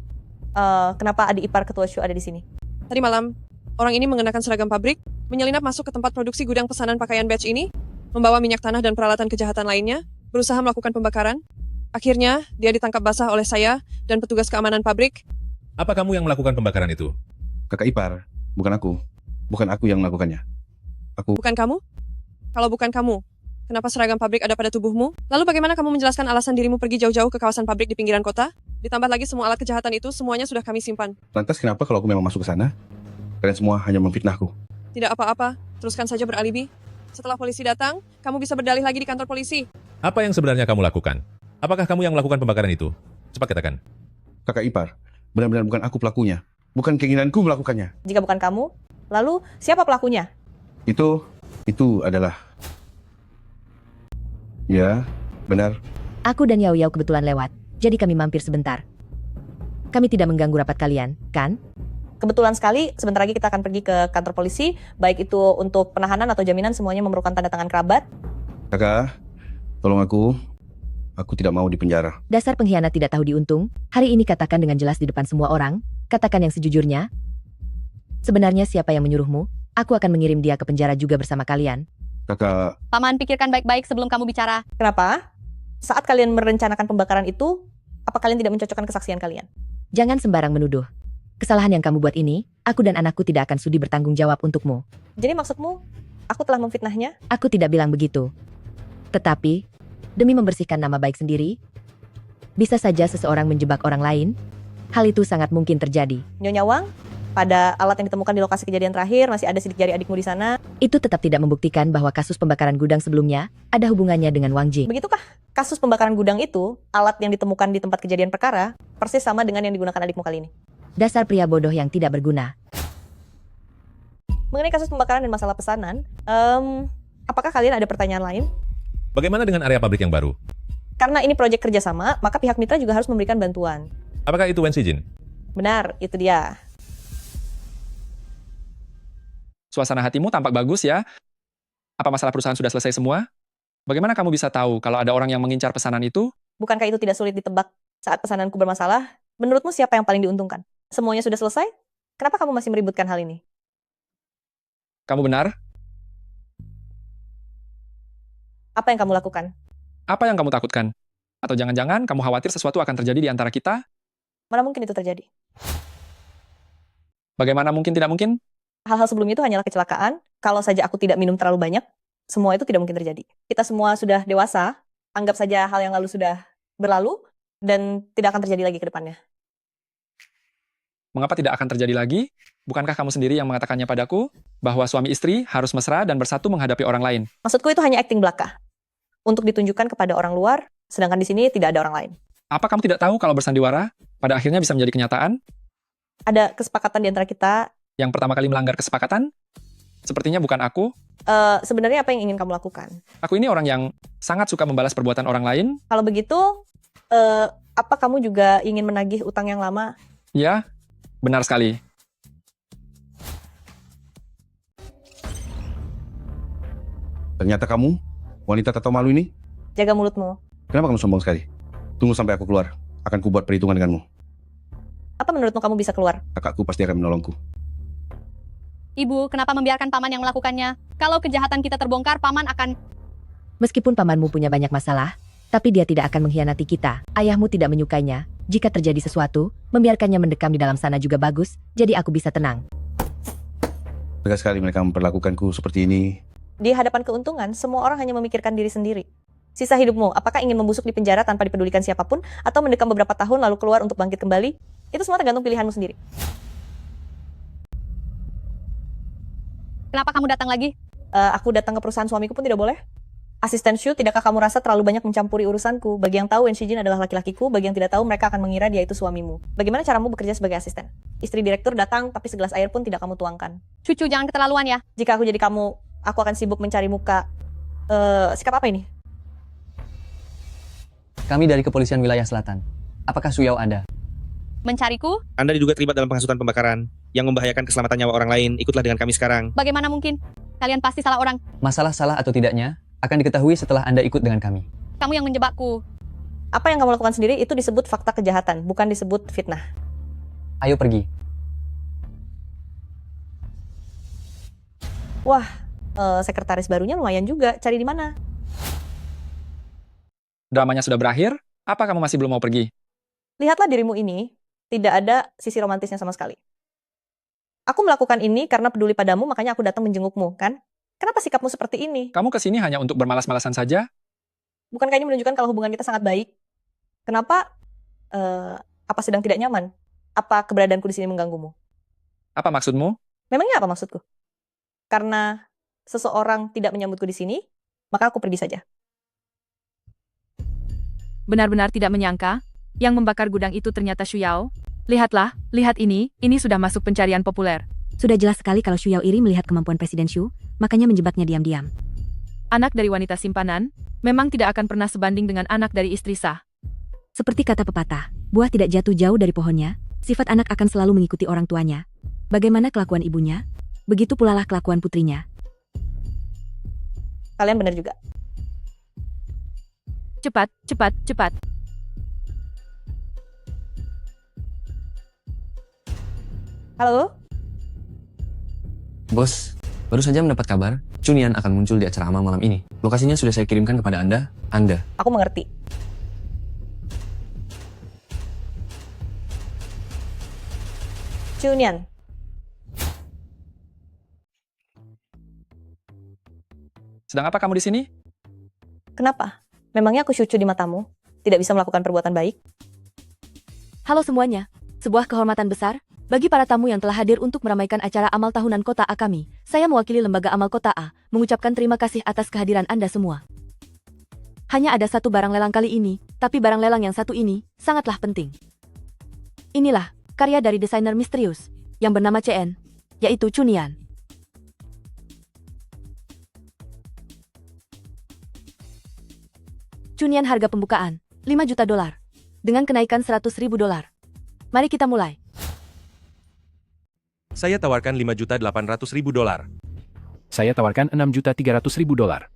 kenapa adik ipar ketua Shu ada di sini. Tadi malam, orang ini mengenakan seragam pabrik, menyelinap masuk ke tempat produksi gudang pesanan pakaian batch ini, membawa minyak tanah dan peralatan kejahatan lainnya, berusaha melakukan pembakaran. Akhirnya, dia ditangkap basah oleh saya dan petugas keamanan pabrik. Apa kamu yang melakukan pembakaran itu? Kakak ipar, bukan aku. Bukan aku yang melakukannya. Bukan kamu? Kalau bukan kamu, kenapa seragam pabrik ada pada tubuhmu? Lalu bagaimana kamu menjelaskan alasan dirimu pergi jauh-jauh ke kawasan pabrik di pinggiran kota? Ditambah lagi semua alat kejahatan itu, semuanya sudah kami simpan. Lantas kenapa kalau aku memang masuk ke sana, kalian semua hanya memfitnahku? Tidak apa-apa, teruskan saja beralibi. Setelah polisi datang, kamu bisa berdalih lagi di kantor polisi. Apa yang sebenarnya kamu lakukan? Apakah kamu yang melakukan pembakaran itu? Cepat katakan. Kakak ipar, benar-benar bukan aku pelakunya. Bukan keinginanku melakukannya. Jika bukan kamu, lalu siapa pelakunya? Itu adalah... Ya, benar. Aku dan Yao Yao kebetulan lewat, jadi kami mampir sebentar. Kami tidak mengganggu rapat kalian, kan? Kebetulan sekali, sebentar lagi kita akan pergi ke kantor polisi, baik itu untuk penahanan atau jaminan, semuanya memerlukan tanda tangan kerabat. Kakak, tolong aku. Aku tidak mau dipenjara. Dasar pengkhianat tidak tahu diuntung, hari ini katakan dengan jelas di depan semua orang, katakan yang sejujurnya. Sebenarnya siapa yang menyuruhmu? Aku akan mengirim dia ke penjara juga bersama kalian. Kakak... Paman, pikirkan baik-baik sebelum kamu bicara. Kenapa? Saat kalian merencanakan pembakaran itu, apa kalian tidak mencocokkan kesaksian kalian? Jangan sembarang menuduh. Kesalahan yang kamu buat ini, aku dan anakku tidak akan sudi bertanggung jawab untukmu. Jadi maksudmu, aku telah memfitnahnya? Aku tidak bilang begitu. Tetapi, demi membersihkan nama baik sendiri, bisa saja seseorang menjebak orang lain. Hal itu sangat mungkin terjadi. Nyonya Wang, pada alat yang ditemukan di lokasi kejadian terakhir, masih ada sidik jari adikmu di sana. Itu tetap tidak membuktikan bahwa kasus pembakaran gudang sebelumnya ada hubungannya dengan Wang Jing. Begitukah? Kasus pembakaran gudang itu, alat yang ditemukan di tempat kejadian perkara, persis sama dengan yang digunakan adikmu kali ini. Dasar pria bodoh yang tidak berguna. Mengenai kasus pembakaran dan masalah pesanan, apakah kalian ada pertanyaan lain? Bagaimana dengan area pabrik yang baru? Karena ini proyek kerjasama, maka pihak mitra juga harus memberikan bantuan. Apakah itu Wen Shijin? Benar, itu dia. Suasana hatimu tampak bagus ya. Apa masalah perusahaan sudah selesai semua? Bagaimana kamu bisa tahu kalau ada orang yang mengincar pesanan itu? Bukankah itu tidak sulit ditebak saat pesananku bermasalah? Menurutmu siapa yang paling diuntungkan? Semuanya sudah selesai? Kenapa kamu masih meributkan hal ini? Kamu benar? Apa yang kamu lakukan? Apa yang kamu takutkan? Atau jangan-jangan kamu khawatir sesuatu akan terjadi di antara kita? Mana mungkin itu terjadi? Bagaimana mungkin tidak mungkin? Hal-hal sebelum itu hanyalah kecelakaan. Kalau saja aku tidak minum terlalu banyak, semua itu tidak mungkin terjadi. Kita semua sudah dewasa, anggap saja hal yang lalu sudah berlalu, dan tidak akan terjadi lagi ke depannya. Mengapa tidak akan terjadi lagi? Bukankah kamu sendiri yang mengatakannya padaku, bahwa suami istri harus mesra dan bersatu menghadapi orang lain? Maksudku itu hanya akting belaka. Untuk ditunjukkan kepada orang luar, sedangkan di sini tidak ada orang lain. Apa kamu tidak tahu kalau bersandiwara, pada akhirnya bisa menjadi kenyataan? Ada kesepakatan di antara kita. Yang pertama kali melanggar kesepakatan? Sepertinya bukan aku. Sebenarnya apa yang ingin kamu lakukan? Aku ini orang yang sangat suka membalas perbuatan orang lain. Kalau begitu, apa kamu juga ingin menagih utang yang lama? Ya, benar sekali. Ternyata kamu, wanita tak tahu malu ini? Jaga mulutmu. Kenapa kamu sombong sekali? Tunggu sampai aku keluar. Akan kubuat perhitungan denganmu. Apa menurutmu kamu bisa keluar? Kakakku pasti akan menolongku. Ibu, kenapa membiarkan paman yang melakukannya? Kalau kejahatan kita terbongkar, paman akan... Meskipun pamanmu punya banyak masalah, tapi dia tidak akan mengkhianati kita. Ayahmu tidak menyukainya. Jika terjadi sesuatu, membiarkannya mendekam di dalam sana juga bagus, jadi aku bisa tenang. Tegas sekali mereka memperlakukanku seperti ini. Di hadapan keuntungan, semua orang hanya memikirkan diri sendiri. Sisa hidupmu, apakah ingin membusuk di penjara tanpa dipedulikan siapapun, atau mendekam beberapa tahun lalu keluar untuk bangkit kembali? Itu semua tergantung pilihanmu sendiri. Kenapa kamu datang lagi? Aku datang ke perusahaan suamiku pun tidak boleh. Asisten Shu, tidakkah kamu rasa terlalu banyak mencampuri urusanku? Bagi yang tahu, Wen Shijin adalah laki-lakiku. Bagi yang tidak tahu, mereka akan mengira dia itu suamimu. Bagaimana caramu bekerja sebagai asisten? Istri direktur datang, tapi segelas air pun tidak kamu tuangkan. Cucu, jangan keterlaluan ya. Jika aku jadi kamu, aku akan sibuk mencari muka. Sikap apa ini? Kami dari Kepolisian Wilayah Selatan. Apakah Suyao ada? Mencariku? Anda diduga terlibat dalam penghasutan pembakaran yang membahayakan keselamatan nyawa orang lain. Ikutlah dengan kami sekarang. Bagaimana mungkin? Kalian pasti salah orang. Masalah salah atau tidaknya akan diketahui setelah Anda ikut dengan kami. Kamu yang menjebakku. Apa yang kamu lakukan sendiri itu disebut fakta kejahatan, bukan disebut fitnah. Ayo pergi. Wah, sekretaris barunya lumayan juga. Cari di mana? Dramanya sudah berakhir, apa kamu masih belum mau pergi? Lihatlah dirimu ini, tidak ada sisi romantisnya sama sekali. Aku melakukan ini karena peduli padamu, makanya aku datang menjengukmu, kan? Kenapa sikapmu seperti ini? Kamu kesini hanya untuk bermalas-malasan saja? Bukankah ini menunjukkan kalau hubungan kita sangat baik? Kenapa? Apa sedang tidak nyaman? Apa keberadaanku di sini mengganggumu? Apa maksudmu? Memangnya apa maksudku? Karena seseorang tidak menyambutku di sini, maka aku pergi saja. Benar-benar tidak menyangka, yang membakar gudang itu ternyata Shuyao. Lihatlah, lihat ini sudah masuk pencarian populer. Sudah jelas sekali kalau Shuyao iri melihat kemampuan Presiden Shu, makanya menjebaknya diam-diam. Anak dari wanita simpanan, memang tidak akan pernah sebanding dengan anak dari istri sah. Seperti kata pepatah, buah tidak jatuh jauh dari pohonnya, sifat anak akan selalu mengikuti orang tuanya. Bagaimana kelakuan ibunya? Begitu pula lah kelakuan putrinya. Kalian benar juga. Cepat, cepat, cepat. Halo? Bos, baru saja mendapat kabar, Chunian akan muncul di acara amal malam ini. Lokasinya sudah saya kirimkan kepada Anda. Aku mengerti. Chunian. Sedang apa kamu di sini? Kenapa? Memangnya aku syucu di matamu? Tidak bisa melakukan perbuatan baik? Halo semuanya, sebuah kehormatan besar bagi para tamu yang telah hadir untuk meramaikan acara amal tahunan Kota A kami. Saya mewakili lembaga amal Kota A, mengucapkan terima kasih atas kehadiran Anda semua. Hanya ada satu barang lelang kali ini, tapi barang lelang yang satu ini sangatlah penting. Inilah karya dari desainer misterius yang bernama CN, yaitu Chunian. Chunian harga pembukaan, $5 juta, dengan kenaikan $100.000. Mari kita mulai. Saya tawarkan $5.800.000. Saya tawarkan $6.300.000.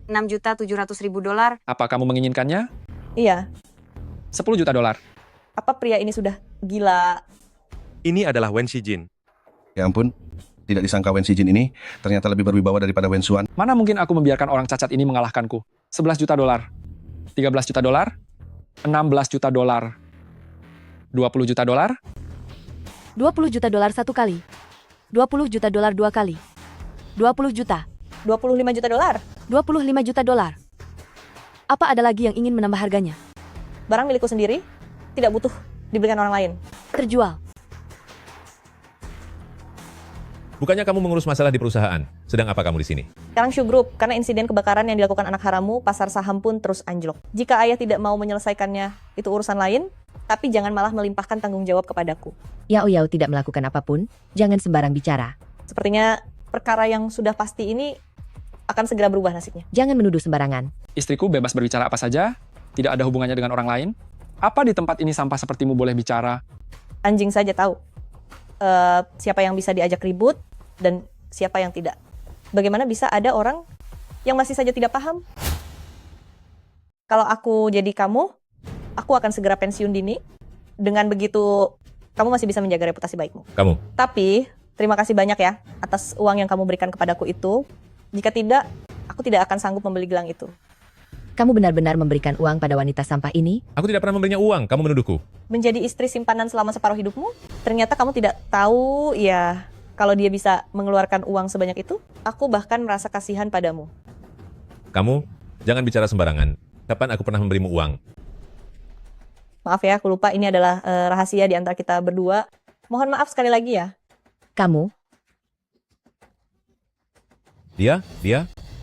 $6.700.000. Apa kamu menginginkannya? Iya. $10 juta. Apa pria ini sudah gila? Ini adalah Wen Shijin. Ya ampun, tidak disangka Wen Shijin ini ternyata lebih berwibawa daripada Wen Xuan. Mana mungkin aku membiarkan orang cacat ini mengalahkanku? $11 juta, $13 juta, $16 juta, $20 juta, $20 juta satu kali, $20 juta dua kali, $20 juta, $25 juta, $25 juta. Apa ada lagi yang ingin menambah harganya? Barang milikku sendiri, tidak butuh diberikan orang lain. Terjual. Bukannya kamu mengurus masalah di perusahaan? Sedang apa kamu di sini? Sekarang Shu Group, karena insiden kebakaran yang dilakukan anak haramu, pasar saham pun terus anjlok. Jika ayah tidak mau menyelesaikannya, itu urusan lain, tapi jangan malah melimpahkan tanggung jawab kepadaku. Yao Yao tidak melakukan apapun, jangan sembarang bicara. Sepertinya perkara yang sudah pasti ini akan segera berubah nasibnya. Jangan menuduh sembarangan. Istriku bebas berbicara apa saja, tidak ada hubungannya dengan orang lain. Apa di tempat ini sampah sepertimu boleh bicara? Anjing saja tahu siapa yang bisa diajak ribut dan siapa yang tidak. Bagaimana bisa ada orang yang masih saja tidak paham? Kalau aku jadi kamu, aku akan segera pensiun dini. Dengan begitu, kamu masih bisa menjaga reputasi baikmu. Kamu. Tapi, terima kasih banyak ya atas uang yang kamu berikan kepadaku itu. Jika tidak, aku tidak akan sanggup membeli gelang itu. Kamu benar-benar memberikan uang pada wanita sampah ini? Aku tidak pernah memberinya uang, kamu menuduhku. Menjadi istri simpanan selama separuh hidupmu? Ternyata kamu tidak tahu, ya, kalau dia bisa mengeluarkan uang sebanyak itu. Aku bahkan merasa kasihan padamu. Kamu, jangan bicara sembarangan. Kapan aku pernah memberimu uang? Maaf ya, aku lupa ini adalah rahasia di antara kita berdua. Mohon maaf sekali lagi ya. Kamu? Dia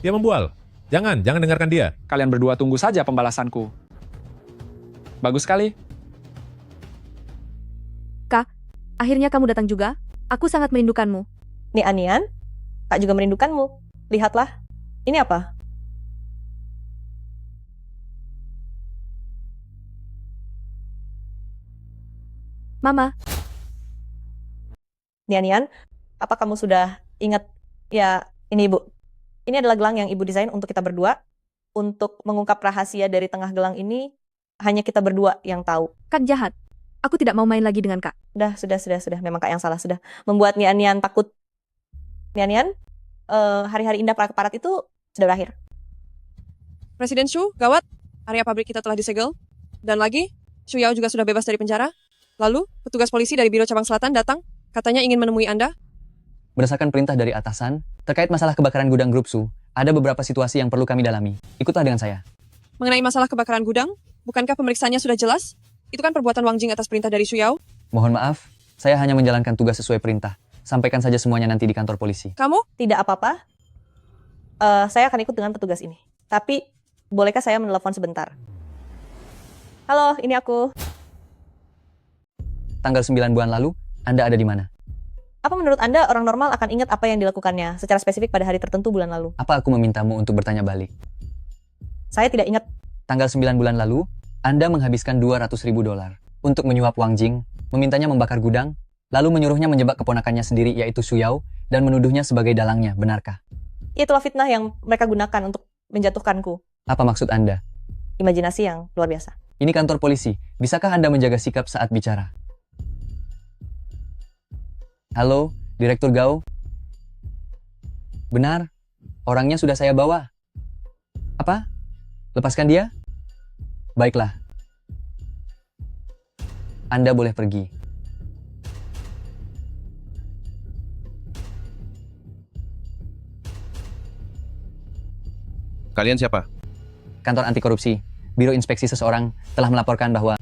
membual. Jangan dengarkan dia. Kalian berdua tunggu saja pembalasanku. Bagus sekali. Kak, akhirnya kamu datang juga. Aku sangat merindukanmu. Nih Anian, Kak juga merindukanmu. Lihatlah, ini apa? Mama. Nih Anian, apa kamu sudah ingat? Ya, ini Ibu. Ini adalah gelang yang Ibu desain untuk kita berdua. Untuk mengungkap rahasia dari tengah gelang ini, hanya kita berdua yang tahu. Kak jahat. Aku tidak mau main lagi dengan Kak. Sudah. Memang Kak yang salah. Sudah membuat Nih Anian takut. Nih Anian, hari-hari indah para keparat itu sudah berakhir. Presiden Shu, gawat. Area pabrik kita telah disegel. Dan lagi, Shu Yao juga sudah bebas dari penjara. Lalu, petugas polisi dari Biro Cabang Selatan datang. Katanya ingin menemui Anda. Berdasarkan perintah dari atasan, terkait masalah kebakaran gudang Grup Su, ada beberapa situasi yang perlu kami dalami. Ikutlah dengan saya. Mengenai masalah kebakaran gudang, bukankah pemeriksaannya sudah jelas? Itu kan perbuatan Wang Jing atas perintah dari Shu Yao. Mohon maaf, saya hanya menjalankan tugas sesuai perintah. Sampaikan saja semuanya nanti di kantor polisi. Kamu? Tidak apa-apa. Saya akan ikut dengan petugas ini. Tapi, bolehkah saya menelepon sebentar? Halo, ini aku. Tanggal 9 bulan lalu, Anda ada di mana? Apa menurut Anda orang normal akan ingat apa yang dilakukannya secara spesifik pada hari tertentu bulan lalu? Apa aku memintamu untuk bertanya balik? Saya tidak ingat. Tanggal 9 bulan lalu, Anda menghabiskan $200.000 untuk menyuap Wang Jing, memintanya membakar gudang, lalu menyuruhnya menjebak keponakannya sendiri yaitu Shu Yao, dan menuduhnya sebagai dalangnya, benarkah? Itulah fitnah yang mereka gunakan untuk menjatuhkanku. Apa maksud Anda? Imajinasi yang luar biasa. Ini kantor polisi, bisakah Anda menjaga sikap saat bicara? Halo, Direktur Gao? Benar, orangnya sudah saya bawa. Apa? Lepaskan dia? Baiklah. Anda boleh pergi. Kalian siapa? Kantor anti korupsi, Biro Inspeksi Seseorang telah melaporkan bahwa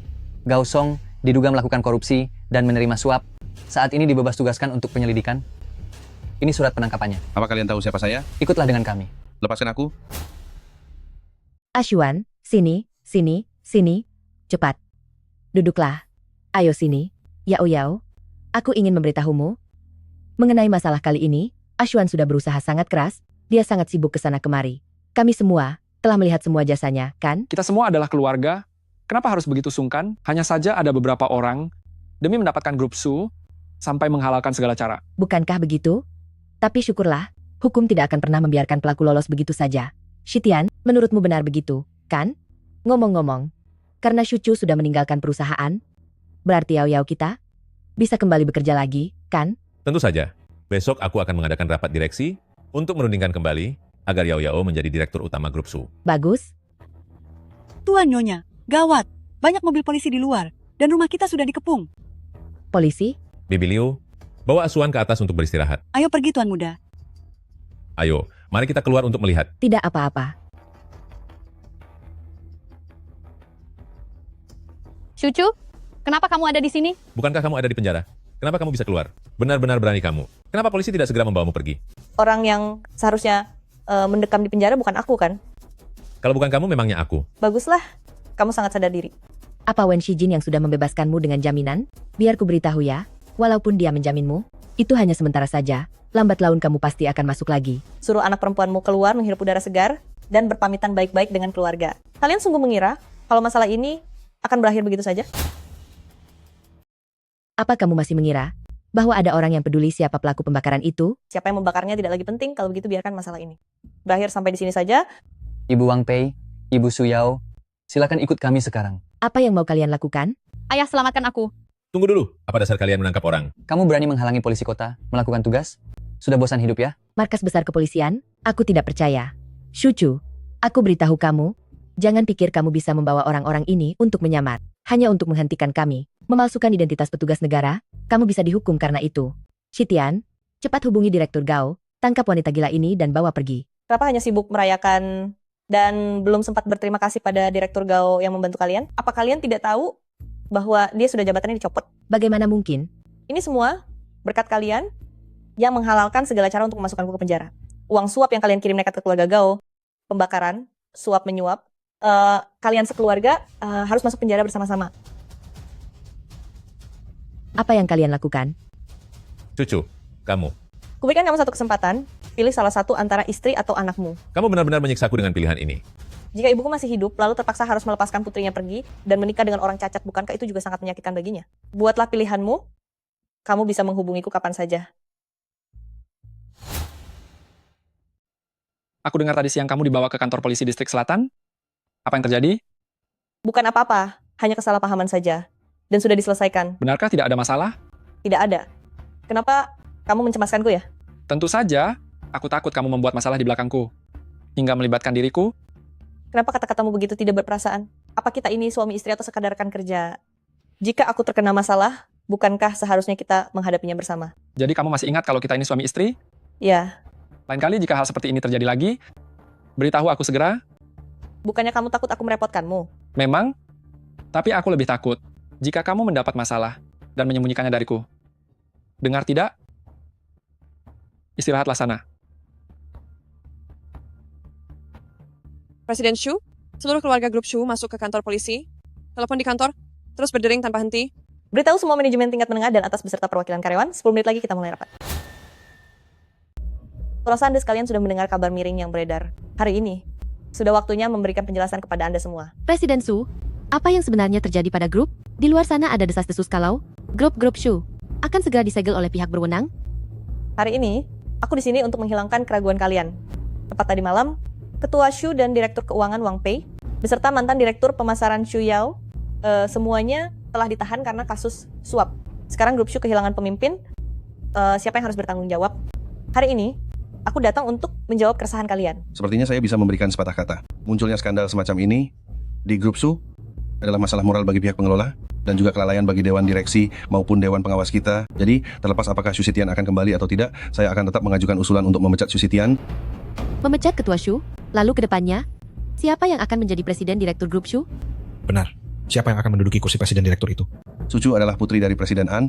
Gao Song diduga melakukan korupsi dan menerima suap. Saat ini dibebas tugaskan untuk penyelidikan. Ini surat penangkapannya. Apa kalian tahu siapa saya? Ikutlah dengan kami. Lepaskan aku. Ashuan, sini. Cepat. Duduklah. Ayo sini. Yao Yao. Aku ingin memberitahumu. Mengenai masalah kali ini, Ashuan sudah berusaha sangat keras. Dia sangat sibuk kesana kemari. Kami semua telah melihat semua jasanya, kan? Kita semua adalah keluarga. Kenapa harus begitu sungkan? Hanya saja ada beberapa orang, demi mendapatkan Grup Su, sampai menghalalkan segala cara. Bukankah begitu? Tapi syukurlah, hukum tidak akan pernah membiarkan pelaku lolos begitu saja. Shitian, menurutmu benar begitu, kan? Ngomong-ngomong, karena Shuchu sudah meninggalkan perusahaan, berarti Yao Yao kita bisa kembali bekerja lagi, kan? Tentu saja. Besok aku akan mengadakan rapat direksi untuk merundingkan kembali agar Yao Yao menjadi direktur utama Grup Su. Bagus. Tuan Nyonya, gawat. Banyak mobil polisi di luar, dan rumah kita sudah dikepung. Polisi? Bibi Liu, bawa Asuan ke atas untuk beristirahat. Ayo pergi Tuan Muda. Ayo, mari kita keluar untuk melihat. Tidak apa-apa. Cucu, kenapa kamu ada di sini? Bukankah kamu ada di penjara? Kenapa kamu bisa keluar? Benar-benar berani kamu. Kenapa polisi tidak segera membawamu pergi? Orang yang seharusnya mendekam di penjara bukan aku kan? Kalau bukan kamu, memangnya aku. Baguslah, kamu sangat sadar diri. Apa Wen Shijin yang sudah membebaskanmu dengan jaminan? Biar ku beritahu ya, walaupun dia menjaminmu, Itu hanya sementara saja, lambat laun kamu pasti akan masuk lagi. Suruh anak perempuanmu keluar menghirup udara segar dan berpamitan baik-baik dengan keluarga. Kalian sungguh mengira kalau masalah ini akan berakhir begitu saja? Apa kamu masih mengira bahwa ada orang yang peduli siapa pelaku pembakaran itu? Siapa yang membakarnya tidak lagi penting, kalau begitu biarkan masalah ini berakhir sampai di sini saja. Ibu Wang Pei, Ibu Su Yao, silakan ikut kami sekarang. Apa yang mau kalian lakukan? Ayah, selamatkan aku. Tunggu dulu, apa dasar kalian menangkap orang? Kamu berani menghalangi polisi kota melakukan tugas? Sudah bosan hidup ya? Markas besar kepolisian? Aku tidak percaya. Shuchu, aku beritahu kamu, jangan pikir kamu bisa membawa orang-orang ini untuk menyamar. Hanya untuk menghentikan kami, memalsukan identitas petugas negara, kamu bisa dihukum karena itu. Shitian, cepat hubungi Direktur Gao, tangkap wanita gila ini dan bawa pergi. Kenapa hanya sibuk merayakan dan belum sempat berterima kasih pada Direktur Gao yang membantu kalian? Apa kalian tidak tahu bahwa dia sudah jabatannya dicopot? Bagaimana mungkin? Ini semua berkat kalian yang menghalalkan segala cara untuk memasukkanku ke penjara. Uang suap yang kalian kirim nekat ke keluarga Gao, pembakaran, suap menyuap, kalian sekeluarga harus masuk penjara bersama-sama. Apa yang kalian lakukan? Cucu, kamu. Kuberikan kamu satu kesempatan, pilih salah satu antara istri atau anakmu. Kamu benar-benar menyiksaku dengan pilihan ini. Jika ibuku masih hidup, lalu terpaksa harus melepaskan putrinya pergi dan menikah dengan orang cacat, bukankah itu juga sangat menyakitkan baginya? Buatlah pilihanmu, kamu bisa menghubungiku kapan saja. Aku dengar tadi siang kamu dibawa ke kantor polisi distrik selatan. Apa yang terjadi? Bukan apa-apa, hanya kesalahpahaman saja. Dan sudah diselesaikan. Benarkah tidak ada masalah? Tidak ada. Kenapa kamu mencemaskanku ya? Tentu saja, aku takut kamu membuat masalah di belakangku. Hingga melibatkan diriku. Kenapa kata-katamu begitu tidak berperasaan? Apa kita ini suami istri atau sekadar rekan kerja? Jika aku terkena masalah, bukankah seharusnya kita menghadapinya bersama? Jadi kamu masih ingat kalau kita ini suami istri? Ya. Lain kali jika hal seperti ini terjadi lagi, beritahu aku segera. Bukannya kamu takut aku merepotkanmu? Memang, tapi aku lebih takut jika kamu mendapat masalah dan menyembunyikannya dariku. Dengar tidak? Istirahatlah sana. Presiden Shu, seluruh keluarga grup Shu masuk ke kantor polisi. Telepon di kantor, terus berdering tanpa henti. Beritahu semua manajemen tingkat menengah dan atas beserta perwakilan karyawan, 10 menit lagi kita mulai rapat. Rasa Anda sekalian sudah mendengar kabar miring yang beredar. Hari ini, sudah waktunya memberikan penjelasan kepada Anda semua. Presiden Su, apa yang sebenarnya terjadi pada grup? Di luar sana ada desas-desus kalau grup Shu akan segera disegel oleh pihak berwenang. Hari ini, aku di sini untuk menghilangkan keraguan kalian. Tepat tadi malam, Ketua Shu dan Direktur Keuangan Wang Pei, beserta mantan Direktur Pemasaran Shu Yao, semuanya telah ditahan karena kasus suap. Sekarang grup Shu kehilangan pemimpin, siapa yang harus bertanggung jawab? Hari ini, aku datang untuk menjawab keresahan kalian. Sepertinya saya bisa memberikan sepatah kata. Munculnya skandal semacam ini di grup Su adalah masalah moral bagi pihak pengelola dan juga kelalaian bagi dewan direksi maupun dewan pengawas kita. Jadi, terlepas apakah Shu Shitian akan kembali atau tidak, saya akan tetap mengajukan usulan untuk memecat Shu Shitian. Memecat Ketua Shu, lalu ke depannya, siapa yang akan menjadi Presiden Direktur Grup Shu? Benar. Siapa yang akan menduduki kursi Presiden Direktur itu? Sucu adalah putri dari Presiden An.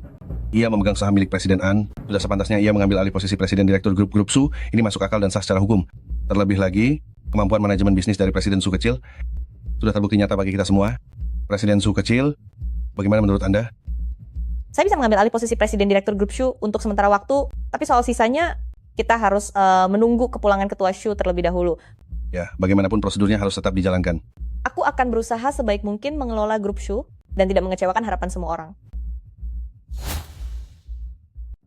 Ia memegang saham milik Presiden An. Sudah sepantasnya ia mengambil alih posisi Presiden Direktur Grup Su. Ini masuk akal dan sah secara hukum. Terlebih lagi, kemampuan manajemen bisnis dari Presiden Su kecil sudah terbukti nyata bagi kita semua. Presiden Su kecil, bagaimana menurut Anda? Saya bisa mengambil alih posisi Presiden Direktur Grup Shu untuk sementara waktu, tapi soal sisanya, kita harus menunggu kepulangan Ketua Shu terlebih dahulu. Ya, bagaimanapun prosedurnya harus tetap dijalankan. Aku akan berusaha sebaik mungkin mengelola Grup Shu dan tidak mengecewakan harapan semua orang.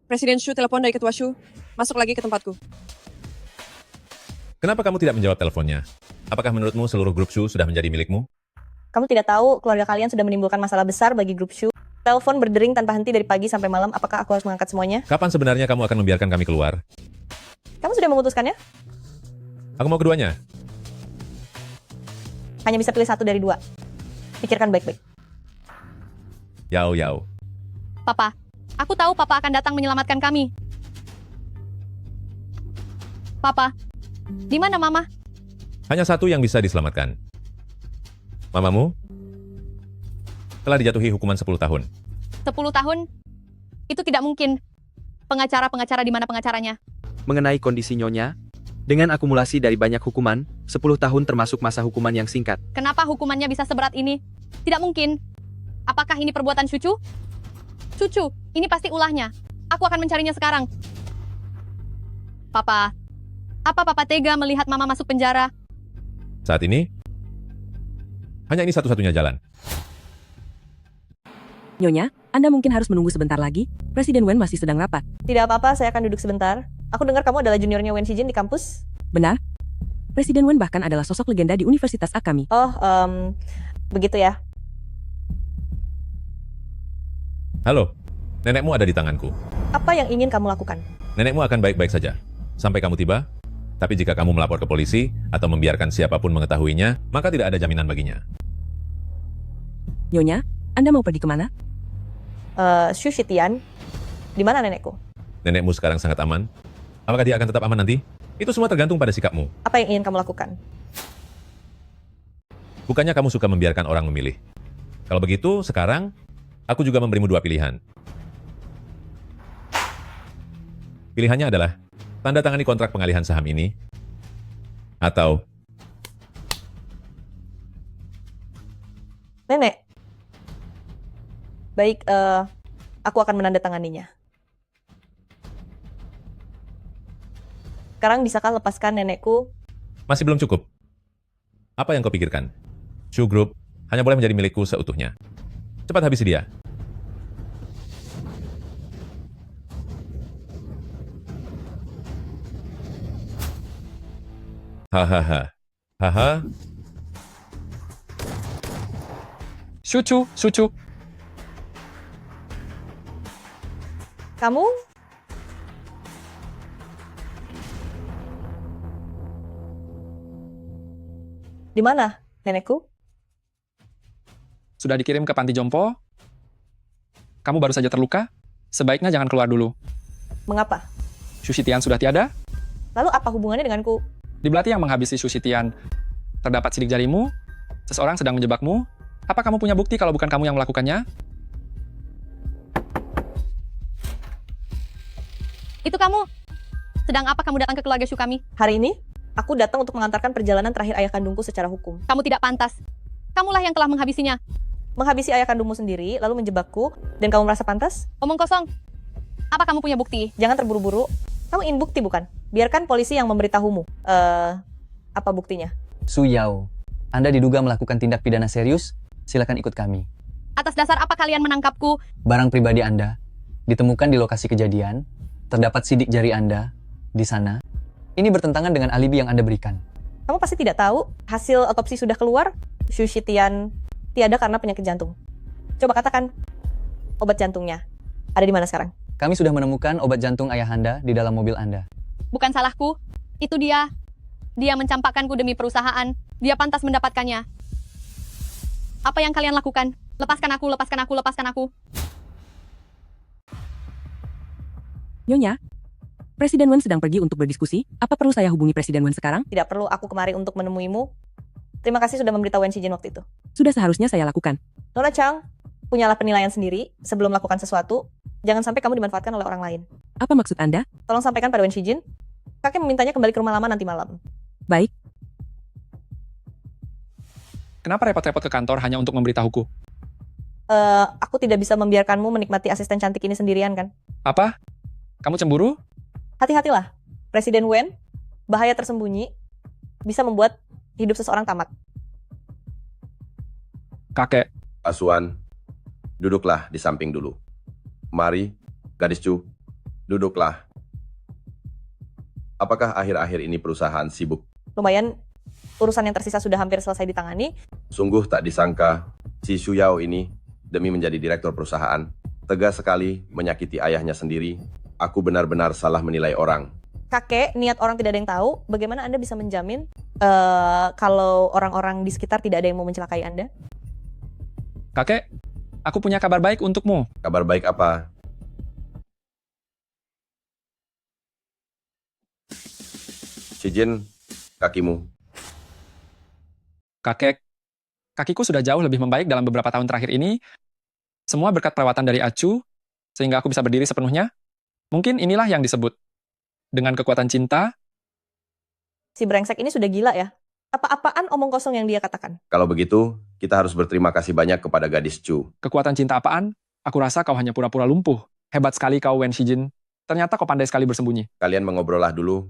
Presiden Shu telepon dari Ketua Shu. Masuk lagi ke tempatku. Kenapa kamu tidak menjawab teleponnya? Apakah menurutmu seluruh grup Shu sudah menjadi milikmu? Kamu tidak tahu keluarga kalian sudah menimbulkan masalah besar bagi Grup Shu. Telepon berdering tanpa henti dari pagi sampai malam. Apakah aku harus mengangkat semuanya? Kapan sebenarnya kamu akan membiarkan kami keluar? Kamu sudah memutuskannya? Aku mau keduanya. Hanya bisa pilih satu dari dua. Pikirkan baik-baik. Yao. Papa, aku tahu Papa akan datang menyelamatkan kami. Papa, di mana Mama? Hanya satu yang bisa diselamatkan. Mamamu telah dijatuhi hukuman 10 tahun. 10 tahun? Itu tidak mungkin. Pengacara-pengacara di mana pengacaranya? Mengenai kondisi Nyonya, dengan akumulasi dari banyak hukuman, 10 tahun termasuk masa hukuman yang singkat. Kenapa hukumannya bisa seberat ini? Tidak mungkin. Apakah ini perbuatan Cucu? Cucu, ini pasti ulahnya. Aku akan mencarinya sekarang. Papa, apa Papa tega melihat Mama masuk penjara? Saat ini, hanya ini satu-satunya jalan. Nyonya, Anda mungkin harus menunggu sebentar lagi. Presiden Wen masih sedang rapat. Tidak apa-apa, saya akan duduk sebentar. Aku dengar kamu adalah juniornya Wen Shijin di kampus. Benar? Presiden Wen bahkan adalah sosok legenda di Universitas Akami. Oh, begitu ya. Halo, nenekmu ada di tanganku. Apa yang ingin kamu lakukan? Nenekmu akan baik-baik saja, sampai kamu tiba. Tapi jika kamu melapor ke polisi, atau membiarkan siapapun mengetahuinya, maka tidak ada jaminan baginya. Nyonya, Anda mau pergi kemana? Xu Shitian, di mana nenekku? Nenekmu sekarang sangat aman. Apakah dia akan tetap aman nanti? Itu semua tergantung pada sikapmu. Apa yang ingin kamu lakukan? Bukannya kamu suka membiarkan orang memilih. Kalau begitu, sekarang, aku juga memberimu dua pilihan. Pilihannya adalah, tanda tangani kontrak pengalihan saham ini, atau Nenek. Baik, aku akan menandatanganinya. Sekarang bisakah lepaskan nenekku? masih belum cukup. Apa yang kau pikirkan? Shu Group hanya boleh menjadi milikku seutuhnya. Cepat habisi dia. Hahaha. Haha. Sucu. Kamu? Di mana, nenekku? Sudah dikirim ke panti jompo. Kamu baru saja terluka. Sebaiknya jangan keluar dulu. Mengapa? Sushitian sudah tiada. Lalu apa hubungannya denganku? Di belati yang menghabisi Sushitian, terdapat sidik jarimu. Seseorang sedang menjebakmu. Apa kamu punya bukti kalau bukan kamu yang melakukannya? Itu kamu. Sedang apa kamu datang ke keluarga Shu kami? Hari ini, aku datang untuk mengantarkan perjalanan terakhir ayah kandungku secara hukum. Kamu tidak pantas. Kamulah yang telah menghabisinya. Menghabisi ayah kandungmu sendiri, lalu menjebakku, dan kamu merasa pantas? Omong kosong. Apa kamu punya bukti? Jangan terburu-buru. Kamu ingin bukti bukan? Biarkan polisi yang memberitahumu. Apa buktinya? Su Yao, Anda diduga melakukan tindak pidana serius? Silakan ikut kami. Atas dasar apa kalian menangkapku? Barang pribadi Anda ditemukan di lokasi kejadian. Terdapat sidik jari Anda di sana. Ini bertentangan dengan alibi yang Anda berikan. Kamu pasti tidak tahu, hasil otopsi sudah keluar. Xu Shitian tiada karena penyakit jantung. Coba katakan, obat jantungnya ada di mana sekarang? Kami sudah menemukan obat jantung ayah Anda di dalam mobil Anda. Bukan salahku. Itu dia. Dia mencampakkanku demi perusahaan. Dia pantas mendapatkannya. Apa yang kalian lakukan? Lepaskan aku, lepaskan aku, lepaskan aku. Nyonya, Presiden Wen sedang pergi untuk berdiskusi. Apa perlu saya hubungi Presiden Wen sekarang? Tidak perlu, aku kemari untuk menemuimu. Terima kasih sudah memberitahu Wen Shijin waktu itu. Sudah seharusnya saya lakukan. Nona Chang, punyalah penilaian sendiri sebelum melakukan sesuatu. Jangan sampai kamu dimanfaatkan oleh orang lain. Apa maksud Anda? Tolong sampaikan pada Wen Shijin. Kakek memintanya kembali ke rumah lama nanti malam. Baik. Kenapa repot-repot ke kantor hanya untuk memberitahuku? Aku tidak bisa membiarkanmu menikmati asisten cantik ini sendirian kan? Apa? Kamu cemburu? Hati-hatilah. Presiden Wen, bahaya tersembunyi, bisa membuat hidup seseorang tamat. Kakek. Asuan, duduklah di samping dulu. Mari, gadis Chu, duduklah. Apakah akhir-akhir ini perusahaan sibuk? Lumayan, urusan yang tersisa sudah hampir selesai ditangani. Sungguh tak disangka, si Xu Yao ini, demi menjadi direktur perusahaan, tegas sekali menyakiti ayahnya sendiri. Aku benar-benar salah menilai orang. Kakek, niat orang tidak ada yang tahu. Bagaimana Anda bisa menjamin kalau orang-orang di sekitar tidak ada yang mau mencelakai Anda? Kakek, aku punya kabar baik untukmu. Kabar baik apa? Shijin, kakimu. Kakek, kakiku sudah jauh lebih membaik dalam beberapa tahun terakhir ini. Semua berkat perawatan dari Acu, sehingga aku bisa berdiri sepenuhnya. Mungkin inilah yang disebut dengan kekuatan cinta. Si brengsek ini sudah gila ya? Apa-apaan omong kosong yang dia katakan? Kalau begitu, kita harus berterima kasih banyak kepada gadis Chu. Kekuatan cinta apaan? Aku rasa kau hanya pura-pura lumpuh. Hebat sekali kau, Wen Shijin. Ternyata kau pandai sekali bersembunyi. Kalian mengobrollah dulu.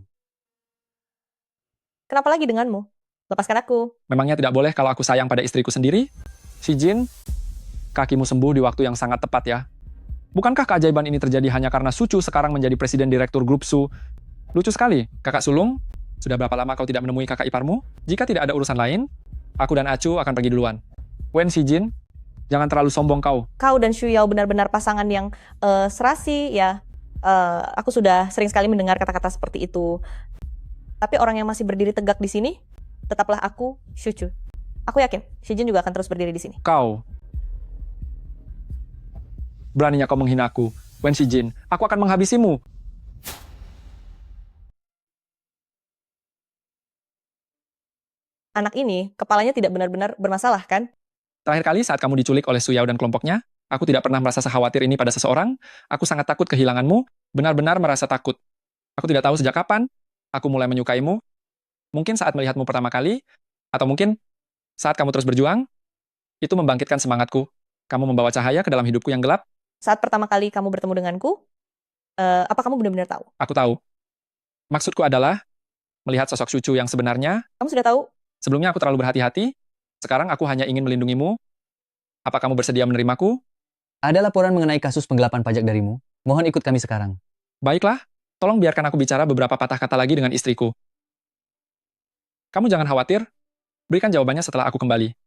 Kenapa lagi denganmu? Lepaskan aku. Memangnya tidak boleh kalau aku sayang pada istriku sendiri? Shijin, kakimu sembuh di waktu yang sangat tepat ya. Bukankah keajaiban ini terjadi hanya karena Sucu sekarang menjadi presiden direktur grup Su? Lucu sekali, kakak sulung. Sudah berapa lama kau tidak menemui kakak iparmu? Jika tidak ada urusan lain, aku dan Acu akan pergi duluan. Wen Shijin, jangan terlalu sombong kau. Kau dan Xu Yao benar-benar pasangan yang serasi ya. Aku sudah sering sekali mendengar kata-kata seperti itu. Tapi orang yang masih berdiri tegak di sini, tetaplah aku, Xu Chu. Aku yakin, Shijin juga akan terus berdiri di sini. Kau. Beraninya kau menghina aku. Wen Shijin, aku akan menghabisimu. Anak ini, kepalanya tidak benar-benar bermasalah, kan? Terakhir kali saat kamu diculik oleh Su Yao dan kelompoknya, aku tidak pernah merasa sekhawatir ini pada seseorang. Aku sangat takut kehilanganmu, benar-benar merasa takut. Aku tidak tahu sejak kapan aku mulai menyukaimu. Mungkin saat melihatmu pertama kali, atau mungkin saat kamu terus berjuang, itu membangkitkan semangatku. Kamu membawa cahaya ke dalam hidupku yang gelap. Saat pertama kali kamu bertemu denganku, apa kamu benar-benar tahu? Aku tahu. Maksudku adalah melihat sosok Sucu yang sebenarnya. Kamu sudah tahu? Sebelumnya aku terlalu berhati-hati. Sekarang aku hanya ingin melindungimu. Apa kamu bersedia menerimaku? Ada laporan mengenai kasus penggelapan pajak darimu. Mohon ikut kami sekarang. Baiklah, tolong biarkan aku bicara beberapa patah kata lagi dengan istriku. Kamu jangan khawatir. Berikan jawabannya setelah aku kembali.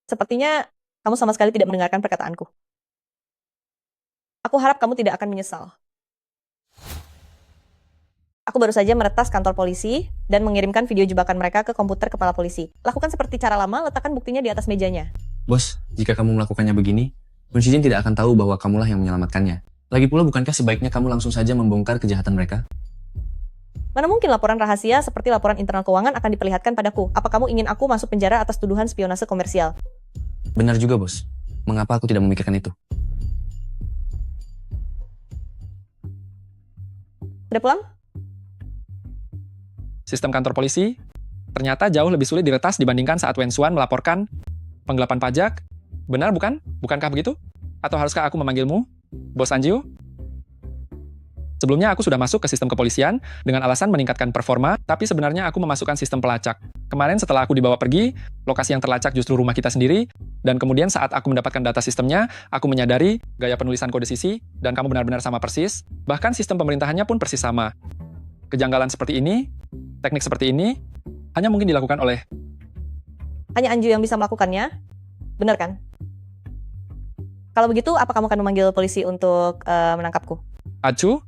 Sepertinya kamu sama sekali tidak mendengarkan perkataanku. Aku harap kamu tidak akan menyesal. Aku baru saja meretas kantor polisi dan mengirimkan video jebakan mereka ke komputer kepala polisi. Lakukan seperti cara lama, letakkan buktinya di atas mejanya. Bos, jika kamu melakukannya begini, Wen Shijin tidak akan tahu bahwa kamulah yang menyelamatkannya. Lagi pula bukankah sebaiknya kamu langsung saja membongkar kejahatan mereka? Mana mungkin laporan rahasia seperti laporan internal keuangan akan diperlihatkan padaku? Apa kamu ingin aku masuk penjara atas tuduhan spionase komersial? Benar juga, Bos. Mengapa aku tidak memikirkan itu? Udah pulang? Sistem kantor polisi ternyata jauh lebih sulit diretas dibandingkan saat Wen Xuan melaporkan penggelapan pajak. Benar bukan? Bukankah begitu? Atau haruskah aku memanggilmu, Bos Anjiu? Sebelumnya aku sudah masuk ke sistem kepolisian dengan alasan meningkatkan performa, tapi sebenarnya aku memasukkan sistem pelacak. Kemarin setelah aku dibawa pergi, lokasi yang terlacak justru rumah kita sendiri, dan kemudian saat aku mendapatkan data sistemnya, aku menyadari gaya penulisan kode sisi, dan kamu benar-benar sama persis, bahkan sistem pemerintahannya pun persis sama. Kejanggalan seperti ini, teknik seperti ini, hanya mungkin dilakukan oleh... Hanya Anju yang bisa melakukannya? Benar kan? Kalau begitu, apa kamu akan memanggil polisi untuk menangkapku? Acu,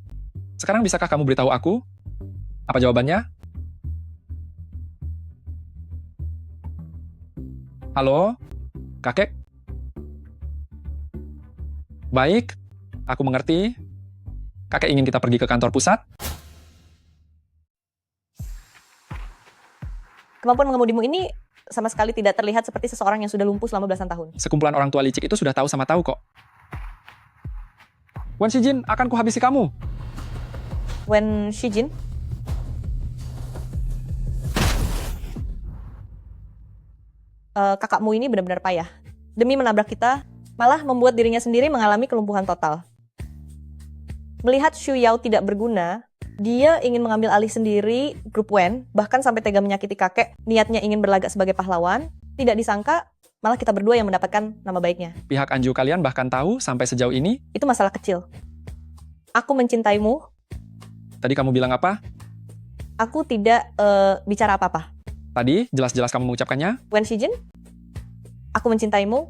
sekarang bisakah kamu beritahu aku? Apa jawabannya? Halo, kakek? Baik, aku mengerti. Kakek ingin kita pergi ke kantor pusat? Kemampuan mengemudimu ini sama sekali tidak terlihat seperti seseorang yang sudah lumpuh selama belasan tahun. Sekumpulan orang tua licik itu sudah tahu sama tahu kok. Wen Shijin, akan kuhabisi kamu. Wen Shijin? Kakakmu ini benar-benar payah. Demi menabrak kita, malah membuat dirinya sendiri mengalami kelumpuhan total. Melihat Xu Yao tidak berguna, dia ingin mengambil alih sendiri grup Wen, bahkan sampai tega menyakiti kakek, niatnya ingin berlagak sebagai pahlawan. Tidak disangka, malah kita berdua yang mendapatkan nama baiknya. Pihak Anju kalian bahkan tahu sampai sejauh ini? Itu masalah kecil. Aku mencintaimu. Tadi kamu bilang apa? Aku tidak bicara apa-apa. Tadi jelas-jelas kamu mengucapkannya. Wen Shijin, aku mencintaimu